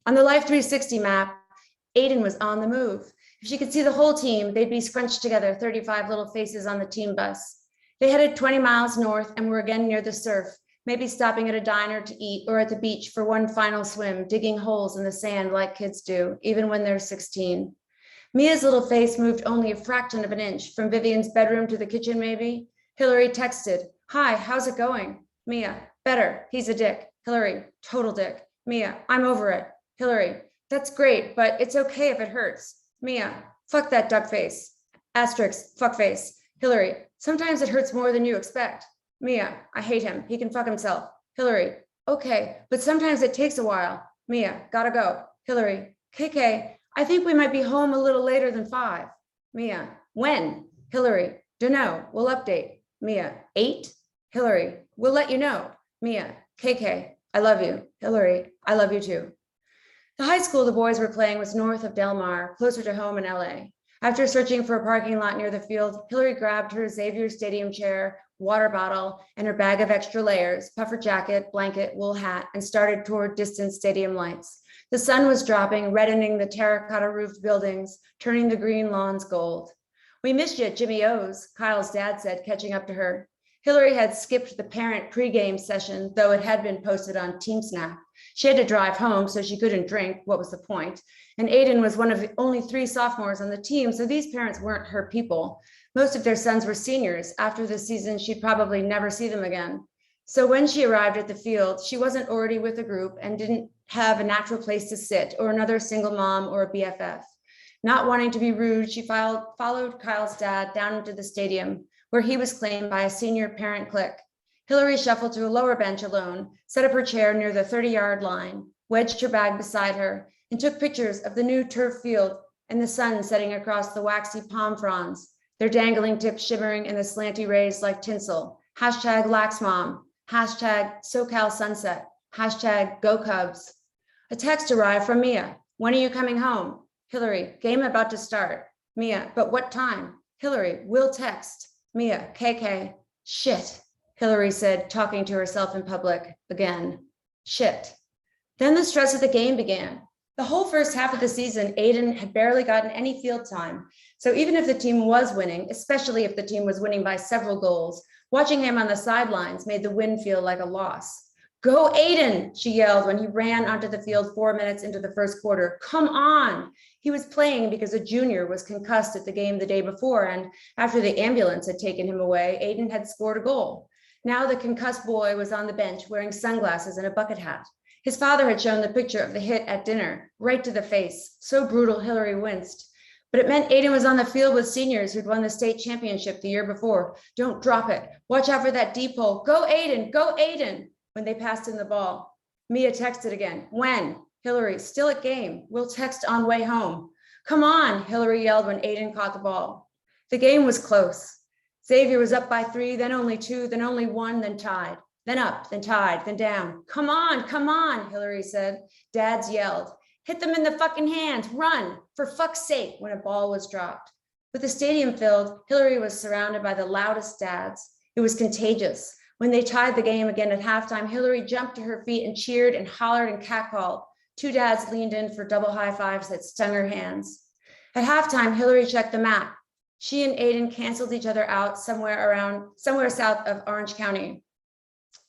On the Life 360 map, Aiden was on the move. If she could see the whole team, they'd be scrunched together, 35 little faces on the team bus. They headed 20 miles north and were again near the surf, maybe stopping at a diner to eat or at the beach for one final swim, digging holes in the sand like kids do, even when they're 16. Mia's little face moved only a fraction of an inch from Vivian's bedroom to the kitchen, maybe. Hillary texted, "Hi, how's it going?" Mia, "Better, he's a dick." Hillary, "Total dick." Mia, "I'm over it." Hillary, "That's great, but it's okay if it hurts." Mia, "Fuck that duck face." Asterisk, fuck face. Hillary, "Sometimes it hurts more than you expect." Mia, "I hate him. He can fuck himself." Hillary, "Okay, but sometimes it takes a while." Mia, "Gotta go." Hillary, "KK, I think we might be home a little later than 5. Mia, "When?" Hillary, "Dunno, we'll update." Mia, 8? Hillary, "We'll let you know." Mia, "KK, I love you." Hillary, "I love you too." The high school the boys were playing was north of Del Mar, closer to home in LA. After searching for a parking lot near the field, Hillary grabbed her Xavier Stadium chair, water bottle, and her bag of extra layers, puffer jacket, blanket, wool hat, and started toward distant stadium lights. The sun was dropping, reddening the terracotta roofed buildings, turning the green lawns gold. "We missed you at Jimmy O's," Kyle's dad said, catching up to her. Hillary had skipped the parent pregame session, though it had been posted on TeamSnap. She had to drive home, so she couldn't drink. What was the point? And Aiden was one of the only 3 sophomores on the team, so these parents weren't her people. Most of their sons were seniors. After this season, she'd probably never see them again. So when she arrived at the field, she wasn't already with a group and didn't have a natural place to sit or another single mom or a BFF. Not wanting to be rude, she followed Kyle's dad down into the stadium, where he was claimed by a senior parent clique. Hillary shuffled to a lower bench alone, set up her chair near the 30-yard line, wedged her bag beside her, and took pictures of the new turf field and the sun setting across the waxy palm fronds, their dangling tips shimmering in the slanty rays like tinsel. Hashtag LaxMom, hashtag SoCal Sunset, hashtag Go Cubs. A text arrived from Mia. "When are you coming home?" Hillary, "Game about to start." Mia, "But what time?" Hillary, "We'll text." Mia, "KK, shit," Hillary said, talking to herself in public again. Shit. Then the stress of the game began. The whole first half of the season, Aiden had barely gotten any field time. So even if the team was winning, especially if the team was winning by several goals, watching him on the sidelines made the win feel like a loss. "Go Aiden," she yelled when he ran onto the field 4 minutes into the first quarter. "Come on." He was playing because a junior was concussed at the game the day before, and after the ambulance had taken him away, Aiden had scored a goal. Now the concussed boy was on the bench wearing sunglasses and a bucket hat. His father had shown the picture of the hit at dinner, right to the face. So brutal, Hillary winced. But it meant Aiden was on the field with seniors who'd won the state championship the year before. "Don't drop it. Watch out for that deep hole. Go Aiden, go Aiden," when they passed him the ball. Mia texted again. "When?" Hillary, "Still at game. We'll text on way home." "Come on," Hillary yelled when Aiden caught the ball. The game was close. Xavier was up by 3, then only 2, then only 1, then tied. Then up, then tied, then down. Come on," Hillary said. Dads yelled, "Hit them in the fucking hands, run, for fuck's sake," when a ball was dropped. With the stadium filled, Hillary was surrounded by the loudest dads. It was contagious. When they tied the game again at halftime, Hillary jumped to her feet and cheered and hollered and catcalled. 2 dads leaned in for double high fives that stung her hands. At halftime, Hillary checked the map. She and Aiden canceled each other out somewhere south of Orange County.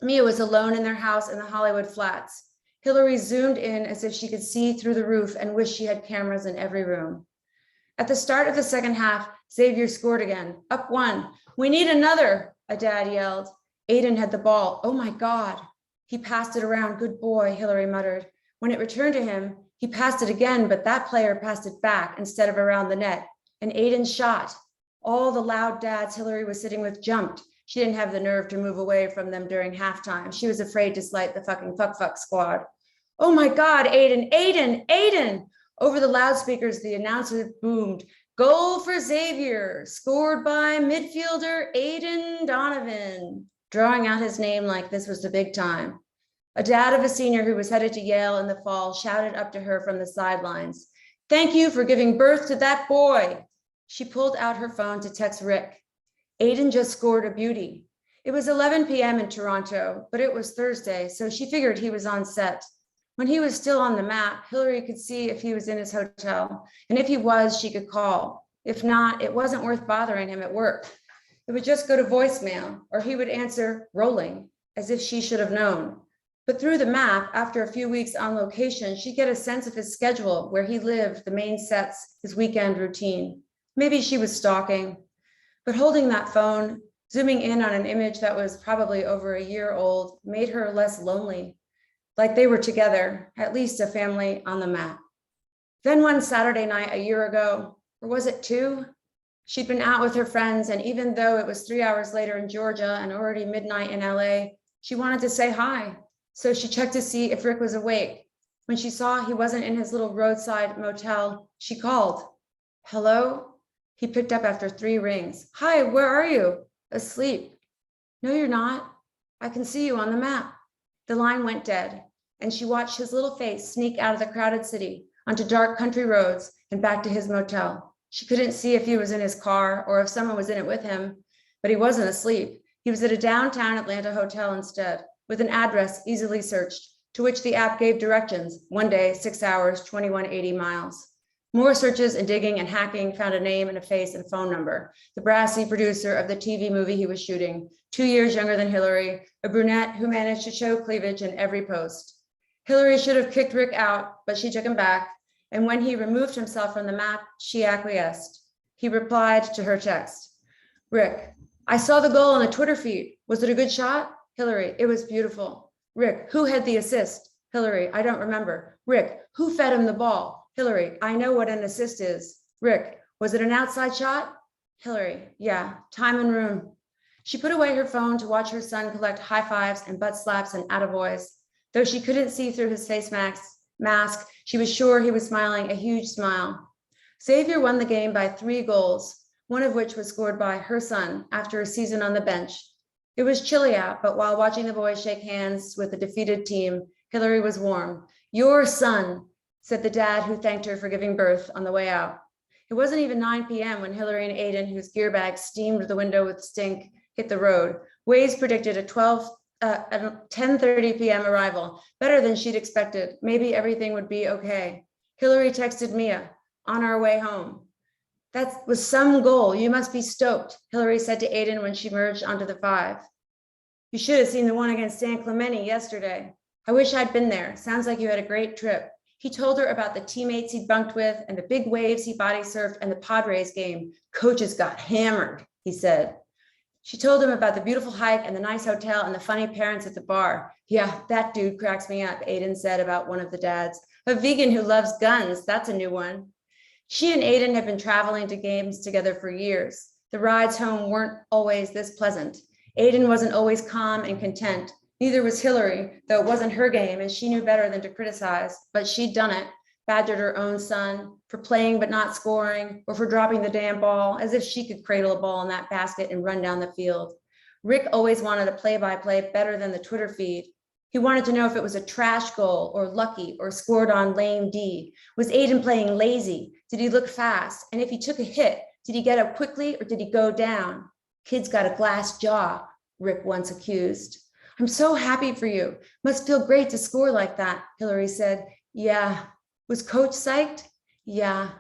Mia was alone in their house in the Hollywood Flats. Hillary zoomed in as if she could see through the roof and wished she had cameras in every room. At the start of the second half, Xavier scored again, up 1. "We need another," a dad yelled. Aiden had the ball. "Oh my God." He passed it around. "Good boy," Hillary muttered. When it returned to him, he passed it again, but that player passed it back instead of around the net. And Aiden shot. All the loud dads Hillary was sitting with jumped. She didn't have the nerve to move away from them during halftime. She was afraid to slight the fucking fuck squad. Oh my God, Aiden, Aiden, Aiden. Over the loudspeakers, the announcer boomed, "Goal for Xavier, scored by midfielder Aiden Donovan," drawing out his name like this was the big time. A dad of a senior who was headed to Yale in the fall shouted up to her from the sidelines, "Thank you for giving birth to that boy." She pulled out her phone to text Rick. Aiden just scored a beauty. It was 11 p.m. in Toronto, but it was Thursday, so she figured he was on set. When he was still on the map, Hillary could see if he was in his hotel, and if he was, she could call. If not, it wasn't worth bothering him at work. It would just go to voicemail, or he would answer rolling, as if she should have known. But through the map, after a few weeks on location, she'd get a sense of his schedule, where he lived, the main sets, his weekend routine. Maybe she was stalking. But holding that phone, zooming in on an image that was probably over a year old, made her less lonely. Like they were together, at least a family on the map. Then one Saturday night a year ago, or was it 2? She'd been out with her friends, and even though it was 3 hours later in Georgia and already midnight in LA, she wanted to say hi. So she checked to see if Rick was awake. When she saw he wasn't in his little roadside motel, she called. "Hello?" He picked up after 3 rings. "Hi, where are you?" "Asleep." "No, you're not. I can see you on the map." The line went dead, and she watched his little face sneak out of the crowded city onto dark country roads and back to his motel. She couldn't see if he was in his car or if someone was in it with him, but he wasn't asleep. He was at a downtown Atlanta hotel instead, with an address easily searched, to which the app gave directions: 1 day, 6 hours, 2180 miles. More searches and digging and hacking found a name and a face and phone number. The brassy producer of the TV movie he was shooting, 2 years younger than Hillary, a brunette who managed to show cleavage in every post. Hillary should have kicked Rick out, but she took him back. And when he removed himself from the map, she acquiesced. He replied to her text. "Rick, I saw the goal on the Twitter feed. Was it a good shot?" Hillary, "It was beautiful." Rick, "Who had the assist?" Hillary, "I don't remember." Rick, "Who fed him the ball?" Hillary, "I know what an assist is." Rick, "Was it an outside shot?" Hillary, "Yeah, time and room." She put away her phone to watch her son collect high fives and butt slaps and attaboys. Though she couldn't see through his face mask, she was sure he was smiling a huge smile. Xavier won the game by 3 goals, one of which was scored by her son after a season on the bench. It was chilly out, but while watching the boys shake hands with the defeated team, Hillary was warm. "Your son," said the dad who thanked her for giving birth on the way out. It wasn't even 9 p.m. when Hillary and Aiden, whose gear bag steamed the window with stink, hit the road. Waze predicted a 10:30 p.m. arrival, better than she'd expected. Maybe everything would be okay. Hillary texted Mia, "On our way home." "That was some goal. You must be stoked," Hillary said to Aiden when she merged onto the 5. "You should have seen the one against San Clemente yesterday." "I wish I'd been there. Sounds like you had a great trip." He told her about the teammates he'd bunked with and the big waves he body surfed and the Padres game. "Coaches got hammered," he said. She told him about the beautiful hike and the nice hotel and the funny parents at the bar. "Yeah, that dude cracks me up," Aiden said about one of the dads. "A vegan who loves guns, that's a new one." She and Aiden had been traveling to games together for years. The rides home weren't always this pleasant. Aiden wasn't always calm and content. Neither was Hillary, though it wasn't her game and she knew better than to criticize, but she'd done it, badgered her own son for playing but not scoring, or for dropping the damn ball, as if she could cradle a ball in that basket and run down the field. Rick always wanted a play-by-play better than the Twitter feed. He wanted to know if it was a trash goal or lucky or scored on lame D. Was Aiden playing lazy? Did he look fast? And if he took a hit, did he get up quickly or did he go down? "Kid's got a glass jaw," Rick once accused. "I'm so happy for you. Must feel great to score like that," Hillary said. "Yeah." "Was coach psyched?" "Yeah."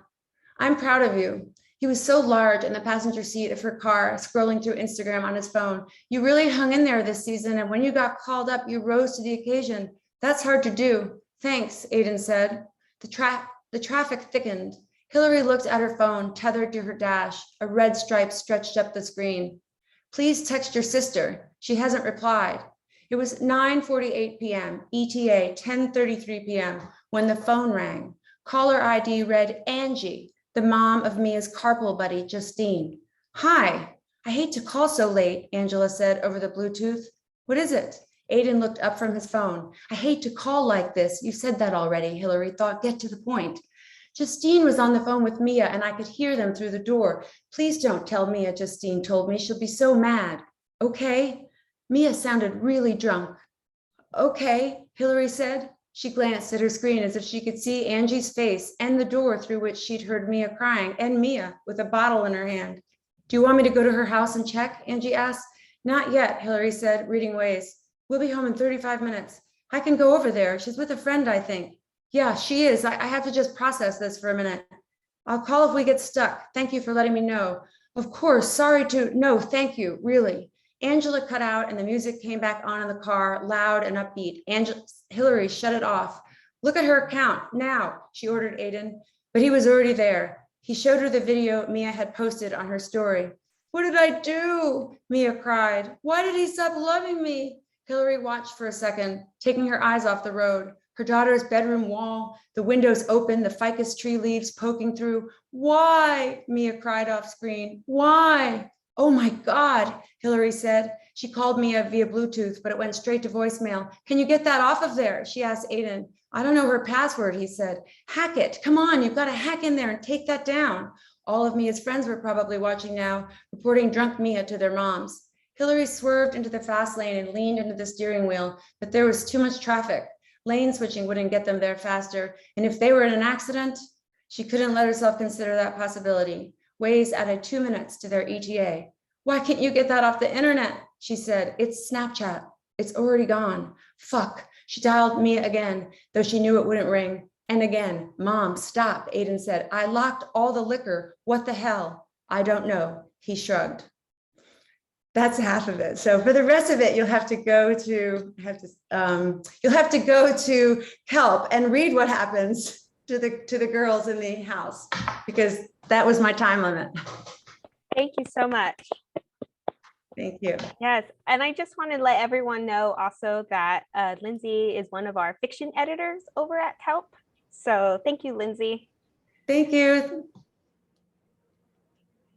"I'm proud of you." He was so large in the passenger seat of her car, scrolling through Instagram on his phone. "You really hung in there this season, and when you got called up, you rose to the occasion. That's hard to do." "Thanks," Aiden said. The traffic thickened. Hillary looked at her phone, tethered to her dash. A red stripe stretched up the screen. "Please text your sister. She hasn't replied." It was 9:48 p.m., ETA 10:33 p.m. when the phone rang. Caller ID read Angie, the mom of Mia's carpool buddy, Justine. "Hi." I hate to call so late, Angela said over the Bluetooth. What is it? Aiden looked up from his phone. I hate to call like this. You said that already, Hillary thought. Get to the point. Justine was on the phone with Mia and I could hear them through the door. Please don't tell Mia, Justine told me. She'll be so mad. Okay. Mia sounded really drunk. Okay, Hillary said. She glanced at her screen as if she could see Angie's face and the door through which she'd heard Mia crying, and Mia with a bottle in her hand. Do you want me to go to her house and check? Angie asked. Not yet, Hillary said, reading Waze. We'll be home in 35 minutes. I can go over there. She's with a friend, I think. Yeah, she is. I have to just process this for a minute. I'll call if we get stuck. Thank you for letting me know. Of course, sorry to, no, thank you, really. Angela cut out and the music came back on in the car, loud and upbeat. Hillary shut it off. Look at her account now, she ordered Aiden, but he was already there. He showed her the video Mia had posted on her story. What did I do? Mia cried. Why did he stop loving me? Hillary watched for a second, taking her eyes off the road. Her daughter's bedroom wall, the windows open, the ficus tree leaves poking through. Why? Mia cried off screen. Why? Oh my God, Hillary said. She called Mia via Bluetooth, but it went straight to voicemail. Can you get that off of there? She asked Aiden. I don't know her password, he said. Hack it. Come on, you've got to hack in there and take that down. All of Mia's friends were probably watching now, reporting drunk Mia to their moms. Hillary swerved into the fast lane and leaned into the steering wheel, but there was too much traffic. Lane switching wouldn't get them there faster, and if they were in an accident, she couldn't let herself consider that possibility. Waze added 2 minutes to their ETA. Why can't you get that off the internet? She said. It's Snapchat. It's already gone. Fuck. She dialed Mia again, though she knew it wouldn't ring. And again, Mom, stop, Aiden said. I locked all the liquor. What the hell? I don't know. He shrugged. That's half of it. So for the rest of it, you'll have to go to Kelp and read what happens to the girls in the house, because that was my time limit. Thank you so much. Thank you. Yes, and I just want to let everyone know also that Lindsay is one of our fiction editors over at Kelp. So thank you, Lindsay. Thank you.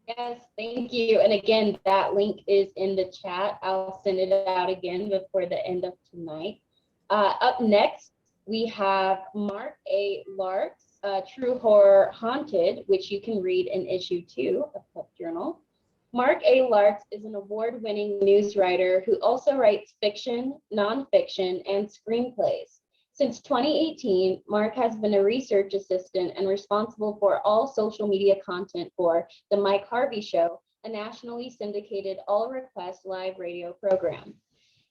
Yes, thank you. And again, that link is in the chat. I'll send it out again before the end of tonight. Up next, we have Mark A. Lark's True Horror Haunted, which you can read in issue 2 of Kelp Journal. Mark A. Larks is an award-winning news writer who also writes fiction, nonfiction, and screenplays. Since 2018, Mark has been a research assistant and responsible for all social media content for The Mike Harvey Show, a nationally syndicated all-request live radio program.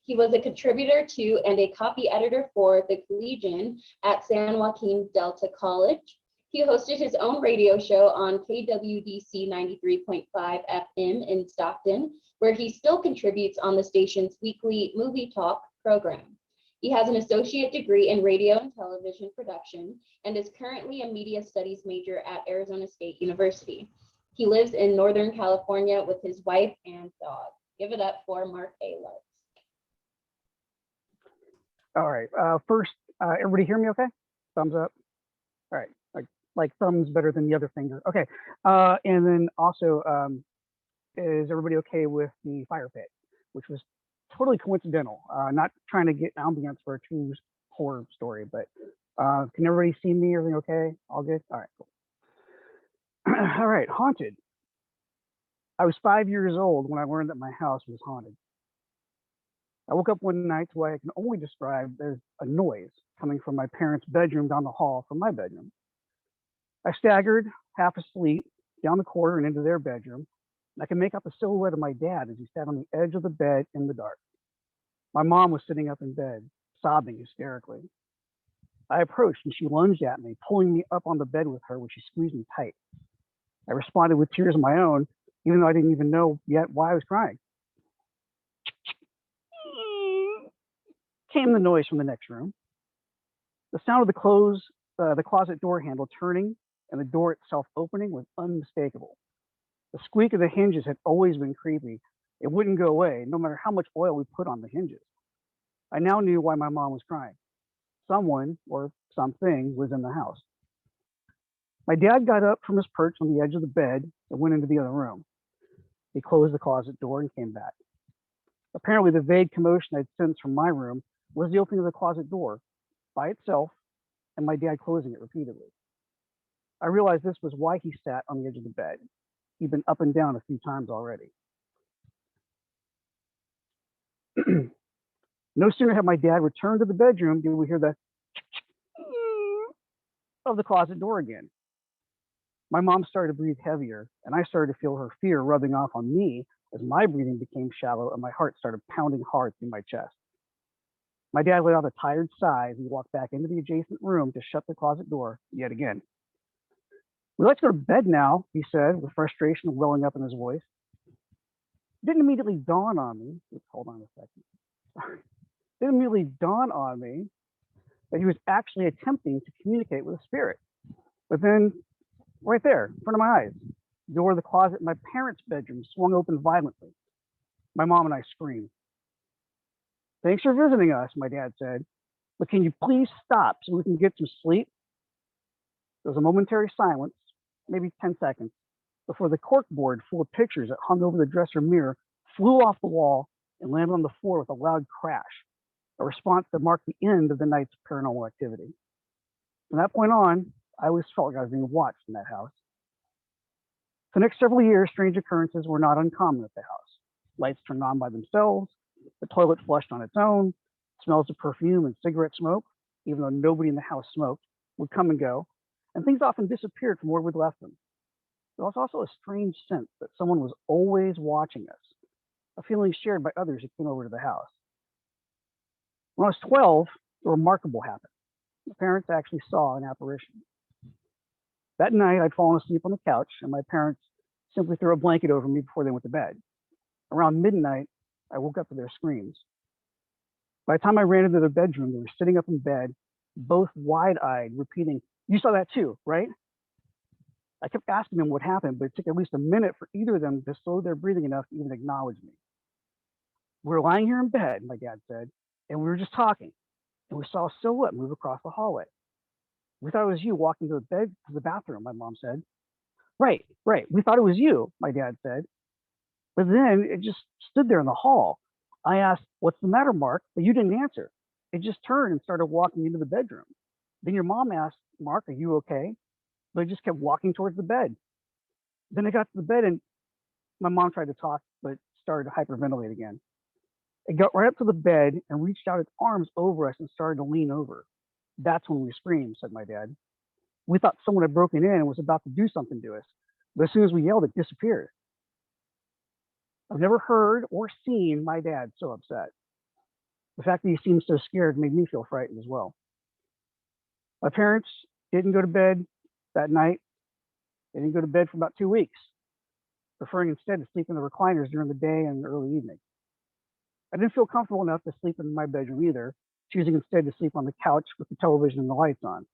He was a contributor to and a copy editor for The Collegian at San Joaquin Delta College. He hosted his own radio show on KWDC 93.5 FM in Stockton, where he still contributes on the station's weekly movie talk program. He has an associate degree in radio and television production and is currently a media studies major at Arizona State University. He lives in Northern California with his wife and dog. Give it up for Mark A. Larks. All right. First, everybody hear me okay? Thumbs up. All right. Like thumbs better than the other finger. Okay. And then also, is everybody okay with the fire pit, which was totally coincidental? Not trying to get ambience for a true horror story, but can everybody see me? Everything okay? All good? All right, cool. All right, haunted. I was 5 years old when I learned that my house was haunted. I woke up one night to what I can only describe as a noise coming from my parents' bedroom down the hall from my bedroom. I staggered, half asleep, down the corridor and into their bedroom. And I could make out the silhouette of my dad as he sat on the edge of the bed in the dark. My mom was sitting up in bed, sobbing hysterically. I approached and she lunged at me, pulling me up on the bed with her when she squeezed me tight. I responded with tears of my own, even though I didn't even know yet why I was crying. Came the noise from the next room. The sound of the closet door handle turning and the door itself opening was unmistakable. The squeak of the hinges had always been creepy. It wouldn't go away, no matter how much oil we put on the hinges. I now knew why my mom was crying. Someone or something was in the house. My dad got up from his perch on the edge of the bed and went into the other room. He closed the closet door and came back. Apparently, the vague commotion I'd sensed from my room was the opening of the closet door by itself and my dad closing it repeatedly. I realized this was why he sat on the edge of the bed. He'd been up and down a few times already. No sooner had my dad returned to the bedroom did we hear the of the closet door again. My mom started to breathe heavier, and I started to feel her fear rubbing off on me as my breathing became shallow and my heart started pounding hard through my chest. My dad let out a tired sigh as he walked back into the adjacent room to shut the closet door yet again. "We'd like to go to bed now," he said, with frustration welling up in his voice. It didn't immediately dawn on me. Hold on a second. Sorry. It didn't immediately dawn on me that he was actually attempting to communicate with a spirit. But then, right there, in front of my eyes, the door of the closet in my parents' bedroom swung open violently. My mom and I screamed. "Thanks for visiting us," my dad said, "but can you please stop so we can get some sleep?" There was a momentary silence, maybe 10 seconds, before the cork board full of pictures that hung over the dresser mirror flew off the wall and landed on the floor with a loud crash, a response that marked the end of the night's paranormal activity. From that point on, I always felt like I was being watched in that house. For the next several years, strange occurrences were not uncommon at the house. Lights turned on by themselves, the toilet flushed on its own, smells of perfume and cigarette smoke, even though nobody in the house smoked, would come and go, and things often disappeared from where we'd left them. There was also a strange sense that someone was always watching us, a feeling shared by others who came over to the house. When I was 12, the remarkable happened. My parents actually saw an apparition. That night, I'd fallen asleep on the couch, and my parents simply threw a blanket over me before they went to bed. Around midnight, I woke up to their screams. By the time I ran into their bedroom, they were sitting up in bed, both wide-eyed, repeating, "You saw that too, right?" I kept asking them what happened, but it took at least a minute for either of them to slow their breathing enough to even acknowledge me. "We were lying here in bed," my dad said, "and we were just talking, and we saw a silhouette move across the hallway. We thought it was you walking to the bathroom," my mom said. Right. We thought it was you," my dad said. "But then it just stood there in the hall. I asked, 'What's the matter, Mark?' But you didn't answer. It just turned and started walking into the bedroom. Then your mom asked, 'Mark, are you okay?' But it just kept walking towards the bed. Then I got to the bed and my mom tried to talk, but started to hyperventilate again. It got right up to the bed and reached out its arms over us and started to lean over. That's when we screamed," said my dad. "We thought someone had broken in and was about to do something to us. But as soon as we yelled, it disappeared." I've never heard or seen my dad so upset. The fact that he seemed so scared made me feel frightened as well. My parents didn't go to bed that night. They didn't go to bed for about 2 weeks, preferring instead to sleep in the recliners during the day and the early evening. I didn't feel comfortable enough to sleep in my bedroom either, choosing instead to sleep on the couch with the television and the lights on.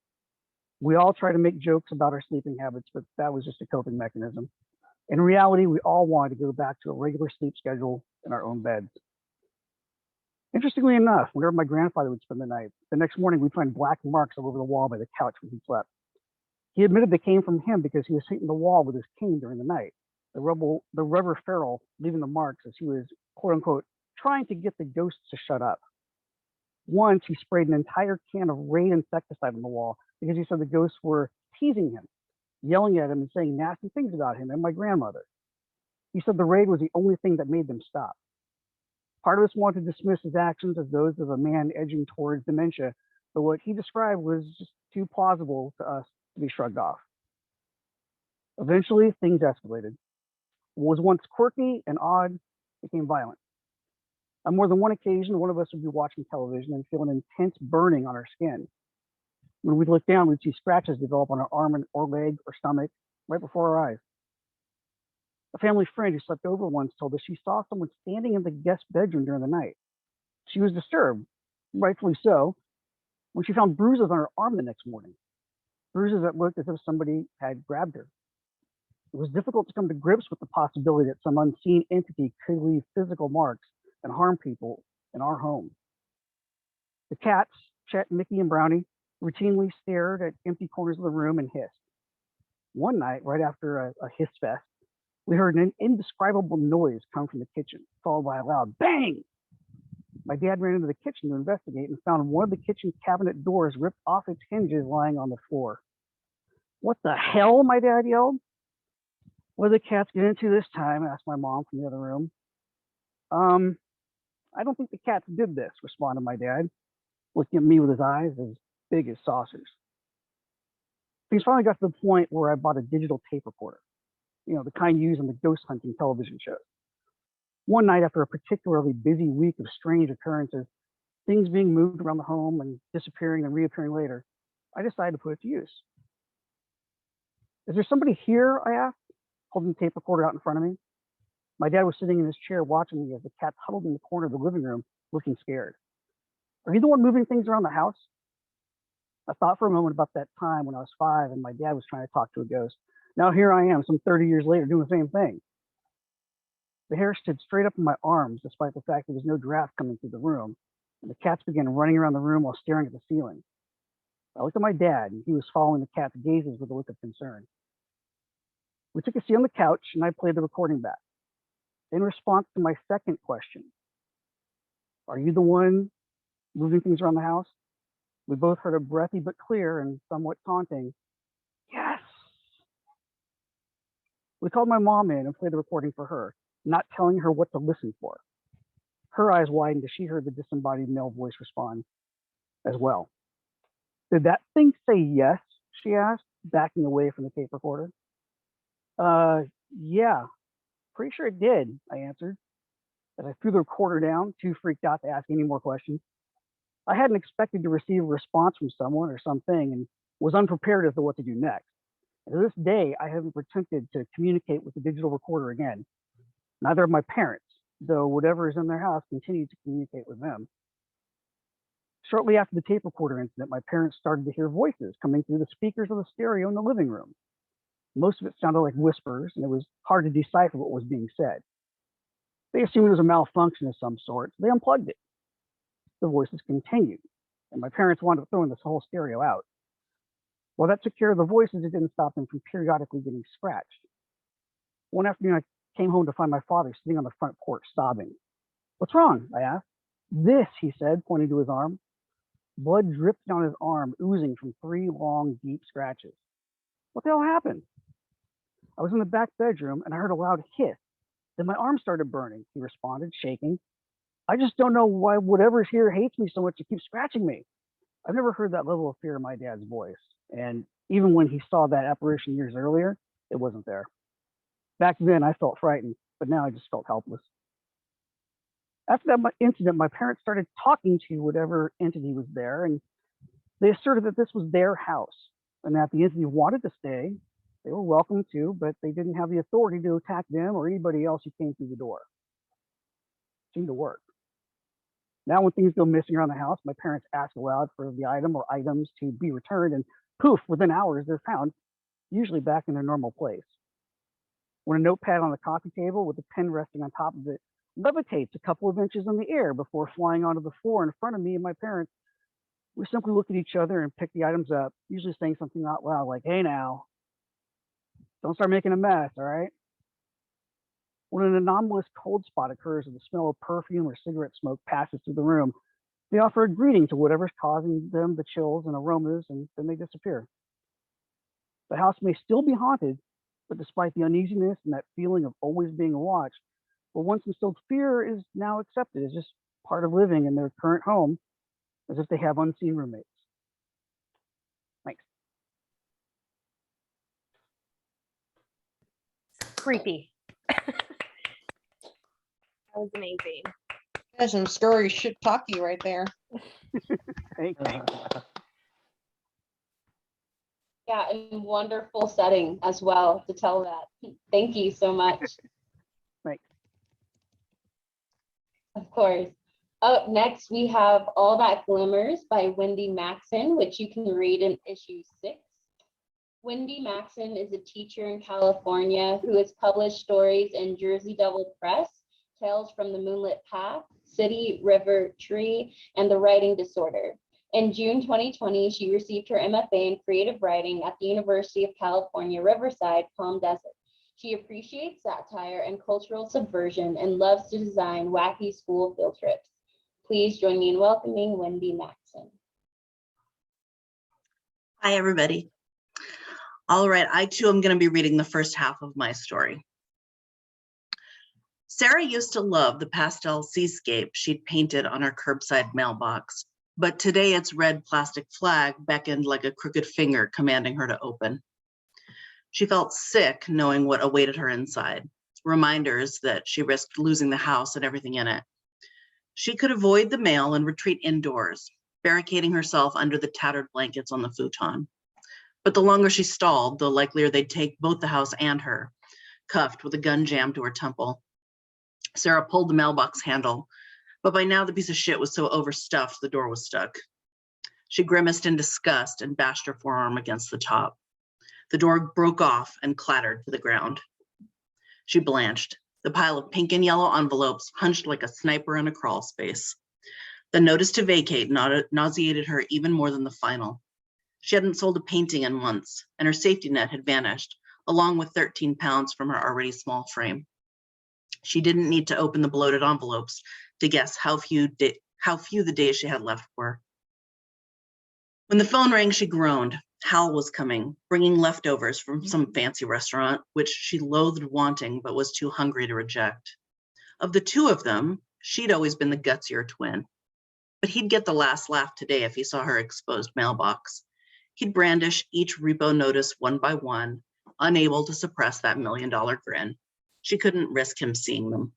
We all try to make jokes about our sleeping habits, but that was just a coping mechanism. In reality, we all wanted to go back to a regular sleep schedule in our own beds. Interestingly enough, whenever my grandfather would spend the night, the next morning we'd find black marks all over the wall by the couch where he slept. He admitted they came from him because he was hitting the wall with his cane during the night, the rubber ferrule leaving the marks as he was, quote unquote, trying to get the ghosts to shut up. Once he sprayed an entire can of Raid insecticide on the wall because he said the ghosts were teasing him, yelling at him and saying nasty things about him and my grandmother. He said the Raid was the only thing that made them stop. Part of us wanted to dismiss his actions as those of a man edging towards dementia, but what he described was just too plausible to us to be shrugged off. Eventually, things escalated. What was once quirky and odd became violent. On more than one occasion, one of us would be watching television and feel an intense burning on our skin. When we'd look down, we'd see scratches develop on our arm or leg or stomach right before our eyes. A family friend who slept over once told us she saw someone standing in the guest bedroom during the night. She was disturbed, rightfully so, when she found bruises on her arm the next morning, bruises that looked as if somebody had grabbed her. It was difficult to come to grips with the possibility that some unseen entity could leave physical marks and harm people in our home. The cats, Chet, Mickey, and Brownie, routinely stared at empty corners of the room and hissed. One night, right after a hiss fest, We heard an indescribable noise come from the kitchen, followed by a loud bang. My dad ran into the kitchen to investigate and found one of the kitchen cabinet doors ripped off its hinges lying on the floor. What the hell? My dad yelled. What did the cats get into this time? Asked my mom from the other room. I don't think the cats did this, responded my dad, looking at me with his eyes as big as saucers. Things finally got to the point where I bought a digital tape recorder, the kind used on the ghost hunting television shows. One night, after a particularly busy week of strange occurrences, things being moved around the home and disappearing and reappearing later, I decided to put it to use. Is there somebody here? I asked, holding the tape recorder out in front of me. My dad was sitting in his chair watching me as the cat huddled in the corner of the living room, looking scared. Are you the one moving things around the house? I thought for a moment about that time when I was 5 and my dad was trying to talk to a ghost. Now here I am, some 30 years later, doing the same thing. The hair stood straight up in my arms, despite the fact there was no draft coming through the room, and the cats began running around the room while staring at the ceiling. I looked at my dad, and he was following the cat's gazes with a look of concern. We took a seat on the couch, and I played the recording back. In response to my second question, are you the one moving things around the house? We both heard a breathy but clear and somewhat taunting, yes. We called my mom in and played the recording for her, not telling her what to listen for. Her eyes widened as she heard the disembodied male voice respond as well. Did that thing say yes? She asked, backing away from the tape recorder. Yeah, pretty sure it did, I answered, as I threw the recorder down, too freaked out to ask any more questions. I hadn't expected to receive a response from someone or something and was unprepared as to what to do next. And to this day, I haven't attempted to communicate with the digital recorder again. Neither of my parents, though whatever is in their house continued to communicate with them. Shortly after the tape recorder incident, my parents started to hear voices coming through the speakers of the stereo in the living room. Most of it sounded like whispers, and it was hard to decipher what was being said. They assumed it was a malfunction of some sort, so they unplugged it. The voices continued, and my parents wound up throwing this whole stereo out. While that took care of the voices, it didn't stop them from periodically getting scratched. One afternoon, I came home to find my father sitting on the front porch sobbing. What's wrong? I asked. This, he said, pointing to his arm. Blood dripped down his arm, oozing from 3 long, deep scratches. What the hell happened? I was in the back bedroom and I heard a loud hiss. Then my arm started burning, he responded, shaking. I just don't know why whatever's here hates me so much to keep scratching me. I've never heard that level of fear in my dad's voice. And even when he saw that apparition years earlier, it wasn't there. Back then, I felt frightened, but now I just felt helpless. After that incident, my parents started talking to whatever entity was there, and they asserted that this was their house, and that the entity wanted to stay. They were welcome to, but they didn't have the authority to attack them or anybody else who came through the door. It seemed to work. Now when things go missing around the house, my parents ask aloud for the item or items to be returned, and poof, within hours, they're found, usually back in their normal place. When a notepad on the coffee table with a pen resting on top of it levitates a couple of inches in the air before flying onto the floor in front of me and my parents, we simply look at each other and pick the items up, usually saying something out loud like, hey now, don't start making a mess, all right? When an anomalous cold spot occurs or the smell of perfume or cigarette smoke passes through the room, they offer a greeting to whatever's causing them the chills and aromas, and then they disappear. The house may still be haunted, but despite the uneasiness and that feeling of always being watched, what once instilled fear is now accepted as just part of living in their current home, as if they have unseen roommates. Thanks. Creepy. That was amazing. That's some scary shit talkie right there. Thanks. Yeah, and wonderful setting as well to tell that. Thank you so much. Thanks. Of course. Up next, we have All That Glimmers by Wendy Maxon, which you can read in issue 6. Wendy Maxon is a teacher in California who has published stories in Jersey Devil Press, Tales from the Moonlit Path, City, River, Tree, and The Writing Disorder. In June 2020, she received her MFA in creative writing at the University of California, Riverside, Palm Desert. She appreciates satire and cultural subversion and loves to design wacky school field trips. Please join me in welcoming Wendy Maxon. Hi, everybody. All right, I too am going to be reading the first half of my story. Sarah used to love the pastel seascape she'd painted on her curbside mailbox, but today its red plastic flag beckoned like a crooked finger commanding her to open. She felt sick knowing what awaited her inside, reminders that she risked losing the house and everything in it. She could avoid the mail and retreat indoors, barricading herself under the tattered blankets on the futon. But the longer she stalled, the likelier they'd take both the house and her, cuffed with a gun jammed to her temple. Sarah pulled the mailbox handle, but by now the piece of shit was so overstuffed the door was stuck. She grimaced in disgust and bashed her forearm against the top. The door broke off and clattered to the ground. She blanched. The pile of pink and yellow envelopes hunched like a sniper in a crawl space. The notice to vacate nauseated her even more than the final. She hadn't sold a painting in months, and her safety net had vanished, along with 13 pounds from her already small frame. She didn't need to open the bloated envelopes to guess how few the days she had left were. When the phone rang, she groaned. Hal was coming, bringing leftovers from some fancy restaurant, which she loathed wanting but was too hungry to reject. Of the two of them, she'd always been the gutsier twin. But he'd get the last laugh today if he saw her exposed mailbox. He'd brandish each repo notice one by one, unable to suppress that $1 million grin. She couldn't risk him seeing them.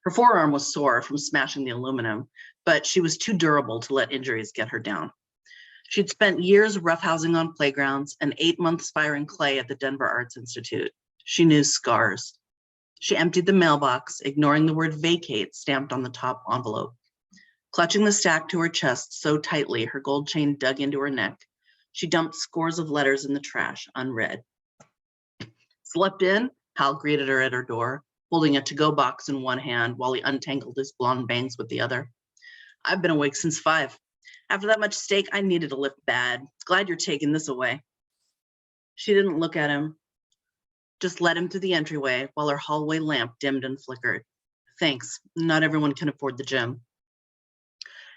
Her forearm was sore from smashing the aluminum, but she was too durable to let injuries get her down. She'd spent years roughhousing on playgrounds and 8 months firing clay at the Denver Arts Institute. She knew scars. She emptied the mailbox, ignoring the word vacate stamped on the top envelope. Clutching the stack to her chest so tightly her gold chain dug into her neck, she dumped scores of letters in the trash, unread. Slept in? Hal greeted her at her door, holding a to-go box in one hand while he untangled his blonde bangs with the other. I've been awake since 5. After that much steak, I needed a lift bad. Glad you're taking this away. She didn't look at him, just led him through the entryway while her hallway lamp dimmed and flickered. Thanks, not everyone can afford the gym.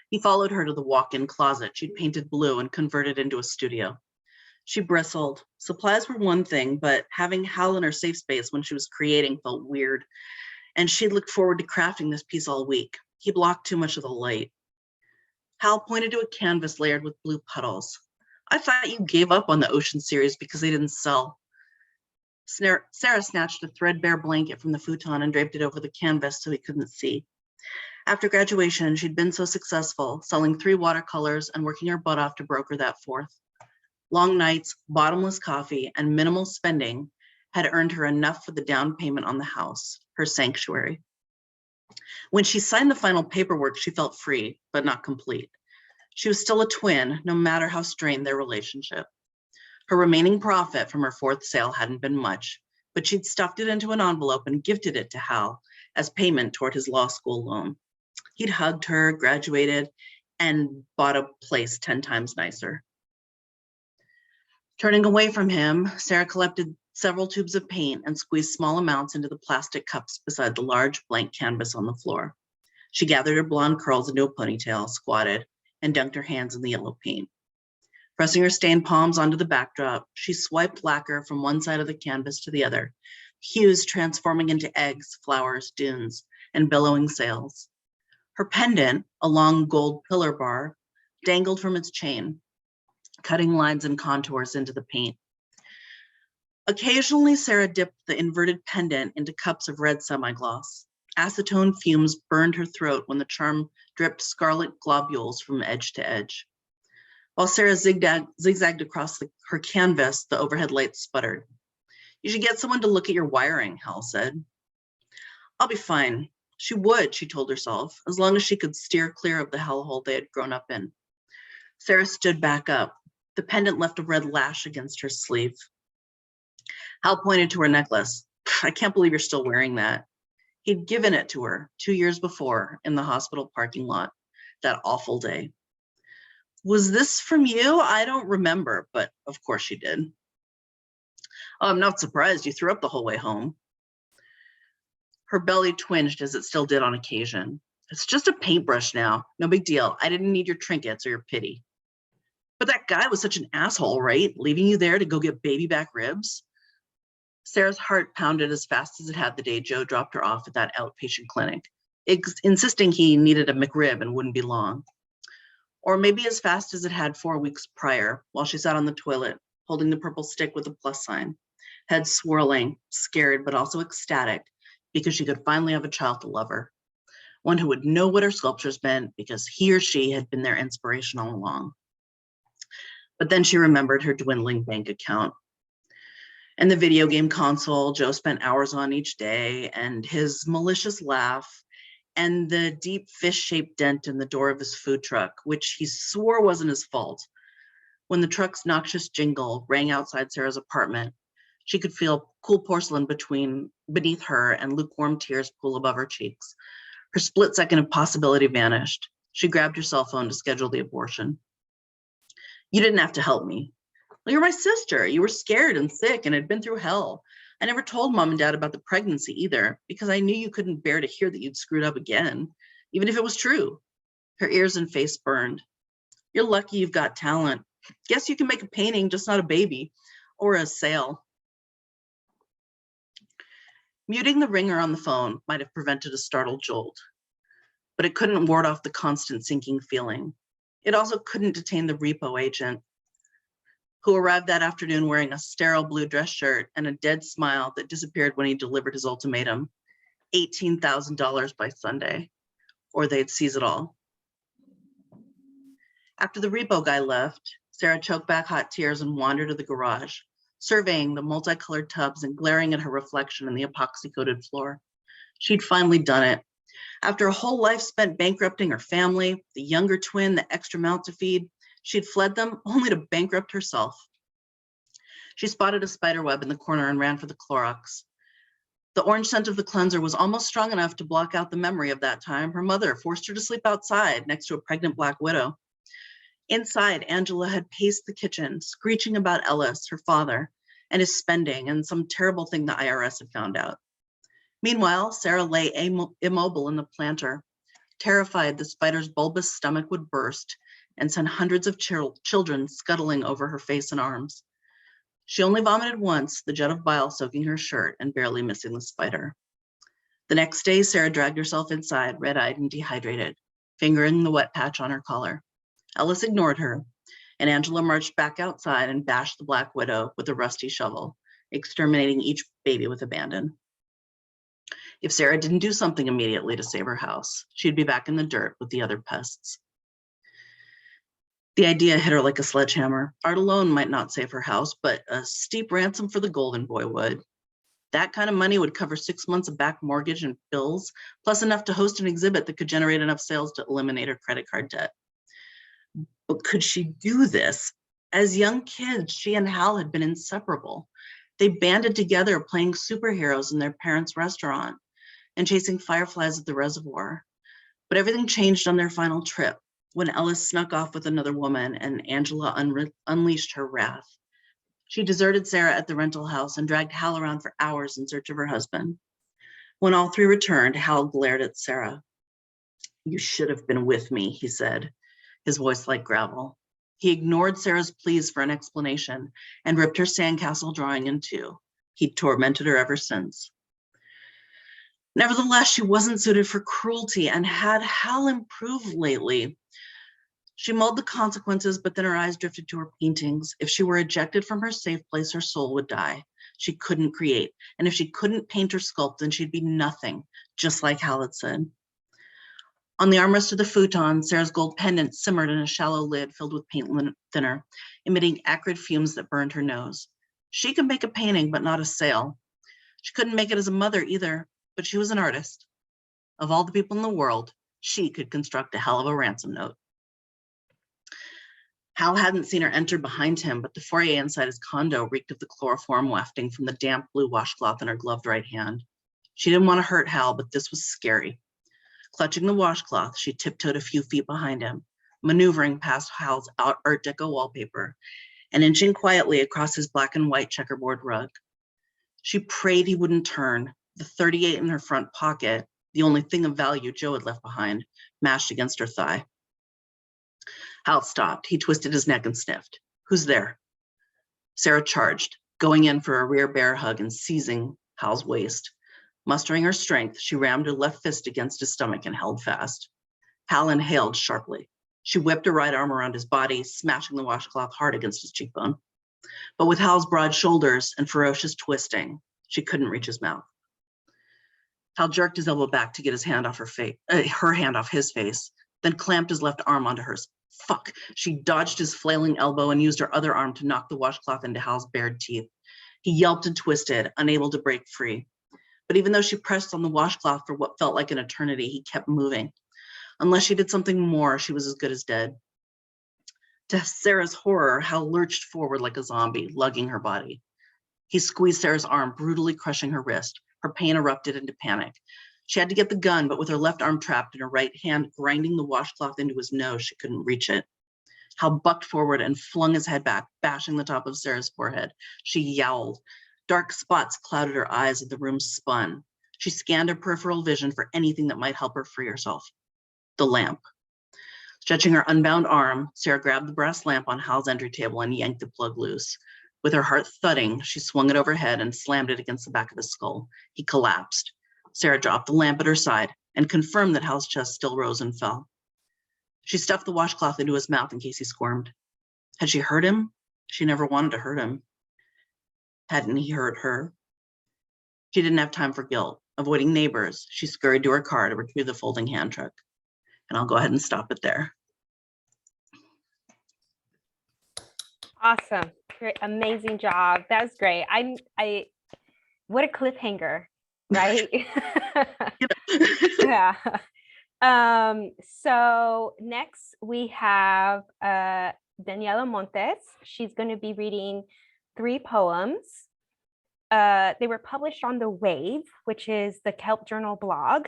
He followed her to the walk-in closet she'd painted blue and converted into a studio. She bristled. Supplies were one thing, but having Hal in her safe space when she was creating felt weird, and she'd looked forward to crafting this piece all week. He blocked too much of the light. Hal pointed to a canvas layered with blue puddles. I thought you gave up on the Ocean series because they didn't sell. Sarah snatched a threadbare blanket from the futon and draped it over the canvas so he couldn't see. After graduation, she'd been so successful, selling 3 watercolors and working her butt off to broker that 4th. Long nights, bottomless coffee, and minimal spending had earned her enough for the down payment on the house, her sanctuary. When she signed the final paperwork, she felt free, but not complete. She was still a twin, no matter how strained their relationship. Her remaining profit from her 4th sale hadn't been much, but she'd stuffed it into an envelope and gifted it to Hal as payment toward his law school loan. He'd hugged her, graduated, and bought a place 10 times nicer. Turning away from him, Sarah collected several tubes of paint and squeezed small amounts into the plastic cups beside the large blank canvas on the floor. She gathered her blonde curls into a ponytail, squatted, and dunked her hands in the yellow paint. Pressing her stained palms onto the backdrop, she swiped lacquer from one side of the canvas to the other, hues transforming into eggs, flowers, dunes, and billowing sails. Her pendant, a long gold pillar bar, dangled from its chain, cutting lines and contours into the paint. Occasionally, Sarah dipped the inverted pendant into cups of red semi-gloss. Acetone fumes burned her throat when the charm dripped scarlet globules from edge to edge. While Sarah zigzagged across her canvas, the overhead lights sputtered. You should get someone to look at your wiring, Hal said. I'll be fine. She would, she told herself, as long as she could steer clear of the hellhole they had grown up in. Sarah stood back up. The pendant left a red lash against her sleeve. Hal pointed to her necklace. I can't believe you're still wearing that. He'd given it to her 2 years before in the hospital parking lot, that awful day. Was this from you? I don't remember, but of course she did. Oh, I'm not surprised you threw up the whole way home. Her belly twinged as it still did on occasion. It's just a paintbrush now. No big deal. I didn't need your trinkets or your pity. But that guy was such an asshole, right? Leaving you there to go get baby back ribs? Sarah's heart pounded as fast as it had the day Joe dropped her off at that outpatient clinic, insisting he needed a McRib and wouldn't be long. Or maybe as fast as it had 4 weeks prior, while she sat on the toilet, holding the purple stick with the plus sign, head swirling, scared but also ecstatic, because she could finally have a child to love her, one who would know what her sculptures meant because he or she had been their inspiration all along. But then she remembered her dwindling bank account and the video game console Joe spent hours on each day, and his malicious laugh, and the deep fish-shaped dent in the door of his food truck, which he swore wasn't his fault. When the truck's noxious jingle rang outside Sarah's apartment, she could feel cool porcelain beneath her and lukewarm tears pool above her cheeks. Her split second of possibility vanished. She grabbed her cell phone to schedule the abortion. You didn't have to help me. Well, you're my sister. You were scared and sick and had been through hell. I never told mom and dad about the pregnancy either, because I knew you couldn't bear to hear that you'd screwed up again, even if it was true. Her ears and face burned. You're lucky you've got talent. Guess you can make a painting, just not a baby or a sale. Muting the ringer on the phone might have prevented a startled jolt, but it couldn't ward off the constant sinking feeling. It also couldn't detain the repo agent, who arrived that afternoon wearing a sterile blue dress shirt and a dead smile that disappeared when he delivered his ultimatum: $18,000 by Sunday, or they'd seize it all. After the repo guy left, Sarah choked back hot tears and wandered to the garage, surveying the multicolored tubs and glaring at her reflection in the epoxy-coated floor. She'd finally done it. After a whole life spent bankrupting her family, the younger twin, the extra mouth to feed, she'd fled them only to bankrupt herself. She spotted a spider web in the corner and ran for the Clorox. The orange scent of the cleanser was almost strong enough to block out the memory of that time her mother forced her to sleep outside next to a pregnant black widow. Inside, Angela had paced the kitchen, screeching about Ellis, her father, and his spending and some terrible thing the IRS had found out. Meanwhile, Sarah lay immobile in the planter, terrified the spider's bulbous stomach would burst and send hundreds of children scuttling over her face and arms. She only vomited once, the jet of bile soaking her shirt and barely missing the spider. The next day, Sarah dragged herself inside, red-eyed and dehydrated, fingering the wet patch on her collar. Ellis ignored her, and Angela marched back outside and bashed the Black Widow with a rusty shovel, exterminating each baby with abandon. If Sarah didn't do something immediately to save her house, she'd be back in the dirt with the other pests. The idea hit her like a sledgehammer. Art alone might not save her house, but a steep ransom for the Golden Boy would. That kind of money would cover 6 months of back mortgage and bills, plus enough to host an exhibit that could generate enough sales to eliminate her credit card debt. But could she do this? As young kids, she and Hal had been inseparable. They banded together playing superheroes in their parents' restaurant and chasing fireflies at the reservoir. But everything changed on their final trip when Ellis snuck off with another woman and Angela unleashed her wrath. She deserted Sarah at the rental house and dragged Hal around for hours in search of her husband. When all three returned, Hal glared at Sarah. "You should have been with me," he said, his voice like gravel. He ignored Sarah's pleas for an explanation and ripped her sandcastle drawing in two. He'd tormented her ever since. Nevertheless, she wasn't suited for cruelty and had Hal improved lately. She mulled the consequences, but then her eyes drifted to her paintings. If she were ejected from her safe place, her soul would die. She couldn't create. And if she couldn't paint or sculpt, then she'd be nothing, just like Hal had said. On the armrest of the futon, Sarah's gold pendant simmered in a shallow lid filled with paint thinner, emitting acrid fumes that burned her nose. She could make a painting, but not a sale. She couldn't make it as a mother either, but she was an artist. Of all the people in the world, she could construct a hell of a ransom note. Hal hadn't seen her enter behind him, but the foyer inside his condo reeked of the chloroform wafting from the damp blue washcloth in her gloved right hand. She didn't want to hurt Hal, but this was scary. Clutching the washcloth, she tiptoed a few feet behind him, maneuvering past Hal's Art Deco wallpaper and inching quietly across his black and white checkerboard rug. She prayed he wouldn't turn. The 38 in her front pocket, the only thing of value Joe had left behind, mashed against her thigh. Hal stopped. He twisted his neck and sniffed. Who's there? Sarah charged, going in for a rear bear hug and seizing Hal's waist. Mustering her strength, she rammed her left fist against his stomach and held fast. Hal inhaled sharply. She whipped her right arm around his body, smashing the washcloth hard against his cheekbone. But with Hal's broad shoulders and ferocious twisting, she couldn't reach his mouth. Hal jerked his elbow back to get his hand off her hand off his face, then clamped his left arm onto hers. Fuck! She dodged his flailing elbow and used her other arm to knock the washcloth into Hal's bared teeth. He yelped and twisted, unable to break free. But even though she pressed on the washcloth for what felt like an eternity, he kept moving. Unless she did something more, she was as good as dead. To Sarah's horror, Hal lurched forward like a zombie, lugging her body. He squeezed Sarah's arm, brutally crushing her wrist. Her pain erupted into panic. She had to get the gun, but with her left arm trapped and her right hand grinding the washcloth into his nose, she couldn't reach it. Hal bucked forward and flung his head back, bashing the top of Sarah's forehead. She yowled. Dark spots clouded her eyes as the room spun. She scanned her peripheral vision for anything that might help her free herself. The lamp. Stretching her unbound arm, Sarah grabbed the brass lamp on Hal's entry table and yanked the plug loose. With her heart thudding, she swung it overhead and slammed it against the back of his skull. He collapsed. Sarah dropped the lamp at her side and confirmed that Hal's chest still rose and fell. She stuffed the washcloth into his mouth in case he squirmed. Had she hurt him? She never wanted to hurt him. Hadn't he hurt her? She didn't have time for guilt. Avoiding neighbors, she scurried to her car to retrieve the folding hand truck. And I'll go ahead and stop it there. Awesome. Great. Amazing job. That was great. What a cliffhanger, right? Yeah. So next we have Daniela Montes. She's going to be reading 3 poems. They were published on the Wave, which is the Kelp Journal blog.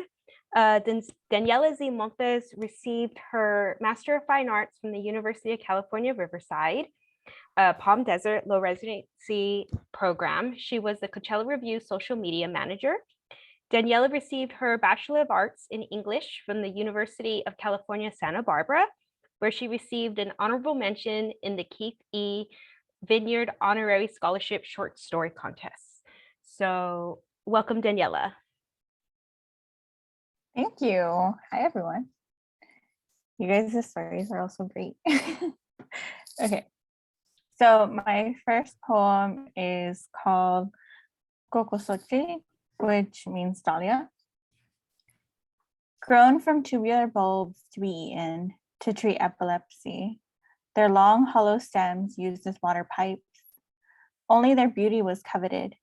Daniela Z. Montes received her Master of Fine Arts from the University of California, Riverside, Palm Desert Low Residency Program. She was the Coachella Review social media manager. Daniela received her Bachelor of Arts in English from the University of California, Santa Barbara, where she received an honorable mention in the Keith E. Vineyard Honorary Scholarship Short Story Contest. So welcome, Daniela. Thank you. Hi, everyone. You guys' stories are also great. Okay. So my first poem is called Kokosochi, which means dahlia. Grown from tubular bulbs to be eaten to treat epilepsy, their long hollow stems used as water pipes. Only their beauty was coveted.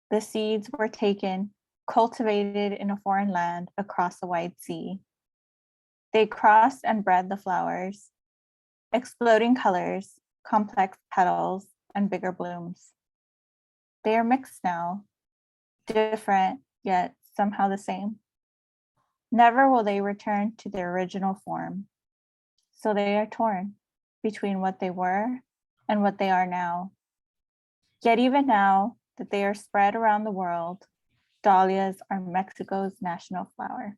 The seeds were taken, cultivated in a foreign land across a wide sea. They crossed and bred the flowers, exploding colors, complex petals, and bigger blooms. They are mixed now, different, yet somehow the same. Never will they return to their original form. So they are torn between what they were and what they are now. Yet even now that they are spread around the world, dahlias are Mexico's national flower.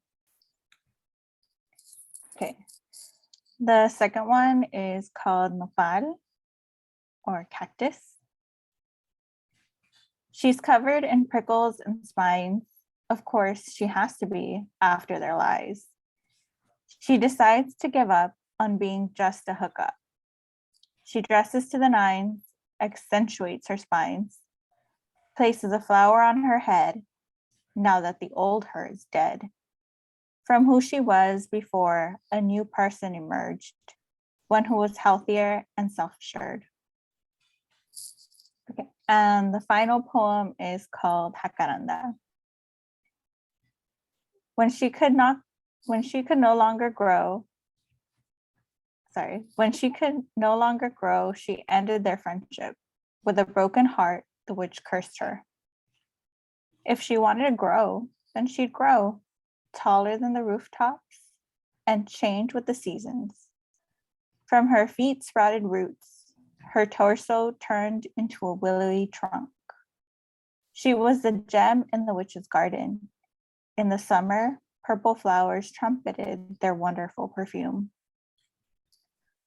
Okay. The second one is called nopal, or cactus. She's covered in prickles and spines. Of course, she has to be after their lies. She decides to give up on being just a hookup. She dresses to the nines, accentuates her spines, places a flower on her head, now that the old her is dead. From who she was before, a new person emerged, one who was healthier and self-assured. Okay, and the final poem is called Jacaranda. When she could no longer grow, she ended their friendship. With a broken heart, the witch cursed her. If she wanted to grow, then she'd grow, taller than the rooftops, and change with the seasons. From her feet sprouted roots, her torso turned into a willowy trunk. She was the gem in the witch's garden. In the summer, purple flowers trumpeted their wonderful perfume.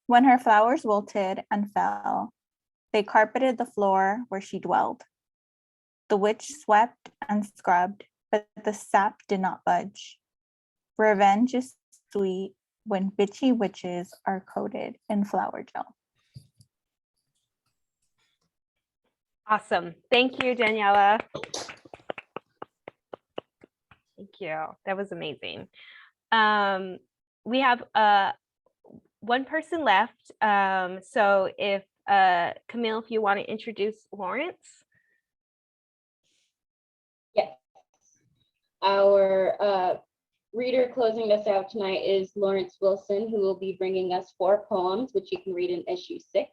When her flowers wilted and fell, they carpeted the floor where she dwelled. The witch swept and scrubbed, but the sap did not budge. Revenge is sweet when bitchy witches are coated in flower gel. Awesome. Thank you, Daniela. Thank you. That was amazing. We have one person left. So if Camille, if you want to introduce Lawrence. Yes. Our reader closing us out tonight is Lawrence Wilson, who will be bringing us 4 poems, which you can read in issue 6.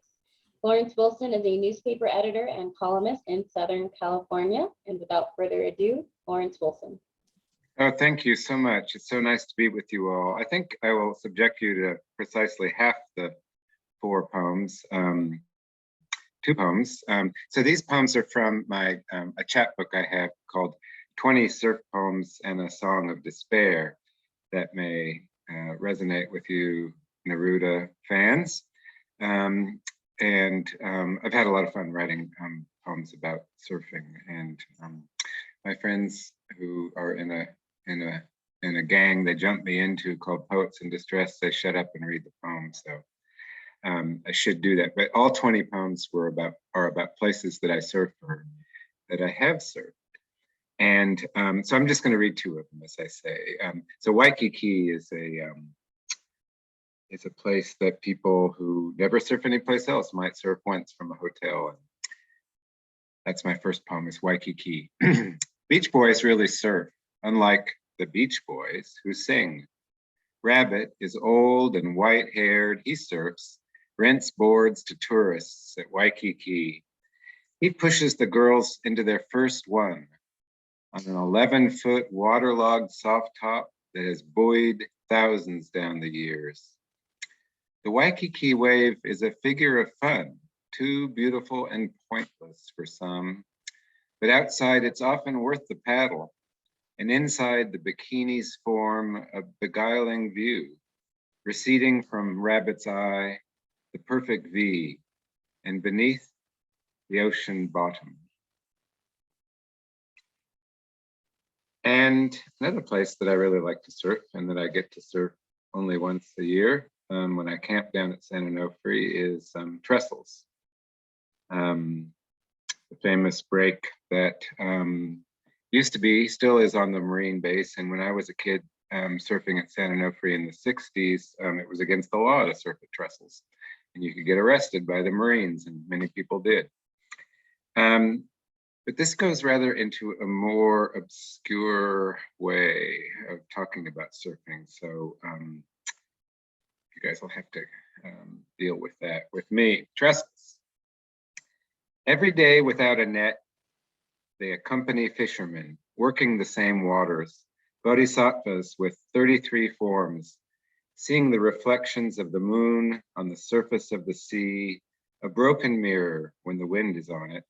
Lawrence Wilson is a newspaper editor and columnist in Southern California. And without further ado, Lawrence Wilson. Oh, thank you so much. It's so nice to be with you all. I think I will subject you to precisely half the 4 poems, 2 poems. So these poems are from my a chapbook I have called 20 Surf Poems and a Song of Despair that may resonate with you Neruda fans. I've had a lot of fun writing poems about surfing, and my friends who are in a gang they jump me into called Poets in Distress say shut up and read the poem. So I should do that. But all 20 poems are about places that I surf or that I have surfed. And so I'm just going to read 2 of them, as I say. So Waikiki is a place that people who never surf anyplace else might surf once from a hotel. And that's my first poem, is Waikiki. Beach Boys really surf, unlike the Beach Boys who sing. Rabbit is old and white-haired. He surfs, rents boards to tourists at Waikiki. He pushes the girls into their first one on an 11-foot waterlogged soft top that has buoyed thousands down the years. The Waikiki wave is a figure of fun, too beautiful and pointless for some, but outside it's often worth the paddle, and inside the bikinis form a beguiling view, receding from Rabbit's eye, the perfect V, and beneath the ocean bottom. And another place that I really like to surf and that I get to surf only once a year when I camp down at San Onofre is Trestles, the famous break that used to be, still is on the Marine base. And when I was a kid surfing at San Onofre in the 60s, it was against the law to surf at Trestles. And you could get arrested by the Marines, and many people did. But this goes rather into a more obscure way of talking about surfing. So you guys will have to deal with that with me. Trestles. Every day without a net, they accompany fishermen working the same waters, bodhisattvas with 33 forms, seeing the reflections of the moon on the surface of the sea, a broken mirror when the wind is on it,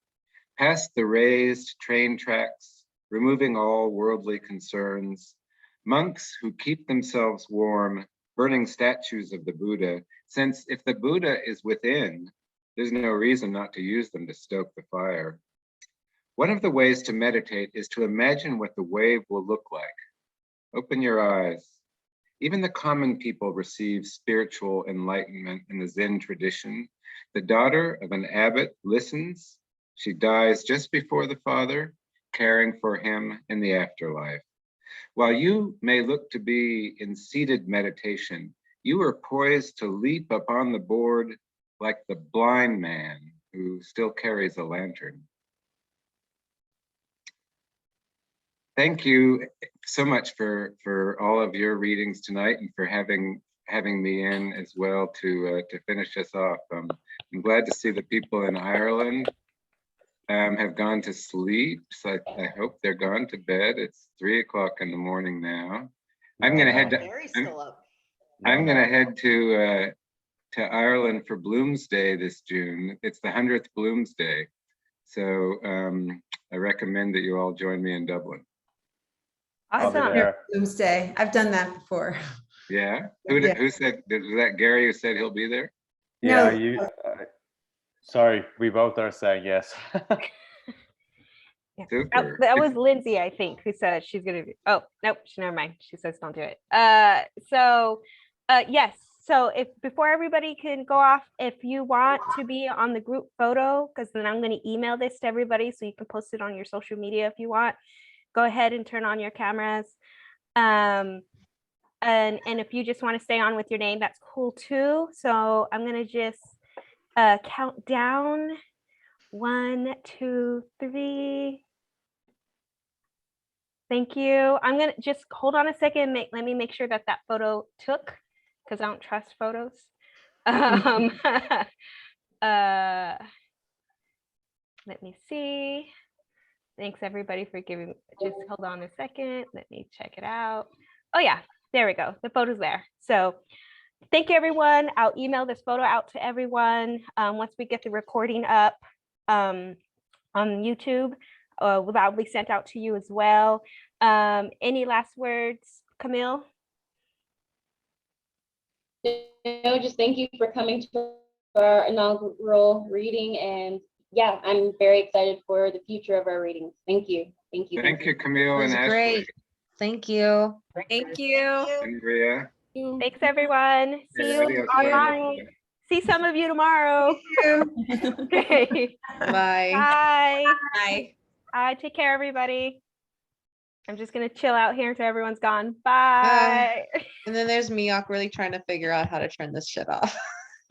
past the raised train tracks, removing all worldly concerns, monks who keep themselves warm, burning statues of the Buddha, since if the Buddha is within, there's no reason not to use them to stoke the fire. One of the ways to meditate is to imagine what the wave will look like. Open your eyes. Even the common people receive spiritual enlightenment in the Zen tradition. The daughter of an abbot listens. She dies just before the father, caring for him in the afterlife. While you may look to be in seated meditation, you are poised to leap upon the board like the blind man who still carries a lantern. Thank you so much for all of your readings tonight and for having me in as well to finish us off. I'm glad to see the people in Ireland have gone to sleep, so I hope they're gone to bed. It's 3 o'clock in the morning now. I'm gonna head to Ireland for Bloomsday this June. It's the 100th Bloomsday. So I recommend that you all join me in Dublin. Awesome. Doomsday. I've done that before. Yeah. Yeah. Who said, was that Gary who said he'll be there? Yeah, No. sorry, we both are saying yes. Super. That was Lindsay, I think, who said she's gonna be. Oh, nope, never mind. She says don't do it. Yes. So if before everybody can go off, if you want to be on the group photo, because then I'm going to email this to everybody so you can post it on your social media if you want. Go ahead and turn on your cameras. And if you just want to stay on with your name, that's cool too. So I'm going to just count down 1, 2, 3. Thank you. I'm gonna just hold on a second. Let me make sure that photo took, because I don't trust photos. Let me see. Thanks everybody for giving. Just hold on a second. Let me check it out. Oh yeah, there we go. The photo's there. So thank you everyone. I'll email this photo out to everyone once we get the recording up on YouTube. That'll be sent out to you as well. Any last words, Camille? No, just thank you for coming to our inaugural reading, and yeah, I'm very excited for the future of our readings. Thank you. Thank you. Thank you, Camille It and was Ashley. great. Thank you. Thank you. And Maria. Thanks everyone. See Yeah, you adios, online. See some of you tomorrow. Okay. Bye. Bye. Bye. Bye. Take care, everybody. I'm just gonna chill out here until everyone's gone. Bye. And then there's me awkwardly trying to figure out how to turn this shit off.